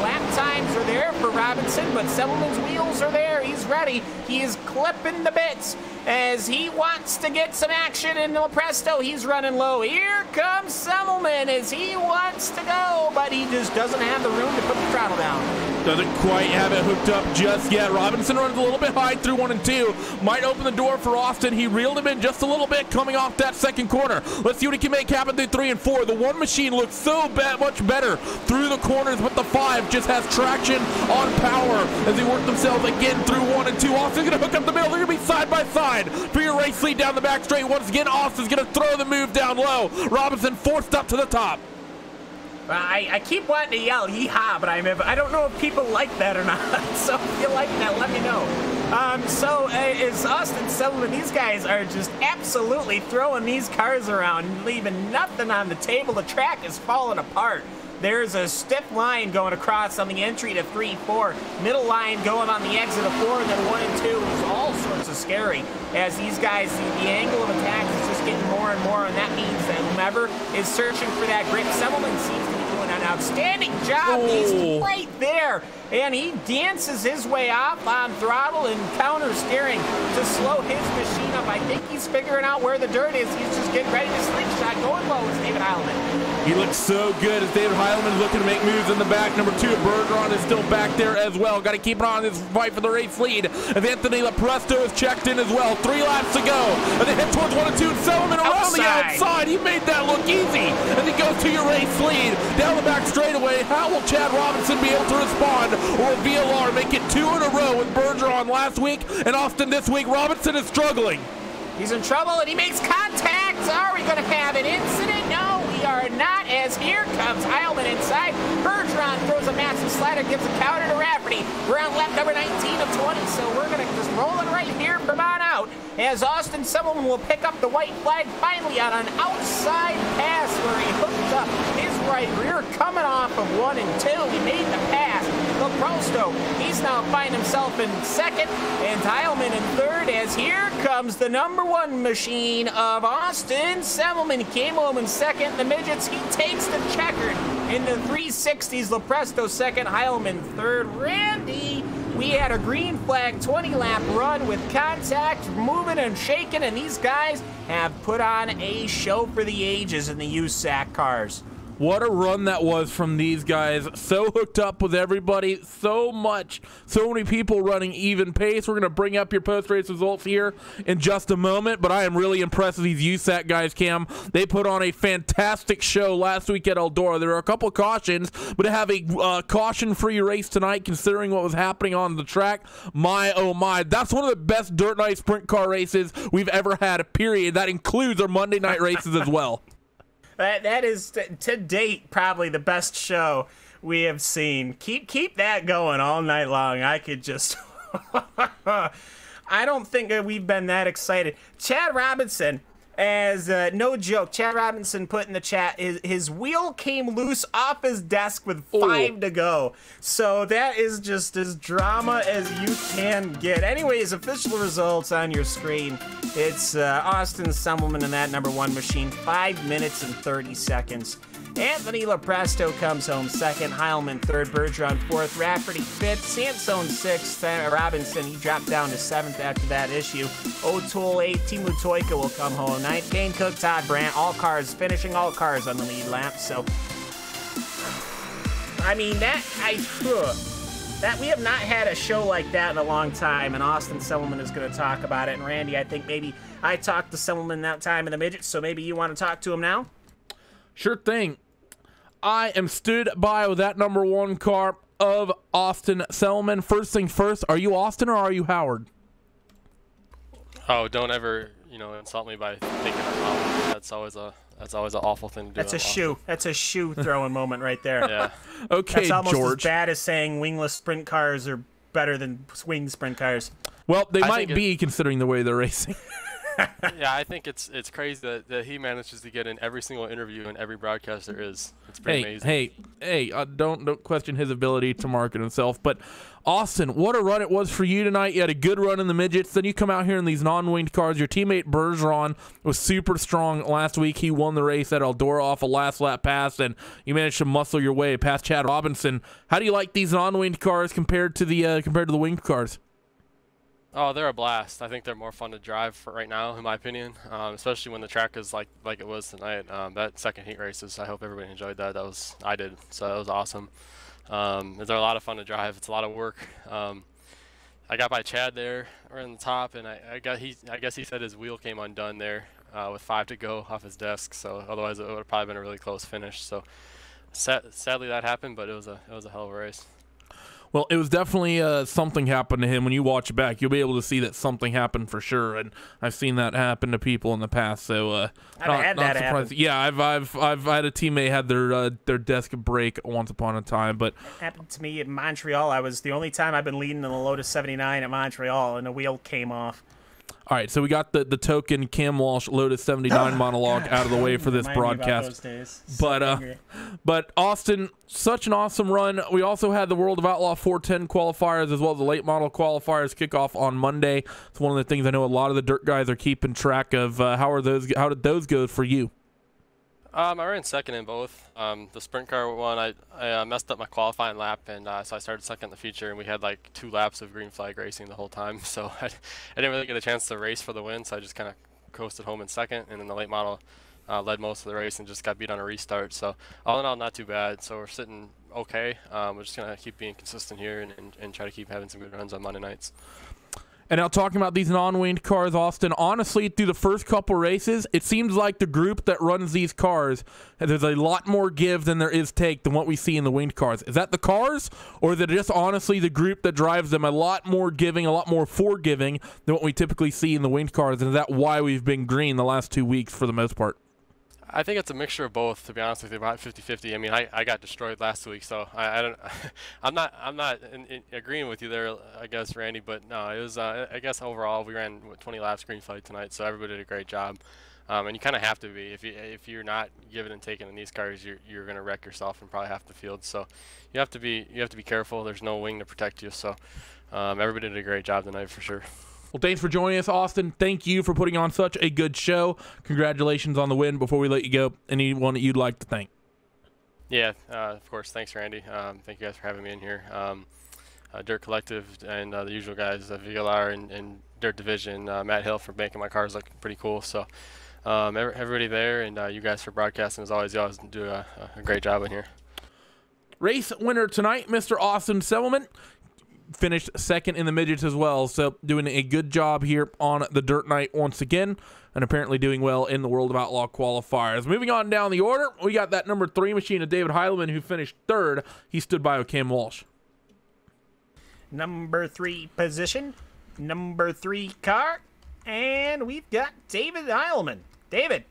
Lap times are there for Robinson, but Semmelman's wheels are there. He's ready. He is clipping the bits as he wants to get some action in Presto. He's running low. Here comes Semmelman as he wants to go, but he just doesn't have the room to put the throttle down. Doesn't quite have it hooked up just yet. Robinson runs a little bit high through 1 and 2. Might open the door for Austin. He reeled him in just a little bit coming off that 2nd corner. Let's see what he can make happen through 3 and 4. The 1 machine looks so much better through the corners, but the 5 just has traction on power as they work themselves again through 1 and 2. Austin's going to hook up the middle. They're going to be side by side for your race lead down the back straight. Once again, Austin's going to throw the move down low. Robinson forced up to the top. I keep wanting to yell yeehaw, but I don't know if people like that or not. So if you like that, let me know. Is Austin Sullivan, these guys are just absolutely throwing these cars around, leaving nothing on the table. The track is falling apart. There's a stiff line going across on the entry to 3-4, middle line going on the exit of 4, and then 1 and 2. It's all sorts of scary as these guys, the angle of attack is just getting more and more, and that means that whomever is searching for that grip, Semmelman seems to be doing an outstanding job. He's right there, and he dances his way off on throttle and counter steering to slow his machine up. I think he's figuring out where the dirt is. He's just getting ready to slingshot, going low as David Heilman. He looks so good as David Heilman looking to make moves in the back. Number 2, Bergeron is still back there as well. Got to keep an eye on this fight for the race lead. As Anthony Lepresto is checked in as well. 3 laps to go. And they head towards 1 and 2. And Sullivan around the outside. He made that look easy. As he goes to your race lead. Down the back straightaway. How will Chad Robinson be able to respond? Or will VLR make it 2 in a row with Bergeron last week and Austin this week? Robinson is struggling. He's in trouble and he makes contact. Are we going to have an incident? No, we are not, as here comes Heilman inside. Bergeron throws a massive slider, gives a counter to Rafferty. We're on lap number 19 of 20, so we're going to just roll it right here from on out as Austin Sullivan will pick up the white flag finally on an outside pass where he hooked up his right rear coming off of 1 and 2. He made the pass. Leprosto, he's now finding himself in second, and Heilman in third, as here comes the number 1 machine of Austin Semmelman. He came home in second. The Midgets, he takes the checkered in the 360s. Lepresto second, Heilman third. Randy, we had a green flag 20-lap run with contact, moving and shaking, and these guys have put on a show for the ages in the USAC cars. What a run that was from these guys. So hooked up with everybody. So many people running even pace. We're going to bring up your post-race results here in just a moment, but I am really impressed with these USAC guys, Cam. They put on a fantastic show last week at Eldora. There are a couple cautions, but to have a caution-free race tonight, considering what was happening on the track, my oh my. That's one of the best dirt night sprint car races we've ever had, period. That includes our Monday night races as well. That is, to date, probably the best show we have seen. Keep that going all night long. I could just... I don't think that we've been that excited. Chad Robinson, as no joke, Chad Robinson put in the chat, his wheel came loose off his desk with 5 to go. So that is just as drama as you can get. Anyways, official results on your screen. It's Austin Semmelman in that number 1 machine, 5 minutes and 30 seconds. Anthony Lepresto comes home second, Heilman third, Bergeron fourth, Rafferty fifth, Sansone sixth, Robinson, he dropped down to 7th after that issue. O'Toole 8th, Timu Toika will come home 9th, Dane Cook, Todd Brandt, finishing all cars on the lead lap. So, I mean, we have not had a show like that in a long time, and Austin Semmelman is going to talk about it. And Randy, I think maybe I talked to Semmelman that time in the Midgets, so maybe you want to talk to him now? Sure thing. I am stood by with that number 1 car of Austin Semmelman. First thing first, are you Austin or are you Howard? Oh, don't ever, insult me by thinking I'm Howard. That's always an awful thing to do. That's a shoe. That's a shoe throwing moment right there. Yeah. Okay, that's almost George. as bad as saying wingless sprint cars are better than winged sprint cars. Well, they might be considering the way they're racing. Yeah, I think it's crazy that he manages to get in every single interview and every broadcast there is. It's pretty amazing. Hey, don't question his ability to market himself. But Austin, what a run it was for you tonight. You had a good run in the Midgets. Then you come out here in these non-winged cars. Your teammate Bergeron was super strong last week. He won the race at Eldora off a last lap pass, and you managed to muscle your way past Chad Robinson. How do you like these non-winged cars compared to the winged cars? Oh, they're a blast. I think they're more fun to drive for right now, in my opinion, especially when the track is like it was tonight. That second heat races, I hope everybody enjoyed that. I did, so that was awesome. They're a lot of fun to drive. It's a lot of work. I got by Chad there, right on the top, and I guess he said his wheel came undone there with 5 to go off his desk. So otherwise, it would have probably been a really close finish. So sadly that happened, but it was a hell of a race. Well, it was definitely something happened to him. When you watch it back, you'll be able to see that something happened for sure. And I've seen that happen to people in the past. So I've had that happen. Yeah, I've had a teammate had their desk break once upon a time. But it happened to me in Montreal. I was the only time I've been leading in the Lotus 79 at Montreal, and the wheel came off. All right, so we got the token Cam Walsh Lotus 79 monologue out of the way for this broadcast. But Austin, such an awesome run. We also had the World of Outlaw 410 qualifiers as well as the late model qualifiers kick off on Monday. It's one of the things I know a lot of the dirt guys are keeping track of. How did those go for you? I ran second in both. The sprint car one, I messed up my qualifying lap, and so I started second in the feature, and we had like 2 laps of green flag racing the whole time. So I didn't really get a chance to race for the win, so I just kind of coasted home in second, and then the late model led most of the race and just got beat on a restart. So all in all, not too bad. So we're sitting okay. We're just going to keep being consistent here and try to keep having some good runs on Monday nights. And now talking about these non-winged cars, Austin, honestly, through the first couple races, it seems like the group that runs these cars, there's a lot more give than there is take than what we see in the winged cars. Is that the cars, or is it just honestly the group that drives them a lot more giving, a lot more forgiving than what we typically see in the winged cars? And is that why we've been green the last 2 weeks for the most part? I think it's a mixture of both, to be honest with you, about 50-50. I mean, I got destroyed last week, so I don't. I'm not in agreeing with you there, I guess, Randy. But no, it was. I guess overall we ran 20 laps green flag tonight, so everybody did a great job. And you kind of have to be. If you're not giving and taking in these cars, you're going to wreck yourself and probably half the field. So you have to be careful. There's no wing to protect you. So everybody did a great job tonight for sure. Well, thanks for joining us, Austin. Thank you for putting on such a good show. Congratulations on the win. Before we let you go, anyone that you'd like to thank? Yeah, of course. Thanks, Randy. Thank you guys for having me in here. Dirt Collective and the usual guys, Vigalar and Dirt Division, Matt Hill for making my cars look pretty cool. So everybody there and you guys for broadcasting. As always, you always do a great job in here. Race winner tonight, Mr. Austin Selman. Finished second in the midgets as well, so doing a good job here on the dirt night once again, and apparently doing well in the World of Outlaw qualifiers. Moving on down the order, we got that number 3 machine of David Heileman, who finished third. He stood by Cam Walsh. Number 3 position, number 3 car, and we've got David Heileman. David,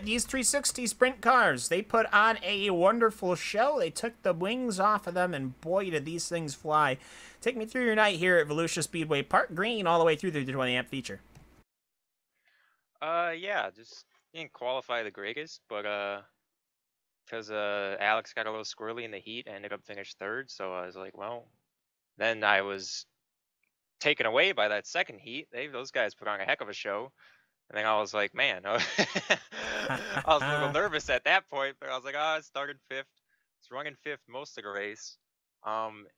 these 360 sprint cars, they put on a wonderful show. They took the wings off of them, and boy, did these things fly. Take me through your night here at Volusia Speedway Park Green all the way through the 20 amp feature. Yeah, just didn't qualify the greatest, but because Alex got a little squirrely in the heat, I ended up finished third, so I was like, well, then I was taken away by that second heat. Those guys put on a heck of a show. And then I was like, man, I was a little nervous at that point, but I was like, I started 5th. It's running 5th most of the race.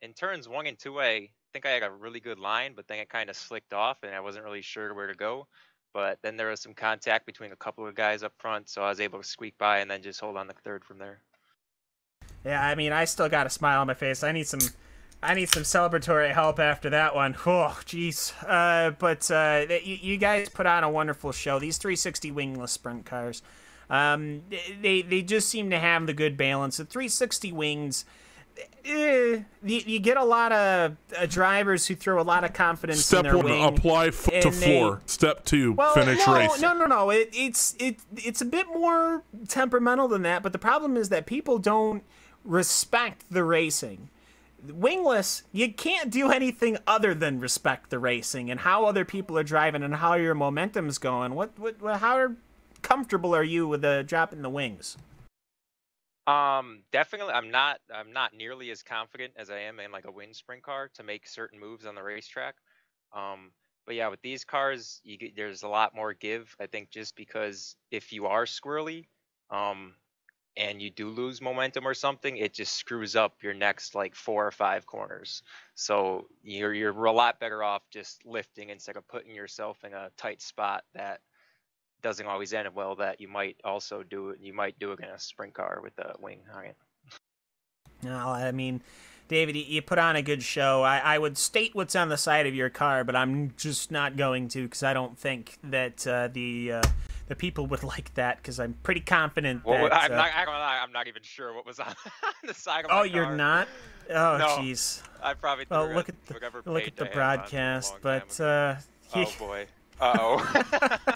In turns 1 and 2, I think I had a really good line, but then it kind of slicked off and I wasn't really sure where to go. But then there was some contact between a couple of guys up front, so I was able to squeak by and then just hold on the third from there. Yeah, I mean, I still got a smile on my face. I need some celebratory help after that one. Oh, jeez. But you guys put on a wonderful show. These 360 wingless sprint cars, they just seem to have the good balance. The 360 wings, you get a lot of drivers who throw a lot of confidence in their wing. Step 1, apply to floor. Step 2, finish race. No. It's a bit more temperamental than that, but the problem is that people don't respect the racing. Wingless, you can't do anything other than respect the racing and how other people are driving and how your momentum's going. How comfortable are you with the drop in the wings? Definitely, I'm not nearly as confident as I am in like a wind sprint car to make certain moves on the racetrack. But yeah, with these cars, there's a lot more give. I think just because if you are squirrely, and you do lose momentum or something, it just screws up your next like 4 or 5 corners. So you're a lot better off just lifting instead of putting yourself in a tight spot that doesn't always end well. That you might also do it. You might do it in a sprint car with a wing on it. No, I mean, David, you put on a good show. I would state what's on the side of your car, but I'm just not going to because I don't think that the the people would like that because I'm pretty confident Well, that. I'm not even sure what was on the side of my car. Oh, you're not? Oh, No. jeez. I probably Well, threw look it at whatever the page I had on broadcast, a long time but ago. Oh boy. Uh-oh.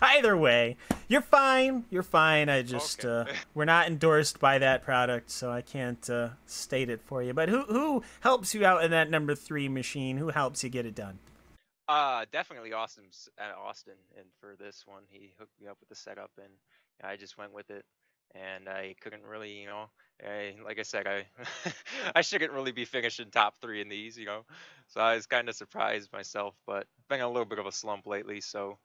either way, you're fine. You're fine. I just Okay. we're not endorsed by that product, so I can't state it for you. But who helps you out in that number 3 machine? Who helps you get it done? Definitely Austin. And for this one, he hooked me up with the setup, and I just went with it. And I couldn't really, like I said, I shouldn't really be finishing top 3 in these, So I was kind of surprised myself, but been in a little bit of a slump lately, so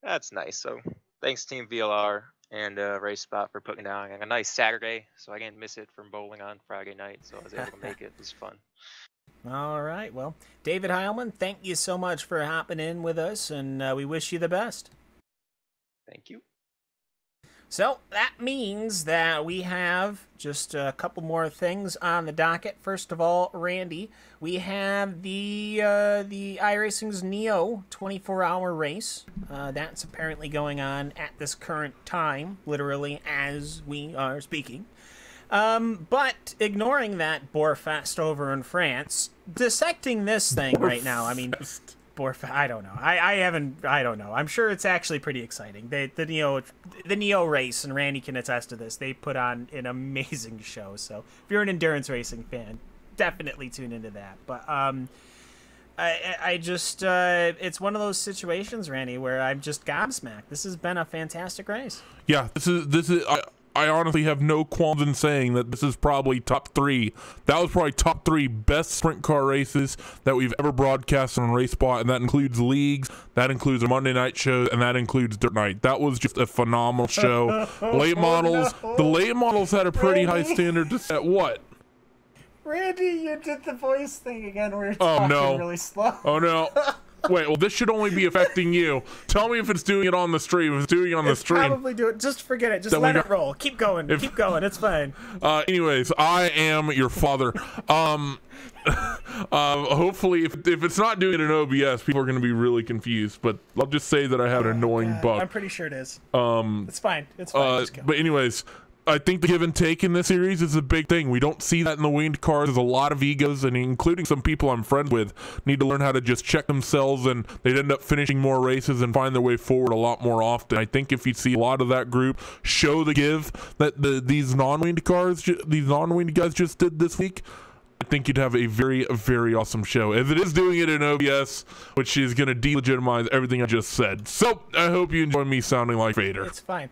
that's nice. So thanks Team VLR and Racespot for putting down a nice Saturday, so I didn't miss it from bowling on Friday night, so I was able to make it. It was fun. All right. Well, David Heilman, thank you so much for hopping in with us, and we wish you the best. Thank you. So that means that we have just a couple more things on the docket. First of all, Randy, we have the iRacing's Neo 24-hour race. That's apparently going on at this current time, literally as we are speaking. But ignoring that Bourfest over in France, dissecting this thing right now, I mean, I don't know. I don't know. I'm sure it's actually pretty exciting. The Neo race, and Randy can attest to this, they put on an amazing show. So if you're an endurance racing fan, definitely tune into that. But I just it's one of those situations, Randy, where I'm just gobsmacked. This has been a fantastic race. Yeah, this is. I honestly have no qualms in saying that this is probably top 3. That was probably top 3 best sprint car races that we've ever broadcast on Racespot, and that includes leagues, that includes a Monday night show, and that includes Dirt Night. That was just a phenomenal show. Late models, the late models had a pretty high standard to set. What? Randy, you did the voice thing again where you're talking really slow. Oh no. Wait, well, this should only be affecting you. Tell me if it's doing it on the stream. If it's doing it on the stream. Probably do it. Just forget it. Just let it roll. Keep going. Keep going. It's fine. Anyways, I am your father. Hopefully, if it's not doing it in OBS, people are going to be really confused. But I'll just say that I had an annoying bug. I'm pretty sure it is. It's fine. It's fine. Just go. But anyways, I think the give and take in this series is a big thing. We don't see that in the winged cars. There's a lot of egos, and including some people I'm friends with, need to learn how to just check themselves, and they'd end up finishing more races and find their way forward a lot more often. I think if you see a lot of that group show the give that these non-winged guys just did this week, I think you'd have a very, very awesome show. As it is doing it in OBS, which is going to delegitimize everything I just said. So I hope you enjoy me sounding like Vader. It's fine.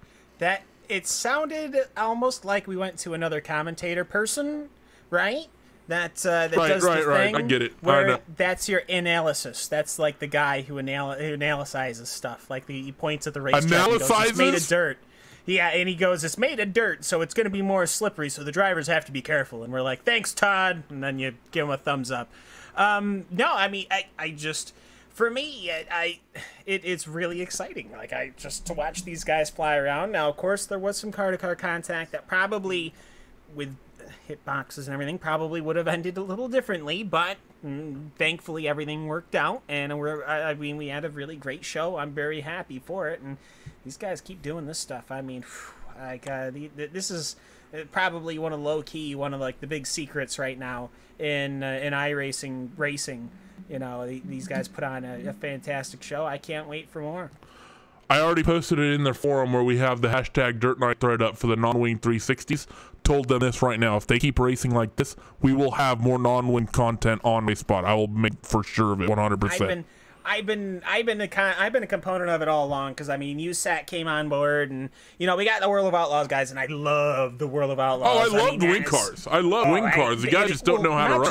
It sounded almost like we went to another commentator person, right? That does the thing. I get it. Where that's your analysis. That's like the guy who analyzes stuff. Like he points at the racetrack. Analyzes? It's made of dirt. Yeah, and he goes, it's made of dirt, so it's going to be more slippery, so the drivers have to be careful. And we're like, thanks, Todd. And then you give him a thumbs up. No, I mean, I just... For me, it's really exciting. Like, to watch these guys fly around. Now, of course, there was some car-to-car contact that probably, with hitboxes and everything, probably would have ended a little differently. But thankfully, everything worked out, and we had a really great show. I'm very happy for it, and these guys keep doing this stuff. I mean, this is probably one of like the big secrets right now in iRacing racing. These guys put on a fantastic show. I can't wait for more. I already posted it in their forum where we have the hashtag Dirt Night thread up for the non-wing 360s. Told them this right now. If they keep racing like this, we will have more non-wing content on Racespot. I will make for sure of it 100%. I've been a component of it all along because I mean USAC came on board and we got the World of Outlaws guys and I love the World of Outlaws. Oh, I love the wing cars. I love wing cars. The guys just don't know how to run.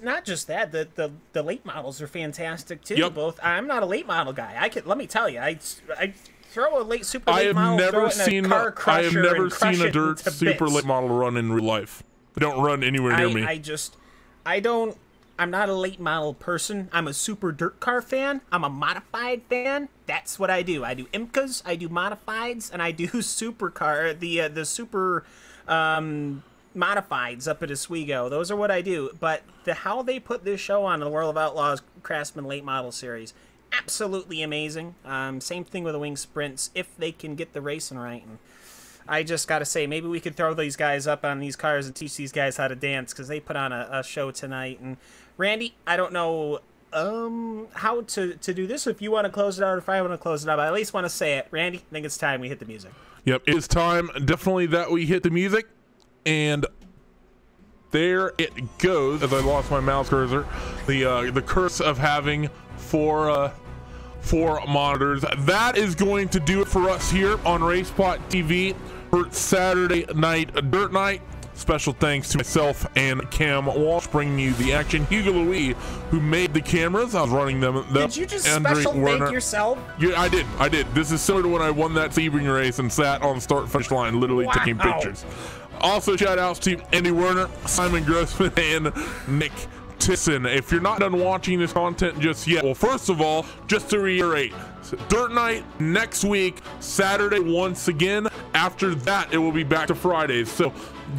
Not just that. The late models are fantastic too. Yep. Both. I'm not a late model guy. Let me tell you, I throw a super late I model. have never seen a dirt super late model run in real life. They don't run anywhere near me. I'm not a late model person. I'm a super dirt car fan. I'm a modified fan. That's what I do. I do IMCAs, I do modifieds, and I do supercar. The super modifieds up at Oswego. Those are what I do. But how they put this show on the World of Outlaws Craftsman Late Model Series, absolutely amazing. Same thing with the wing sprints, if they can get the racing right. And I just got to say, maybe we could throw these guys up on these cars and teach these guys how to dance, because they put on a show tonight. And Randy, I don't know how to do this, if you want to close it out or if I want to close it out. I at least want to say it. Randy, I think it's time we hit the music. Yep, it's time, definitely, that we hit the music. And there it goes, as I lost my mouse cursor. The curse of having four monitors. That is going to do it for us here on Racespot TV for Saturday night dirt night. Special thanks to myself and Cam Walsh bringing you the action. Hugo Louis, who made the cameras, I was running them. Did you just special thank yourself? Yeah, I did. This is similar to when I won that Sebring race and sat on the start-finish line, literally taking pictures. Also, shout outs to Andy Werner, Simon Grossman, and Nick Tisson. If you're not done watching this content just yet, well, first of all, just to reiterate, Dirt Night next week, Saturday once again. After that, it will be back to Fridays. So,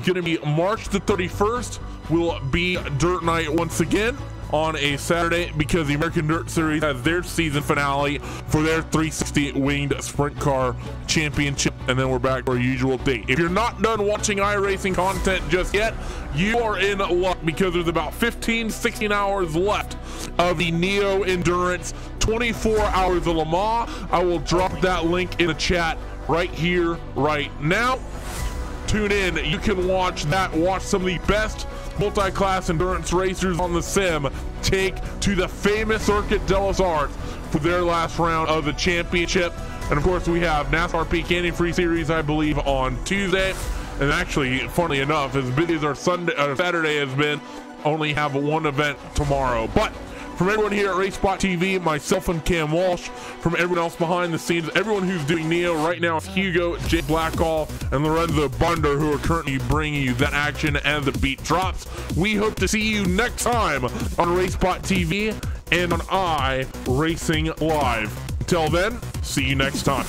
gonna be March the 31st will be Dirt Night once again on a Saturday, because the American Dirt Series has their season finale for their 360 winged sprint car championship, and then we're back to our usual date. If you're not done watching iRacing content just yet, you are in luck, because there's about 15-16 hours left of the Neo Endurance 24 Hours of Le Mans. I will drop that link in the chat right here, right now. Tune in. You can watch that. Watch some of the best multi-class endurance racers on the sim take to the famous Circuit de los Arts for their last round of the championship. And of course, we have NASCAR Peak Antifreeze Series, I believe, on Tuesday. And actually, funny enough, as busy as our Saturday has been, only have one event tomorrow. But from everyone here at Racespot TV, myself and Cam Walsh, from everyone else behind the scenes, everyone who's doing Neo right now, Hugo, Jay Blackall, and Lorenzo Bunder, who are currently bringing you that action as the beat drops. We hope to see you next time on Racespot TV and on iRacing Live. Until then, see you next time.